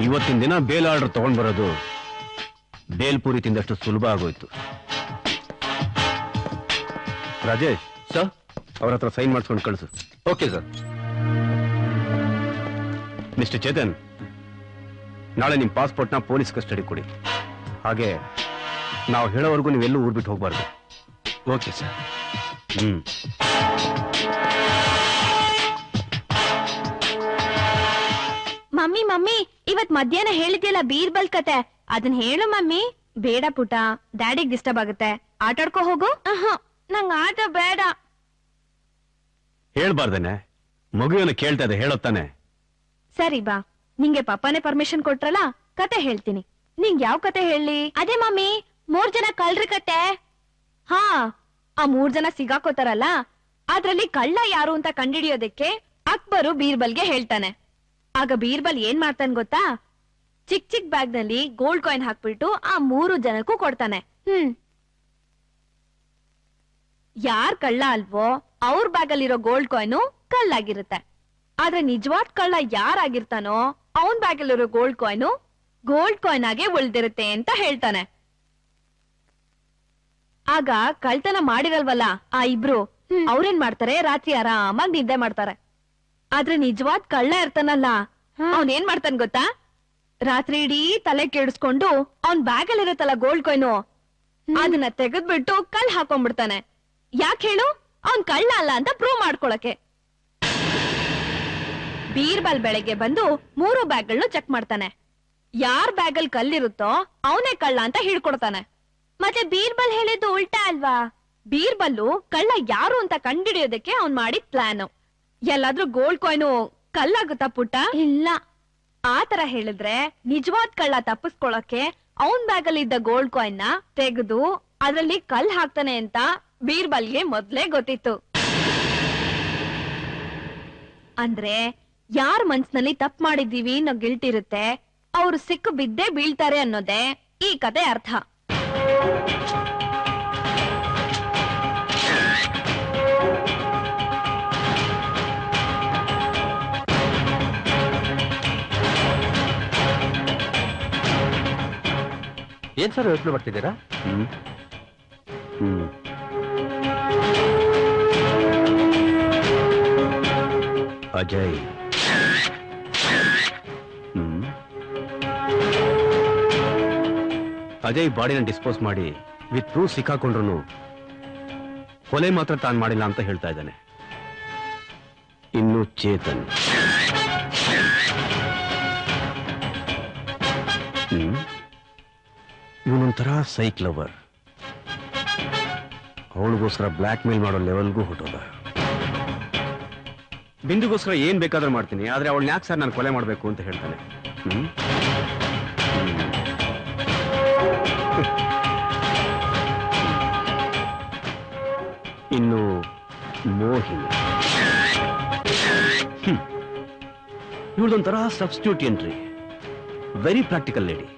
ಇವತ್ತಿನ ದಿನ ಬೇಲ್ ಆರ್ಡರ್ ತಗೊಂಡ್ ಬರೋದು ಬೇಲ್ಪುರಿ ತಿಂದಷ್ಟು ಸುಲಭ ಆಗೋಯ್ತು. ರಾಜೇಶ್ ಸರ್, ಅವ್ರ ಹತ್ರ ಸೈನ್ ಮಾಡಿಸ್ಕೊಂಡು ಕಳಿಸು. Okay sir. ಮಿಸ್ಟರ್ ಚೇತನ್, ನಾಳೆ ನಿಮ್ ಪಾಸ್ಪೋರ್ಟ್ನ ಪೊಲೀಸ್ ಕಸ್ಟಡಿ ಕೊಡಿ. ಹಾಗೆ ನಾವು ಹೇಳೋವರೆಗೂ ನೀವೆಲ್ಲೂ ಊರ್ ಬಿಟ್ಟು ಹೋಗ್ಬಾರ್ದು. Okay sir. ಮಮ್ಮಿ ಮಮ್ಮಿ, ಇವತ್ ಮಧ್ಯಾಹ್ನ ಹೇಳಿದ್ಯಲ್ಲ ಬೀರ್ಬಲ್ ಕತೆ, ಅದನ್ನ ಹೇಳು ಮಮ್ಮಿ. ಬೇಡ ಪುಟ, ಡ್ಯಾಡಿಗ್ ಡಿಸ್ಟರ್ಬ್ ಆಗುತ್ತೆ. ಆಟಾಡ್ಕೋ ಹೋಗು. ನಂಗ್ ಆಟ ಬೇಡ. ಹೇಳ್ಬಾರ್ದೇನೆ, ಮಗುವನ್ನು ಕೇಳ್ತಾ ಇದೆ, ಹೇಳೋತ್ತಾನೆ. ಸರಿ ಬಾ, ನಿಂಗೆ ಪಪ್ಪನೇ ಪರ್ಮಿಷನ್ ಕೊಟ್ರಲ್ಲ, ಕತೆ ಹೇಳ್ತೀನಿ. ನಿಂಗ್ ಯಾವ ಕತೆ ಹೇಳಿ? ಅದೇ ಮಮ್ಮಿ, 3 ಜನ ಕಳ್ರ ಕತೆ. ಹಾ, ಆ 3 ಜನ ಸಿಗಾಕೋತಾರಲ್ಲ, ಅದ್ರಲ್ಲಿ ಕಳ್ಳ ಯಾರು ಅಂತ ಕಂಡಿಡಿಯೋದಕ್ಕೆ ಅಕ್ಬರು ಬೀರ್ಬಲ್ಗೆ ಹೇಳ್ತಾನೆ. ಆಗ ಬೀರ್ಬಲ್ ಏನ್ ಮಾಡ್ತಾನೆ ಗೊತ್ತಾ? ಚಿಕ್ ಚಿಕ್ ಬ್ಯಾಗ್ ನಲ್ಲಿ ಗೋಲ್ಡ್ ಕಾಯಿನ್ ಹಾಕ್ಬಿಟ್ಟು ಆ 3 ಜನಕ್ಕೂ ಕೊಡ್ತಾನೆ. ಯಾರ್ ಕಳ್ಳ ಅಲ್ವೋ ಅವ್ರ ಬ್ಯಾಗ್ ಅಲ್ಲಿರೋ ಗೋಲ್ಡ್ ಕಾಯಿನು ಕಳ್ಳಾಗಿರುತ್ತೆ. ಆದ್ರೆ ನಿಜವಾದ ಕಳ್ಳ ಯಾರಾಗಿರ್ತಾನೋ ಅವನ್ ಬ್ಯಾಗ್ ಅಲ್ಲಿರೋ ಗೋಲ್ಡ್ ಕಾಯಿನ್ ಆಗೇ ಉಳ್ದಿರುತ್ತೆ ಅಂತ ಹೇಳ್ತಾನೆ. ಆಗ ಕಳ್ತನ ಮಾಡಿರಲ್ವಲ್ಲ ಆ ಇಬ್ರು, ಅವ್ರೇನ್ ಮಾಡ್ತಾರೆ, ರಾತ್ರಿ ಆರಾಮಾಗಿ ನಿದ್ದೆ ಮಾಡ್ತಾರೆ. ಆದ್ರೆ ನಿಜವಾದ ಕಳ್ಳ ಇರ್ತಾನಲ್ಲ, ಅವನ್ ಏನ್ ಮಾಡ್ತಾನ ಗೊತ್ತಾ? ರಾತ್ರಿ ಇಡೀ ತಲೆ ಕೆಡಿಸ್ಕೊಂಡು ಅವನ್ ಬ್ಯಾಗ್ ಅಲ್ಲಿರತ್ತಲ್ಲ ಗೋಲ್ಡ್ ಕಾಯಿನು, ಅದನ್ನ ತೆಗೆದ್ಬಿಟ್ಟು ಕಲ್ ಹಾಕೊಂಡ್ಬಿಡ್ತಾನೆ. ಯಾಕೆ ಹೇಳು? ಅವನ್ ಕಳ್ಳ ಅಲ್ಲ ಅಂತ ಪ್ರೂವ್ ಮಾಡ್ಕೊಳಕ್ಕೆ. ಬೀರ್ಬಲ್ ಬೆಳಗ್ಗೆ ಬಂದು 3 ಬ್ಯಾಗ್ಗಳನ್ನು ಚೆಕ್ ಮಾಡ್ತಾನೆ. ಯಾರ್ ಬ್ಯಾಗಲ್ ಕಲ್ಲಿರುತ್ತೋ ಅವನೇ ಕಳ್ಳ ಅಂತ ಹಿಡ್ಕೊಡ್ತಾನೆ. ಮತ್ತೆ ಬೀರ್ಬಲ್ ಹೇಳಿದ್ದು ಉಲ್ಟಾ ಅಲ್ವಾ? ಬೀರ್ಬಲ್ಲು ಕಳ್ಳ ಯಾರು ಅಂತ ಕಂಡಿಡಿಯೋದಕ್ಕೆ ಅವ್ನ್ ಮಾಡಿದ ಪ್ಲಾನ್. ಎಲ್ಲಾದ್ರೂ ಗೋಲ್ಡ್ ಕಾಯಿನು ಕಲ್ಲಾಗುತ್ತಾ ಪುಟ್ಟ? ಇಲ್ಲ. ಆತರ ಹೇಳಿದ್ರೆ ನಿಜವಾದ ಕಳ್ಳ ತಪ್ಪಿಸ್ಕೊಳಕ್ಕೆ ಅವನ್ ಬ್ಯಾಗಲ್ಲಿ ಇದ್ದ ಗೋಲ್ಡ್ ಕಾಯಿನ್ ನ ತೆಗೆದು ಅದ್ರಲ್ಲಿ ಕಲ್ ಹಾಕ್ತಾನೆ ಅಂತ ಬೀರ್ಬಲ್ಗೆ ಮೊದ್ಲೇ ಗೊತ್ತಿತ್ತು. ಅಂದ್ರೆ ಯಾರ ಮನ್ಸಿನಲ್ಲಿ ತಪ್ಪು ಮಾಡಿದೀವಿ ಅನ್ನೋ ಗಿಲ್ಟ್ ಇರುತ್ತೆ, ಅವ್ರು ಸಿಕ್ಕು ಬಿದ್ದೇ ಬೀಳ್ತಾರೆ ಅನ್ನೋದೇ ಈ ಕತೆ ಅರ್ಥ. ಏನ್ ಸರ್ ಯೋಚನೆ ಮಾಡ್ತಿದ್ದೀರಾ? ಅಜಯ್, ಅಜಯ್ ಬಾಡಿನ ಡಿಸ್ಪೋಸ್ ಮಾಡಿ ವಿತ್ ಪ್ರೂಫ್ ಸಿಕ್ಕಾಕೊಂಡ್ರು ಕೊಲೆ ಮಾತ್ರ ತಾನು ಮಾಡಿಲ್ಲ ಅಂತ ಹೇಳ್ತಾ ಇದ್ದಾನೆ. ಇನ್ನು ಚೇತನ್, ಇವನೊಂಥರ ಸೈಕ್ ಲವರ್. ಅವಳಿಗೋಸ್ಕರ ಬ್ಲ್ಯಾಕ್ ಮೇಲ್ ಮಾಡೋ ಲೆವೆಲ್ಗೂ ಹೊಟ್ಟೋದ. ಬಿಂದುಗೋಸ್ಕರ ಏನ್ ಬೇಕಾದ್ರೂ ಮಾಡ್ತೀನಿ, ಆದ್ರೆ ಅವಳನ್ನ ಯಾಕೆ ಸರ್ ನಾನು ಕೊಲೆ ಮಾಡ್ಬೇಕು ಅಂತ ಹೇಳ್ತಾನೆ. ಇನ್ನು ಮೋಹಿನಿ, ಇವಳದೊಂಥರ substitute entry, very practical lady.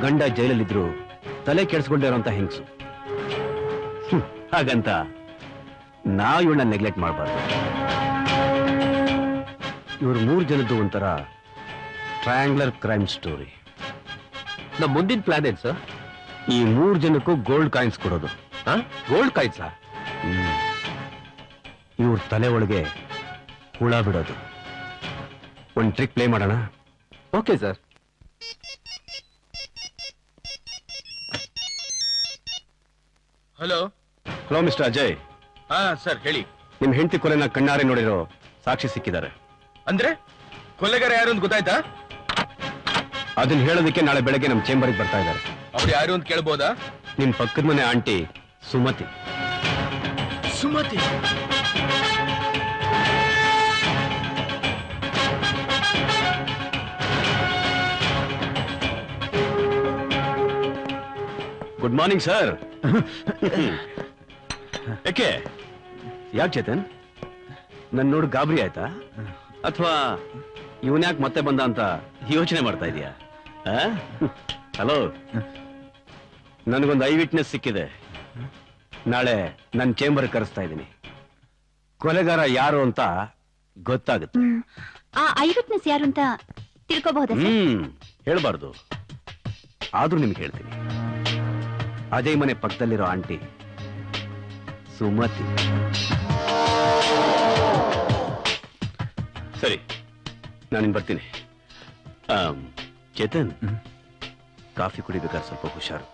ಗಂಡ ಜೈಲಲ್ಲಿದ್ರು ತಲೆ ಕೆಡಿಸ್ಕೊಂಡಿರೋಂಥ ಹೆಂಗಸು. ಹಾಗಂತ ನಾವು ಇವಳನ್ನ ನೆಗ್ಲೆಕ್ಟ್ ಮಾಡಬಾರ್ದು. ಇವರು 3 ಜನದ್ದು ಒಂಥರ ಟ್ರಯಾಂಗ್ಯುಲರ್ ಕ್ರೈಮ್ ಸ್ಟೋರಿ. ನಮ್ಮ ಮುಂದಿನ ಪ್ಲಾನ್ ಏನ್ ಸರ್? ಈ 3 ಜನಕ್ಕೂ ಗೋಲ್ಡ್ ಕಾಯಿನ್ಸ್ ಕೊಡೋದು. ಗೋಲ್ಡ್ ಕಾಯಿನ್ಸಾ? ಇವ್ರ ತಲೆ ಒಳಗೆ ಹುಳ ಬಿಡೋದು. ಒಂದು ಟ್ರಿಕ್ ಪ್ಲೇ ಮಾಡೋಣ? Okay sir. Hello hello mister Ajay. ಹಾ ಸರ್ ಹೇಳಿ. ನಿಮ್ ಹೆಂಡತಿ ಕೊಲೆನ ಕಣ್ಣಾರೆ ನೋಡಿರೋ ಸಾಕ್ಷಿ ಸಿಕ್ಕಿದ್ದಾರೆ. ಅಂದ್ರೆ ಕೊಲೆಗಾರ ಯಾರು ಅಂತ ಗೊತ್ತಾಯ್ತಾ? ಅದನ್ನ ಹೇಳೋದಕ್ಕೆ ನಾಳೆ ಬೆಳಗ್ಗೆ ನಮ್ಮ ಚೇಂಬರ್ಗೆ ಬರ್ತಾ ಇದ್ದಾರೆ. ಅವ್ರು ಯಾರು ಅಂತ ಕೇಳ್ಬೋದಾ? ನಿಮ್ ಪಕ್ಕದ ಮನೆ aunty Sumati. Sumati? Good morning sir. ಯಾಕೆ ಚೇತನ್ ನನ್ ನೋಡಿ ಗಾಬರಿ ಆಯ್ತಾ, ಅಥವಾ ಇವನ್ಯಾಕೆ ಮತ್ತೆ ಬಂದ ಅಂತ ಯೋಚನೆ ಮಾಡ್ತಾ ಇದೀಯಾ? ಹಲೋ, ನನಗೊಂದು ಐ ವಿಟ್ನೆಸ್ ಸಿಕ್ಕಿದೆ. ನಾಳೆ ನನ್ನ ಚೇಂಬರ್ ಕರೆಸ್ತಾ ಇದ್ದೀನಿ. ಕೊಲೆಗಾರ ಯಾರು ಅಂತ ಗೊತ್ತಾಗುತ್ತೆ. ಆ ಐ ವಿಟ್ನೆಸ್ ಯಾರು ಅಂತ ತಿಳ್ಕೋಬಹುದಾ? ಹೇಳ್ಬಾರ್ದು, ಆದ್ರೂ ನಿಮ್ಗೆ ಹೇಳ್ತೀನಿ. ಅಜಯ್ ಮನೆ ಪಕ್ಕದಲ್ಲಿರೋ ಆಂಟಿ ಸುಮತಿ. ಸರಿ, ನಾನಿನ್ ಬರ್ತೀನಿ. ಚೇತನ್, ಕಾಫಿ ಕುಡಿಬೇಕಾದ್ರೆ ಸ್ವಲ್ಪ ಹುಷಾರು.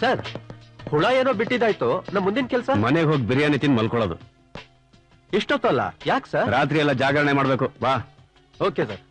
ಸರ್, ಹುಳ ಏನೋ ಬಿಟ್ಟಿದ್ದಾಯ್ತು. ನಮ್ಮ ಮುಂದಿನ ಕೆಲಸ ಮನೆಗೆ ಹೋಗಿ ಬಿರಿಯಾನಿ ತಿಂದು ಮಲ್ಕೊಳ್ಳೋದು. ಇಷ್ಟೊತ್ತಲ್ಲ? ಯಾಕೆ ಸರ್? ರಾತ್ರಿ ಎಲ್ಲ ಜಾಗರಣೆ ಮಾಡ್ಬೇಕು. ಬಾ. Okay sir.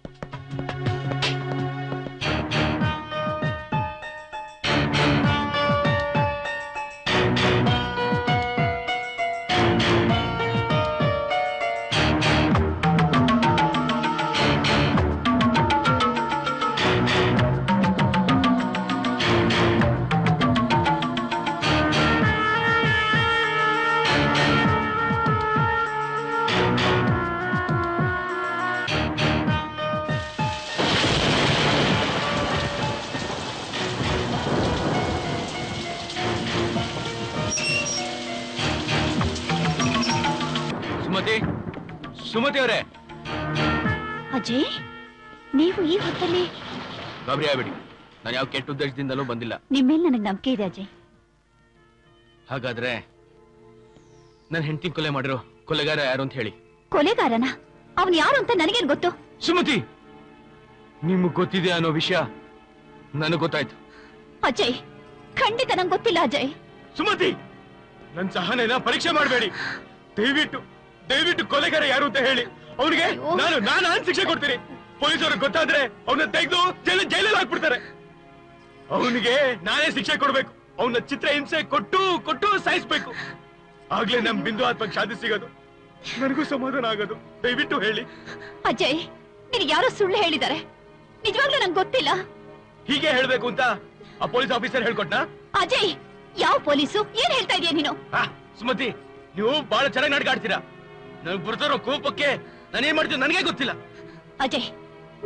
ಸುಮತಿ ಅವರೇ. ಅಜಯ್, ನೀವು ಈ ಹೊತ್ತಲ್ಲಿ? ಗಾಬರಿ ಆಗ್ಬೇಡಿ, ನಾನು ಯಾವ ಕೆಟ್ಟ ಉದ್ದೇಶದಿಂದಲೂ ಬಂದಿಲ್ಲ. ನಿಮ್ಮೇಲೆ ನನಗೆ ನಂಬಿಕೆ ಇದೆ ಅಜಯ್. ಹಾಗಾದ್ರೆ ನನ್ನ ಹೆಂಡತಿ ಕೊಲೆ ಮಾಡಿರೋ ಕೊಲೆಗಾರ ಯಾರು ಅಂತ ಹೇಳಿ. ಕೊಲೆಗಾರನ? ಅವನು ಯಾರು ಅಂತ ನನಗೇನು ಗೊತ್ತು? ಸುಮತಿ, ನಿಮ್ಗೆ ಗೊತ್ತಿದೆ ಅನ್ನೋ ವಿಷಯ ನನಗೆ ಗೊತ್ತಾಯ್ತು. ಅಜಯ್, ಖಂಡಿತ ನಂಗೆ ಗೊತ್ತಿಲ್ಲ ಅಜಯ್. ಸುಮತಿ, ನನ್ನ ಸಹನೆನ ಪರೀಕ್ಷೆ ಮಾಡಬೇಡಿ. ದಯವಿಟ್ಟು ಕೊಲೆಗಾರ ಯಾರು ಅಂತ ಹೇಳಿ. ಅವನಿಗೆ ನಾನು ಶಿಕ್ಷೆ ಕೊಡ್ತೀನಿ. ಪೊಲೀಸರು ಗೊತ್ತಾದ್ರೆ ಅವನ್ನ ತೆಗೆದು ಜೈಲಲ್ಲಿ ಹಾಕ್ಬಿಡ್ತಾರೆ. ಅವನಿಗೆ ನಾನೇ ಶಿಕ್ಷೆ ಕೊಡ್ಬೇಕು. ಅವನ ಚಿತ್ರ ಹಿಂಸೆ ಕೊಟ್ಟು ಸಾಯಿಸ್ಬೇಕು. ಆಗ್ಲೇ ನಮ್ ಬಿಂದು ಆತ್ಮಕ್ಕೆ ಶಾಂತಿ ಸಿಗೋದು, ನನಗೂ ಸಮಾಧಾನ ಆಗೋದು. ದಯವಿಟ್ಟು ಹೇಳಿ. ಅಜಯ್, ನಿನಗೆ ಯಾರೋ ಸುಳ್ಳು ಹೇಳಿದ್ದಾರೆ. ನಿಜವಾಗ್ಲೂ ನಂಗೆ ಗೊತ್ತಿಲ್ಲ. ಹೀಗೆ ಹೇಳ್ಬೇಕು ಅಂತ ಆ ಪೊಲೀಸ್ ಆಫೀಸರ್ ಹೇಳ್ಕೊಟ್ನಾ? ಅಜಯ್, ಯಾವ ಪೊಲೀಸು? ಏನ್ ಹೇಳ್ತಾ ಇದೀಯ ನೀನು? ಸುಮತಿ, ನೀವು ಬಹಳ ಚೆನ್ನಾಗಿ ನಾಟಕ ಆಡ್ತೀರಾ. ನನಗೆ ಬರ್ತಾರೋ ಕೋಪಕ್ಕೆ ನಾನೇನ್ ಮಾಡ್ತೀನಿ ನನಗೆ ಗೊತ್ತಿಲ್ಲ. ಅಜಯ್,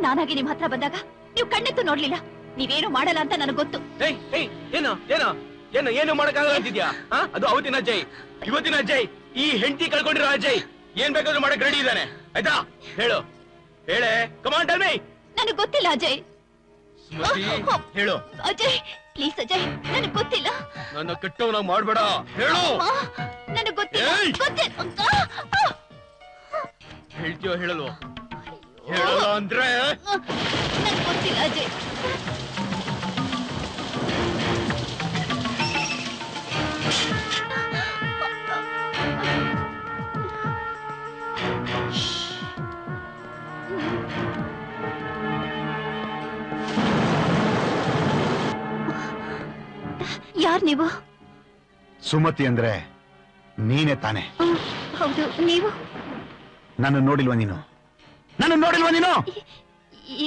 ನಾನಾಗಿ ನಿಮ್ ಹತ್ರ ಬಂದಾಗ ನೀವು ಕಣ್ಣೆತ್ತು ನೋಡ್ಲಿಲ್ಲ. ನೀವೇನು ಮಾಡಲ್ಲ ಅಂತ ನನಗೆ ಗೊತ್ತು. ಏನು ಮಾಡಕ್ಕಾಗಲ್ಲ ಅಂತಿದ್ಯಾ? ಅದು ಅವತ್ತಿನ ಅಜಯ್, ಇವತ್ತಿನ ಅಜಯ್, ಈ ಹೆಂಡತಿ ಕಳ್ಕೊಂಡಿರೋ ಅಜಯ್ ಏನ್ ಬೇಕಾದ್ರೂ ಮಾಡಕ್ ರೆಡಿ ಇದ್ದಾನೆ. ಆಯ್ತಾ? ಹೇಳೆ. Come on tell me. ನನಗೆ ಗೊತ್ತಿಲ್ಲ ಅಜಯ್. ಹೇಳು. ಅಜಯ್, ಪ್ಲೀಸ್ ಅಜಯ್, ನನಗೆ ಗೊತ್ತಿಲ್ಲ. ನನ್ನ ಕೆಟ್ಟವನ ಮಾಡ್ಬೇಡ. ಹೇಳು. ನನಗೆ ಗೊತ್ತಿಲ್ಲ. ಹೇಳ್ತೀಯೋ ಹೇಳಲ್ವೋ? ಹೇಳಲ್ಲ ಅಂದ್ರೆ ನನಗೆ ಗೊತ್ತಿಲ್ಲ ಅಜಯ್. ಯಾರ್ ನೀವು? ಸುಮತಿ ಅಂದ್ರೆ ನೀನೇ ತಾನೆ? ಹೌದು. ನೀವು? ನನ್ನ ನೋಡಿಲ್ವಾ ನೀನು?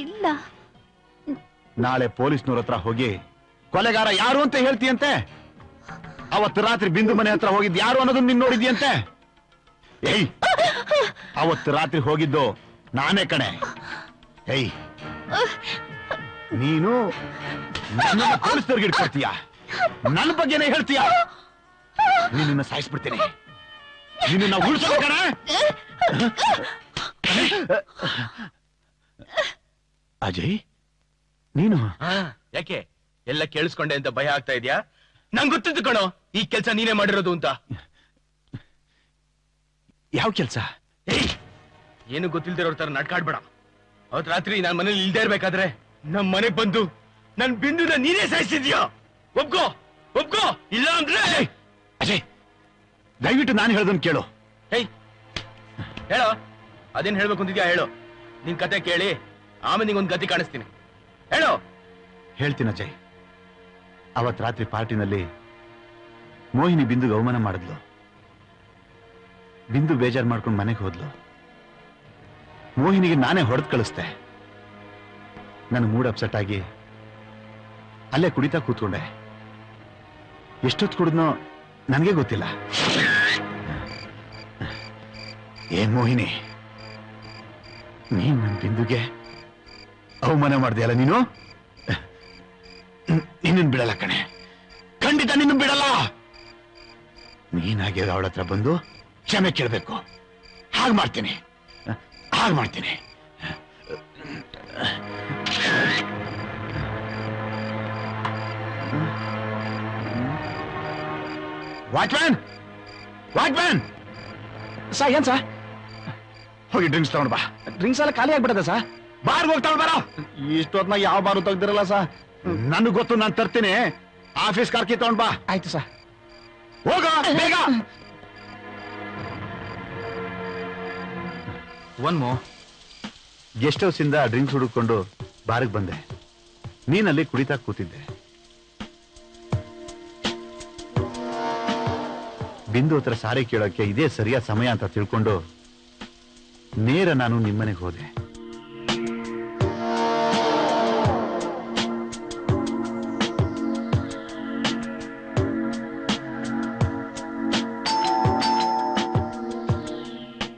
ಇಲ್ಲ. ನಾಳೆ ಪೊಲೀಸ್ನವ್ರ ಹತ್ರ ಹೋಗಿ ಕೊಲೆಗಾರ ಯಾರು ಅಂತ ಹೇಳ್ತೀಯಂತೆ. ಅವತ್ತು ರಾತ್ರಿ ಬಿಂದು ಮನೆ ಹತ್ರ ಹೋಗಿದ್ ಯಾರು ಅನ್ನೋದನ್ನ ನೀನ್ ನೋಡಿದ್ಯಂತೆ. ಏಯ್, ಅವತ್ತು ರಾತ್ರಿ ಹೋಗಿದ್ದು ನಾನೇ ಕಣೆ. ಏಯ್, ನೀನು ಪೊಲೀಸ್ನವ್ರಿಗೆ ಇಟ್ಕೊಡ್ತೀಯ, ನನ್ನ ಬಗ್ಗೆನೇ ಹೇಳ್ತೀಯ? ನಿನ್ನ ಸಾಯಿಸ್ಬಿಡ್ತೇನೆ. ನಿನ್ನ ಉಳಿಸೋಣ. ಅಜಯ್, ನೀನು ಯಾಕೆ ಎಲ್ಲ ಕೇಳಿಸ್ಕೊಂಡೆ ಅಂತ ಭಯ ಆಗ್ತಾ ಇದೆಯಾ? ನಂಗೆ ಗೊತ್ತಿದ್ದು ಕಣೋ ಈ ಕೆಲ್ಸ ನೀನೇ ಮಾಡಿರೋದು ಅಂತ. ಯಾವ ಕೆಲ್ಸ? ಏನು ಗೊತ್ತಿಲ್ದಿರೋ ತರ ನಡ್ಕಾಡ್ಬೇಡ. ಅವತ್ ರಾತ್ರಿ ನಾನ್ ಮನೇಲಿ ಇಲ್ದೇ ಇರ್ಬೇಕಾದ್ರೆ ನಮ್ ಮನೆಗ್ ಬಂದು ನನ್ ಬಿಂದುನ ನೀನೇ ಸಾಯಿಸಿದ್ಯಾ? ಒಪ್ಕೋ ಒಪ್ಕೋ, ಇಲ್ಲ ಅಂದ್ರೆ ಅಜಯ್ ದಯವಿಟ್ಟು ನಾನು ಹೇಳೋದನ್ನ ಕೇಳು. ಹೇಳೋ, ಅದೇನ್ ಹೇಳ್ಬೇಕು ಅಂತಿದ್ಯಾ ಹೇಳು. ನಿನ್ ಕತೆ ಕೇಳಿ ಆಮೇಲೆ ನಿಂಗೊಂದು ಗತಿ ಕಾಣಿಸ್ತೀನಿ. ಹೇಳೋ. ಹೇಳ್ತೀನಿ ಅಜಯ್. ಅವತ್ ರಾತ್ರಿ ಪಾರ್ಟಿನಲ್ಲಿ ಮೋಹಿನಿ ಬಿಂದುಗೆ ಅವಮಾನ ಮಾಡಿದ್ಲು. ಬಿಂದು ಬೇಜಾರು ಮಾಡ್ಕೊಂಡು ಮನೆಗೆ ಹೋದ್ಲು. ಮೋಹಿನಿಗೆ ನಾನೇ ಹೊಡೆದು ಕಳಿಸ್ದೆ. ನನ್ನ ಮೂಡ್ ಅಪ್ಸೆಟ್ ಆಗಿ ಅಲ್ಲೇ ಕುಡಿತಾ ಕೂತ್ಕೊಂಡೆ. ಎಷ್ಟೊತ್ತು ಕುಡಿದ್ನೋ ನನಗೆ ಗೊತ್ತಿಲ್ಲ. ಏ ಮೋಹಿನಿ, ನೀನ್ ನನ್ನ ಬಿಂದುಗೆ ಅವಮಾನ ಮಾಡ್ದೆಯಲ್ಲ ನೀನು. ನಿನ್ನ ಬಿಡಲ್ಲ ಕಣೆ, ಖಂಡಿತ ನಿನ್ನ ಬಿಡಲ್ಲ. ನೀನಾಗೆ ಅವಳ ಹತ್ರ ಬಂದು ಕ್ಷಮೆ ಕೇಳಬೇಕು. ಹಾಗೆ ಮಾಡ್ತೀನಿ, ಹಾಗೆ ಮಾಡ್ತೀನಿ. ವಾಚ್ಮ್ಯಾನ್, ವಾಚ್ಮ್ಯಾನ್ ಸಾ ಏನ್ ಸಾ? ಹೋಗಿ ಡ್ರಿಂಕ್ಸ್ ತಗೊಂಡ್ ಬಾ. ಡ್ರಿಂಕ್ಸ್ ಎಲ್ಲ ಖಾಲಿ ಆಗ್ಬಿಡದ ಸಾ? ಬಾರ್ಗೆ ಹೋಗಿ ತಗೊಂಡ್ ಬಾರ. ಇಷ್ಟೊತ್ನಾಗ ಯಾವ ಬಾರು ತೆಗ್ದಿರಲ್ಲ ಸಾ? ನನಗೆ ಗೊತ್ತು, ನಾನು ತರ್ತೀನಿ. ಆಫೀಸ್ ಕಾರ್ಕಿ ತಗೊಂಡ್ ಬಾ. ಆಯ್ತು ಸಾ, ಹೋಗ ಬೇಗ. ಒನ್ ಮೋ. ಗೆಸ್ಟ್ ಹೌಸ್ ಇಂದ ಡ್ರಿಂಕ್ಸ್ ಹುಡುಕೊಂಡು ಬಾರ್ಗೆ ಬಂದೆ. ನೀನಲ್ಲಿ ಕುಡಿತಾ ಕೂತಿದ್ದೆ. ಬಿಂದು ಹತ್ರ ಸಾರಿ ಕೇಳೋಕೆ ಇದೇ ಸರಿಯಾದ ಸಮಯ ಅಂತ ತಿಳ್ಕೊಂಡು ನೇರ ನಾನು ನಿಮ್ಮನೆಗೆ ಹೋದೆ.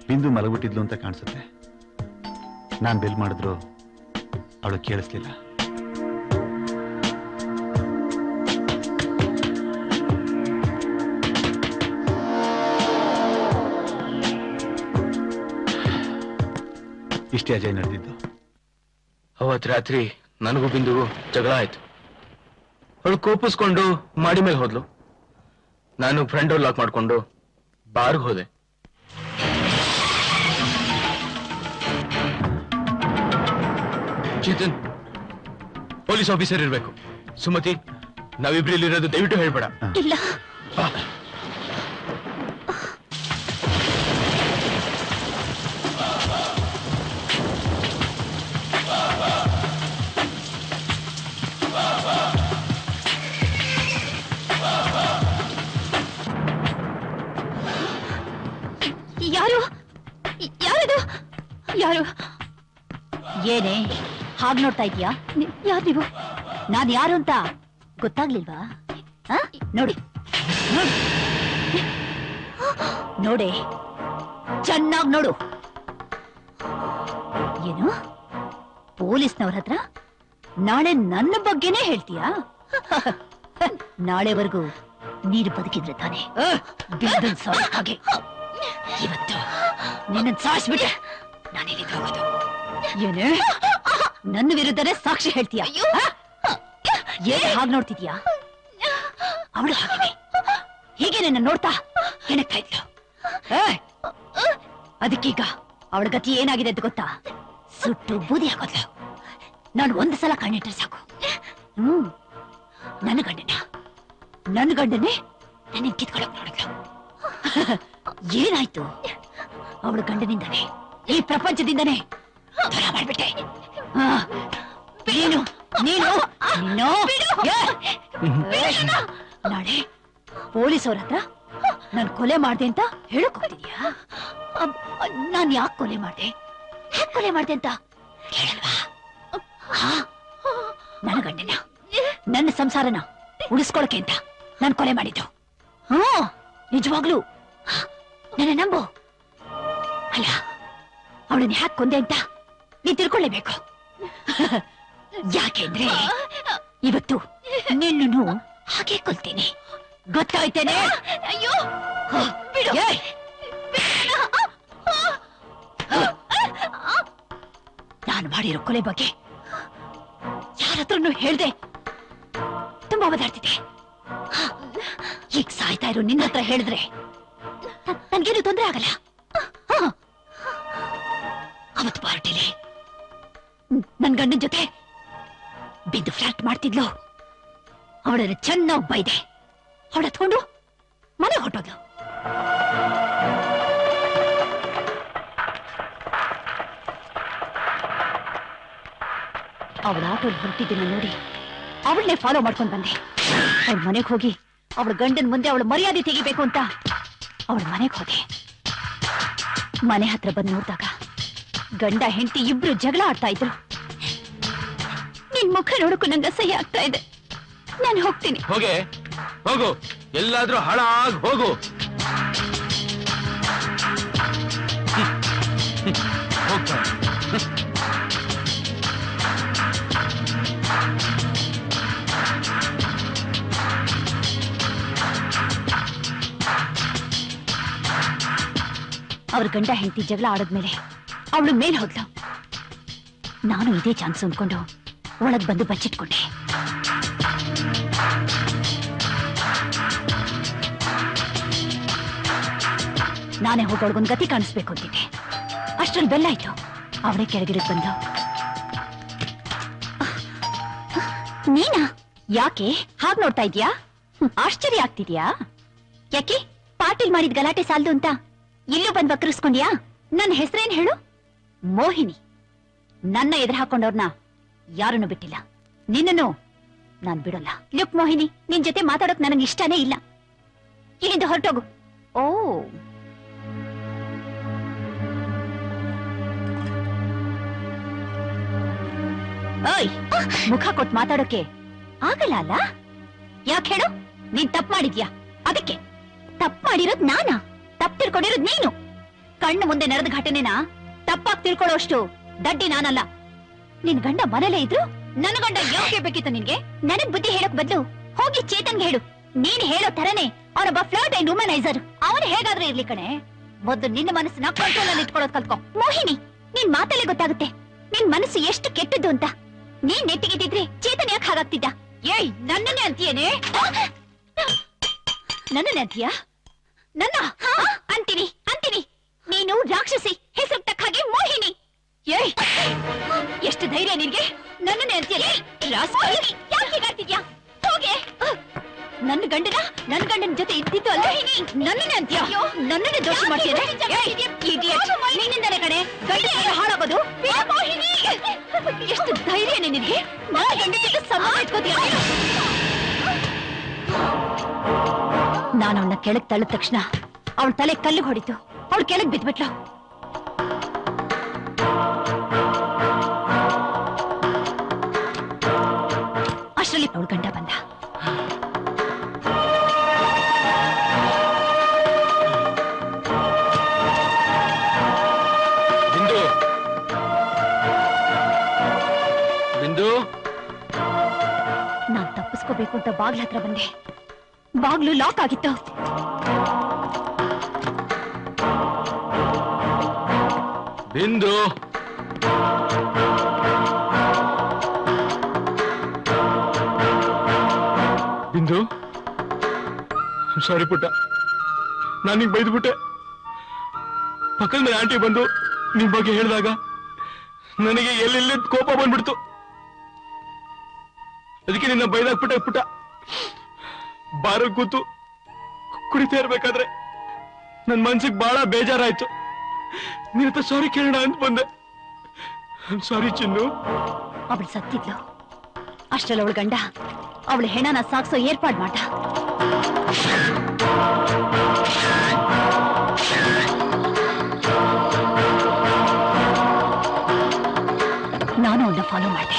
ಬಿಂದು ಮಲಗ್ಬಿಟ್ಟಿದ್ಲು ಅಂತ ಕಾಣಿಸುತ್ತೆ. ನಾನ್ ಬೆಲ್ ಮಾಡಿದ್ರು ಅವಳು ಕೇಳಿಸ್ಲಿಲ್ಲ. ಇಷ್ಟೇ ಅಜಯ್ ನಡೆದಿದ್ದು. ಅವತ್ ರಾತ್ರಿ ನನಗೂ ಬಿಂದುಗೂ ಜಗಳ ಆಯ್ತು. ಅವಳು ಕೋಪಿಸ್ಕೊಂಡು ಮಾಡಿ ಮೇಲೆ ಹೋದ್ಲು. ನಾನು ಫ್ರಂಟ್ ಡೋರ್ ಲಾಕ್ ಮಾಡ್ಕೊಂಡು ಬಾರ್ಗೆ ಹೋದೆ. ಚೇತನ್, ಪೊಲೀಸ್ ಆಫೀಸರ್ ಇರ್ಬೇಕು. ಸುಮತಿ, ನಾವಿಬ್ರಿಲ್ಲಿರೋದು ದಯವಿಟ್ಟು ಹೇಳ್ಬೇಡ. ಇಲ್ಲ. ಯಾರು ಯಾರದು? ಯಾರು? ಏನೇ ಹಾಗೆ ನೋಡ್ತಾ ಇದೀಯಾ? ಯಾರು ನೀವು? ನಾನ್ ಯಾರು ಅಂತ ಗೊತ್ತಾಗ್ಲಿಲ್ವಾ? ನೋಡಿ ನೋಡೆ, ಚೆನ್ನಾಗ್ ನೋಡು. ಏನು ಪೊಲೀಸ್ನವ್ರ ಹತ್ರ ನಾಳೆ ನನ್ನ ಬಗ್ಗೆನೇ ಹೇಳ್ತೀಯಾ? ನಾಳೆವರೆಗೂ ನೀರು ಬದುಕಿದ್ರೆ ತಾನೆ ಬಿಂದು ಸಾಯ ಹಾಗೆ. ಇವತ್ತು ನಿನ್ನ ಸಾಯಿಸ್ಬಿಟ್ಟೆ ನಾನೇನಿದ್ದು ಹೋಗೋದು. ಏನೇ ನನ್ನ ವಿರುದ್ಧನೇ ಸಾಕ್ಷಿ ಹೇಳ್ತೀಯ? ಏನ್ ಹಾಗೆ ನೋಡ್ತಿದ್ಯಾ? ಅವಳು ಹಾಗೆ ಹೀಗೆ ನನ್ನ ನೋಡ್ತಾ ಏನಕ್ತಾ ಇದ್ಲು. ಅದಕ್ಕೀಗ ಅವಳ ಗತಿ ಏನಾಗಿದೆ ಅಂತ ಗೊತ್ತಾ? ಸುಟ್ಟು ಬೂದಿ ಆಗೋದ್ಲು. ನಾನು ಒಂದು ಸಲ ಕಣ್ಣಿಟ್ರೆ ಸಾಕು. ನನ್ನ ಗಂಡನೇ ನನ್ನ ಕಿತ್ಕೊಳಕ್ ನೋಡಿದ್ಲು. ಏನಾಯ್ತು? ಅವಳ ಗಂಡನಿಂದಾನೆ, ಈ ಪ್ರಪಂಚದಿಂದನೇ ದೂರ ಮಾಡ್ಬಿಟ್ಟೆ. ನೀನು ನಾಳೆ ಪೊಲೀಸವ್ರ ಹತ್ರ ನಾನು ಕೊಲೆ ಮಾಡ್ದೆ ಅಂತ ಹೇಳಕ್ ಹೋಗ್ತಿದ್ಯಾ? ನಾನ್ ಯಾಕೆ ಕೊಲೆ ಮಾಡ್ದೆ ಅಂತ ಹೇಳಲ್ವಾ? ನನ್ನ ಗಂಡನ, ನನ್ನ ಸಂಸಾರನ ಉಳಿಸ್ಕೊಳಕ್ಕೆ ಅಂತ ನಾನು ಕೊಲೆ ಮಾಡಿದ್ದು. ನಿಜವಾಗ್ಲೂ ನನ್ನ ನಂಬು. ಅಲ್ಲ, ಅವಳನ್ನ ಯಾಕೆ ಕೊಂದೆ ಅಂತ ನೀ ತಿಳ್ಕೊಳ್ಳೇಬೇಕು. ಯಾಕೆಂದ್ರೆ ಇವತ್ತು ನಿನ್ನನ್ನು ಹಾಗೆ ಕೊಲ್ತೀನಿ. ಗೊತ್ತಾಯ್ತೇನೆ. ಅಯ್ಯೋ ಬಿಡು. ನಾನು ಮಾಡಿರೋ ಕೊಲೆ ಬಗ್ಗೆ ಯಾರ ಹತ್ರನೂ ಹೇಳ್ದೆ ತುಂಬಾ ಓದಾಡ್ತಿದ್ದೆ. ಈಗ ಸಾಯ್ತಾ ಇರೋ ನಿನ್ನ ಹತ್ರ ಹೇಳಿದ್ರೆ ನನ್ಗೇನು ತೊಂದರೆ ಆಗಲ್ಲ. ಅವತ್ತು ಪಾರ್ಟಿಲಿ ನನ್ ಗಂಡನ ಜೊತೆ ಬಿದ್ದು ಫ್ಲಾಟ್ ಮಾಡ್ತಿದ್ಲು. ಅವಳನ್ನ ಚೆನ್ನಾಗಿ ಬೈದೆ. ಅವಳ ಹತ್ಕೊಂಡು ಮನೆ ಹೊಟ್ಟೋದ್ಲು. ಅವಳ ಆಟೋಲ್ ಹೊರಟಿದ್ದನ್ನ ನೋಡಿ ಅವಳನ್ನೇ ಫಾಲೋ ಮಾಡ್ಕೊಂಡ್ ಬಂದೆ. ಅವಳ ಮನೆಗೆ ಹೋಗಿ ಅವಳ ಗಂಡನ ಮುಂದೆ ಅವಳ ಮರ್ಯಾದೆ ತೆಗಿಬೇಕು ಅಂತ ಅವಳ ಮನೆಗೆ ಹೋದೆ. ಮನೆ ಹತ್ರ ಬಂದು ನೋಡಿದಾಗ ಗಂಡ ಹೆಂಡತಿ ಇಬ್ರು ಜಗಳ ಆಡ್ತಾ ಇದ್ರು. ನಿನ್ ಮುಖ ನೋಡಕ್ಕೂ ನಂಗೆ ಅಸಹ್ಯ ಆಗ್ತಾ ಇದೆ. ನಾನು ಹೋಗ್ತೀನಿ. ಹೋಗೆ ಹೋಗು, ಎಲ್ಲಾದ್ರೂ ಹಾಳಾಗ್ ಹೋಗು. ಹೋಗ್ತಾ ಅವ್ರ ಗಂಡ ಹೆಂಡತಿ ಜಗಳ ಆಡದ್ಮೇಲೆ ಅವಳು ಮೇಲ್ ಹೋದ್ಲು. ನಾನು ಇದೇ ಚಾನ್ಸ್ ಅಂದ್ಕೊಂಡು ಒಳಗ್ ಬಂದು ಬಚ್ಚಿಟ್ಕೊಂಡೆ. ನಾನೇ ಹೋಗೋಳ್ಗೊಂದು ಗತಿ ಕಾಣಿಸ್ಬೇಕು ಅಂತಿದ್ದೆ. ಅಷ್ಟ್ರಲ್ಲಿ ಬೆಲ್ಲಾಯ್ತು. ಅವಳೇ ಕೆಳಗಿಳಿದ್ ಬಂದು, ನೀನಾ? ಯಾಕೆ ಹಾಗ್ ನೋಡ್ತಾ ಇದ್ಯಾ? ಆಶ್ಚರ್ಯ ಆಗ್ತಿದ್ಯಾ? ಯಾಕೆ ಪಾಟೀಲ್ ಮಾಡಿದ ಗಲಾಟೆ ಸಾಲ್ದು ಅಂತ ಇಲ್ಲೂ ಬಂದ್ ಬಕ್ರಿಸ್ಕೊಂಡ್ಯಾ? ನನ್ನ ಹೆಸರೇನ್ ಹೇಳು? ಮೋಹಿನಿ. ನನ್ನ ಎದುರು ಹಾಕೊಂಡವ್ರನ್ನ ಯಾರನ್ನು ಬಿಟ್ಟಿಲ್ಲ. ನಿನ್ನನ್ನು ನಾನ್ ಬಿಡೋಲ್ಲ. ಲುಕ್ ಮೋಹಿನಿ, ನಿನ್ ಜೊತೆ ಮಾತಾಡೋಕ್ ನನಗೆ ಇಷ್ಟನೇ ಇಲ್ಲ. ಇಲ್ಲಿಂದ ಹೊರಟೋಗು. ಓ, ಓಯ್, ಮುಖ ಕೊಟ್ಟು ಮಾತಾಡೋಕೆ ಆಗಲ್ಲ ಅಲ್ಲ? ಯಾಕೆ ಹೇಳು? ನೀನ್ ತಪ್ಪು ಮಾಡಿದ್ಯಾ. ಅದಕ್ಕೆ ತಪ್ಪು ಮಾಡಿರೋದ್ ನಾನಾ? ತಪ್ಪು ತಿಳ್ಕೊಂಡಿರೋದ್ ನೀನು. ಕಣ್ಣು ಮುಂದೆ ನಡೆದ ಘಟನೆನ ತಪ್ಪಾಗಿ ತಿಳ್ಕೊಳ್ಳೋಷ್ಟು ದಡ್ಡಿ ನಾನಲ್ಲ. ನಿನ್ ಗಂಡ ಮನೇಲೇ ಇದ್ರು ನನ್ನ ಗಂಡ ಯಾಕೆ ಬೇಕಿತ್ತು ನಿನ್ಗೆ? ನನಗ್ ಬುದ್ಧಿ ಹೇಳಕ್ ಬದ್ಲು ಹೋಗಿ ಚೇತನ್ಗೆ ಹೇಳು. ನೀನ್ ಹೇಳೋ ತರನೇ ಅವನೊಬ್ಬ ಫ್ಲರ್ಟ್ ಅಂಡ್ ವುಮನೈಸರ್. ಅವನು ಹೇಗಾದ್ರೂ ಇರ್ಲಿ ಕಣೆ, ಮೊದಲು ನಿನ್ನ ಮನಸ್ಸನ್ನ ಕಂಟ್ರೋಲ್ ಅಲ್ಲಿ ಇಟ್ಕೊಳ್ಳೋದ್ ಕಲ್ತ್ಕೊ. ಮೋಹಿನಿ, ನಿನ್ ಮಾತಲ್ಲೇ ಗೊತ್ತಾಗುತ್ತೆ ನಿನ್ ಮನಸ್ಸು ಎಷ್ಟು ಕೆಟ್ಟದ್ದು ಅಂತ. ನೀನ್ ನೆಟ್ಟಿಗಿದ್ರೆ ಚೇತನ್ ಯಾಕೆ ಹಾಗಾಗ್ತಿದ್ದ? ಏಯ್, ನನ್ನನ್ನೇ ಅಂತೀಯೇನೆ? ನನ್ನನ್ನೇ ಅಂತೀಯಾ? ನನ್ನ ಅಂತೀನಿ ಅಂತೀನಿ. ನೀನು ರಾಕ್ಷಸಿ, ಹೆಸರು ತಕ್ಕ ಹಾಗೆ ಮೋಹಿನಿ. ಏಯ್, ಎಷ್ಟು ಧೈರ್ಯ ನಿನ್ಗೆ? ನನ್ನನ್ನೇ ಅಂತೀಯೇ? ಯಾಕೆ ಹೀಗಾಡ್ತಿದ್ಯಾ? ಹೋಗೆ. ನನ್ನ ಗಂಡನ ಜೊತೆ ಇದ್ದಿದ್ದು ಅಲ್ಲ, ನನ್ನನ್ನೇ ಅಂತೀಯ? ನನ್ನನ್ನೇ ದೋಷ ಮಾಡ್ತೀಯೇ? ನಿನ್ನಿಂದನೇ ಕಣೆ ಗಂಡ ಹಾಳಾಗೋದು. ಎಷ್ಟು ಧೈರ್ಯನೇ ನಿನ್ಗೆ? ನನ್ನ ಗಂಡ ಜೊತೆ ಸಂಬಂಧ ಇಟ್ಕೋತೀಯ? ನಾನು ಅವಳನ್ನ ಕೆಳಗ್ ತಳ್ಳಿದ ತಕ್ಷಣ ಅವಳ ತಲೆ ಕಲ್ಲು ಹೊಡಿತು. ಅವಳು ಕೆಳಗ್ ಬಿದ್ಬಿಟ್ಲು. ಅಷ್ಟರಲ್ಲಿ ಅವಳ ಗಂಡ ಬಂದ. ನಾನ್ ತಪ್ಪಿಸ್ಕೋಬೇಕು ಅಂತ ಬಾಗ್ಲ ಹತ್ರ ಬಂದೆ. ಬಾಗ್ಲು ಲಾಕ್ ಆಗಿತ್ತು. ಬಿಂದು, ಬಿಂದು, ಸಾರಿ ಪುಟ್ಟ, ನಾನೀಗ ಬೈದ್ಬಿಟ್ಟೆ. ಪಕ್ಕದ ಮನೆ ಆಂಟಿ ಬಂದು ನಿಮ್ ಬಗ್ಗೆ ಹೇಳಿದಾಗ ನನಗೆ ಎಲ್ಲೆಲ್ಲಿ ಕೋಪ ಬಂದ್ಬಿಡ್ತು. ಅದಕ್ಕೆ ನಿನ್ನ ಬೈದಾಕ್ಬಿಟ್ಟೆ ಪುಟ್ಟ. ಬಾರ ಕೂತು ಕುಡಿತಾ ಇರ್ಬೇಕಾದ್ರೆ ನನ್ ಮನ್ಸಿಗೆ ಬಹಳ ಬೇಜಾರಾಯ್ತು. ನಿನ್ನ ಹತ್ರ ಸಾರಿ ಕೇಳೋಣ ಅಂತ ಬಂದೆ. ಸಾರಿ ಚಿನ್ನು. ಅವಳು ಸತ್ತಿದ್ಲು. ಅಷ್ಟರಲ್ಲಿ ಅವಳ ಗಂಡ ಅವಳ ಹೆಣನ ಸಾಕ್ಸೋ ಏರ್ಪಾಡ್ ಮಾಡ. ನಾನು ಅವನ್ನ ಫಾಲೋ ಮಾಡಿದೆ.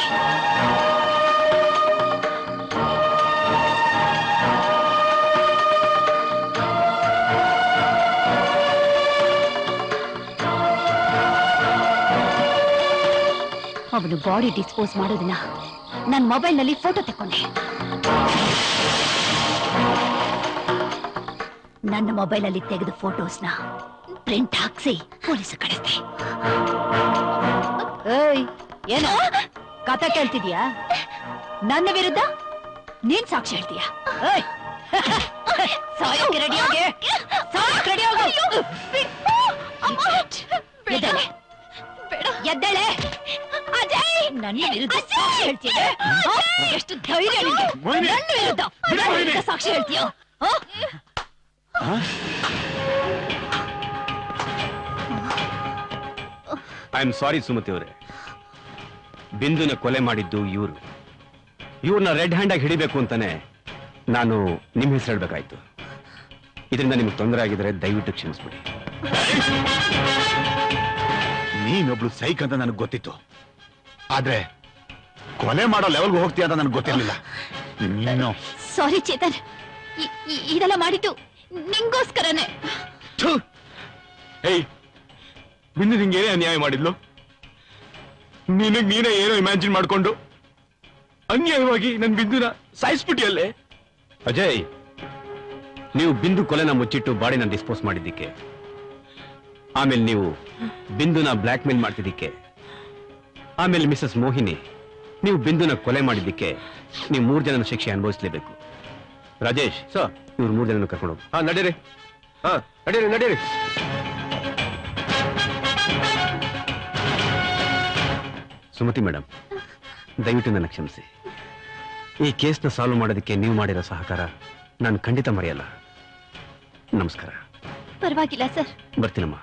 ಅವನು ಬಾಡಿ ಡಿಸ್ಪೋಸ್ ಮಾಡೋದನ್ನ ನನ್ನ ಮೊಬೈಲ್ ನಲ್ಲಿ ಫೋಟೋ ತಕೊಂಡೆ. ನನ್ನ ಮೊಬೈಲ್ ಅಲ್ಲಿ ತೆಗೆದ ಫೋಟೋಸ್ನ ಪ್ರಿಂಟ್ ಹಾಕ್ಸಿ ಪೊಲೀಸ್ ಕಳಿಸ್ದೆ. ಏಯ್, ಏನು ಕತೆ ಕೇಳ್ತಿದ್ಯಾ? ನನ್ನ ವಿರುದ್ಧ ನೀನ್ ಸಾಕ್ಷಿ ಹೇಳ್ತೀಯಾ? ಏಯ್, ಸಾಯಕ್ಕೆ ರೆಡಿಯಾಗಿ, ಸಾಯಕ್ಕೆ ರೆಡಿಯಾಗು. ಎದ್ದೇಳೆ, ಎದ್ದೇಳೆ. ಅಜಯ್, ನನ್ನ ವಿರುದ್ಧ ಸಾಕ್ಷಿ ಹೇಳ್ತೀಯ? ಎಷ್ಟು ಧೈರ್ಯ ನಿನಗೆ? ನನ್ನ ವಿರುದ್ಧ ಸಾಕ್ಷಿ ಹೇಳ್ತೀಯ? ಐ ಆಮ್ ಸಾರಿ ಸುಮತಿ ಅವರೇ, ಬಿಂದುನ ಕೊಲೆ ಮಾಡಿದ್ದು ಇವ್ರು. ಇವ್ರನ್ನ ರೆಡ್ ಹ್ಯಾಂಡ್ ಆಗಿ ಹಿಡಿಬೇಕು ಅಂತಾನೆ ನಾನು ನಿಮ್ಮ ಹೆಸರು ಹೇಳ್ಬೇಕಾಯ್ತು. ಇದರಿಂದ ನಿಮ್ಗೆ ತೊಂದರೆ ಆಗಿದ್ರೆ ದಯವಿಟ್ಟು ಕ್ಷಮಿಸ್ಬಿಡಿ. ನೀನೊಬ್ಳು ಸೈಕ್ ಅಂತ ನನಗೆ ಗೊತ್ತಿತ್ತು, ಆದ್ರೆ ಕೊಲೆ ಮಾಡೋ ಲೆವೆಲ್ಗೆ ಹೋಗ್ತೀಯ ಅಂತ ನನಗೆ ಗೊತ್ತಿರ್ಲಿಲ್ಲ. ನೀನು ಸಾರಿ ಚೇತನ್, ಇದೆಲ್ಲ ಮಾಡಿದ್ದು ನಿಂಗೋಸ್ಕರನೇ. ಏಯ್, ಬಿಂದು ನಿಂಗೇನೇ ಅನ್ಯಾಯ ಮಾಡಿದ್ಲು? ನೀನೇ ಏನೋ ಇಮ್ಯಾಜಿನ್ ಮಾಡ್ಕೊಂಡು ಅನ್ಯಾಯವಾಗಿ ನನ್ ಬಿಂದುನ ಸಾಯಿಸ್ಬಿಟ್ಟಿಯಲ್ಲೇ. ಅಜಯ್, ನೀವು ಬಿಂದು ಕೊಲೆನ ಮುಚ್ಚಿಟ್ಟು ಬಾಡಿನ ಡಿಸ್ಪೋಸ್ ಮಾಡಿದ್ದಕ್ಕೆ, ಆಮೇಲೆ ನೀವು ಬಿಂದುನ ಬ್ಲ್ಯಾಕ್ ಮೇಲ್ ಮಾಡ್ತಿದ್ದಕ್ಕೆ, ಆಮೇಲೆ ಮಿಸಸ್ ಮೋಹಿನಿ ನೀವು ಬಿಂದುನ ಕೊಲೆ ಮಾಡಿದ್ದಕ್ಕೆ ನೀವು 3 ಜನನ ಶಿಕ್ಷೆ ಅನುಭವಿಸಲೇಬೇಕು. ರಾಜೇಶ್, ಸರ್, ಇವ್ರು 3 ಜನನ ಕರ್ಕೊಂಡು ಹೋಗಿ. ಹಾ, ನಡೀರಿ. ಹಾ, ನಡೀರಿ. ಸುಮತಿ ಮೇಡಮ್, ದಯವಿಟ್ಟು ನನ್ನ ಕ್ಷಮಿಸಿ. ಈ ಕೇಸ್ನ ಸಾಲ್ವ್ ಮಾಡೋದಕ್ಕೆ ನೀವು ಮಾಡಿರೋ ಸಹಕಾರ ನಾನು ಖಂಡಿತ ಮರೆಯಲ್ಲ. ನಮಸ್ಕಾರ. ಪರವಾಗಿಲ್ಲ ಸರ್. ಬರ್ತೀನಮ್ಮ.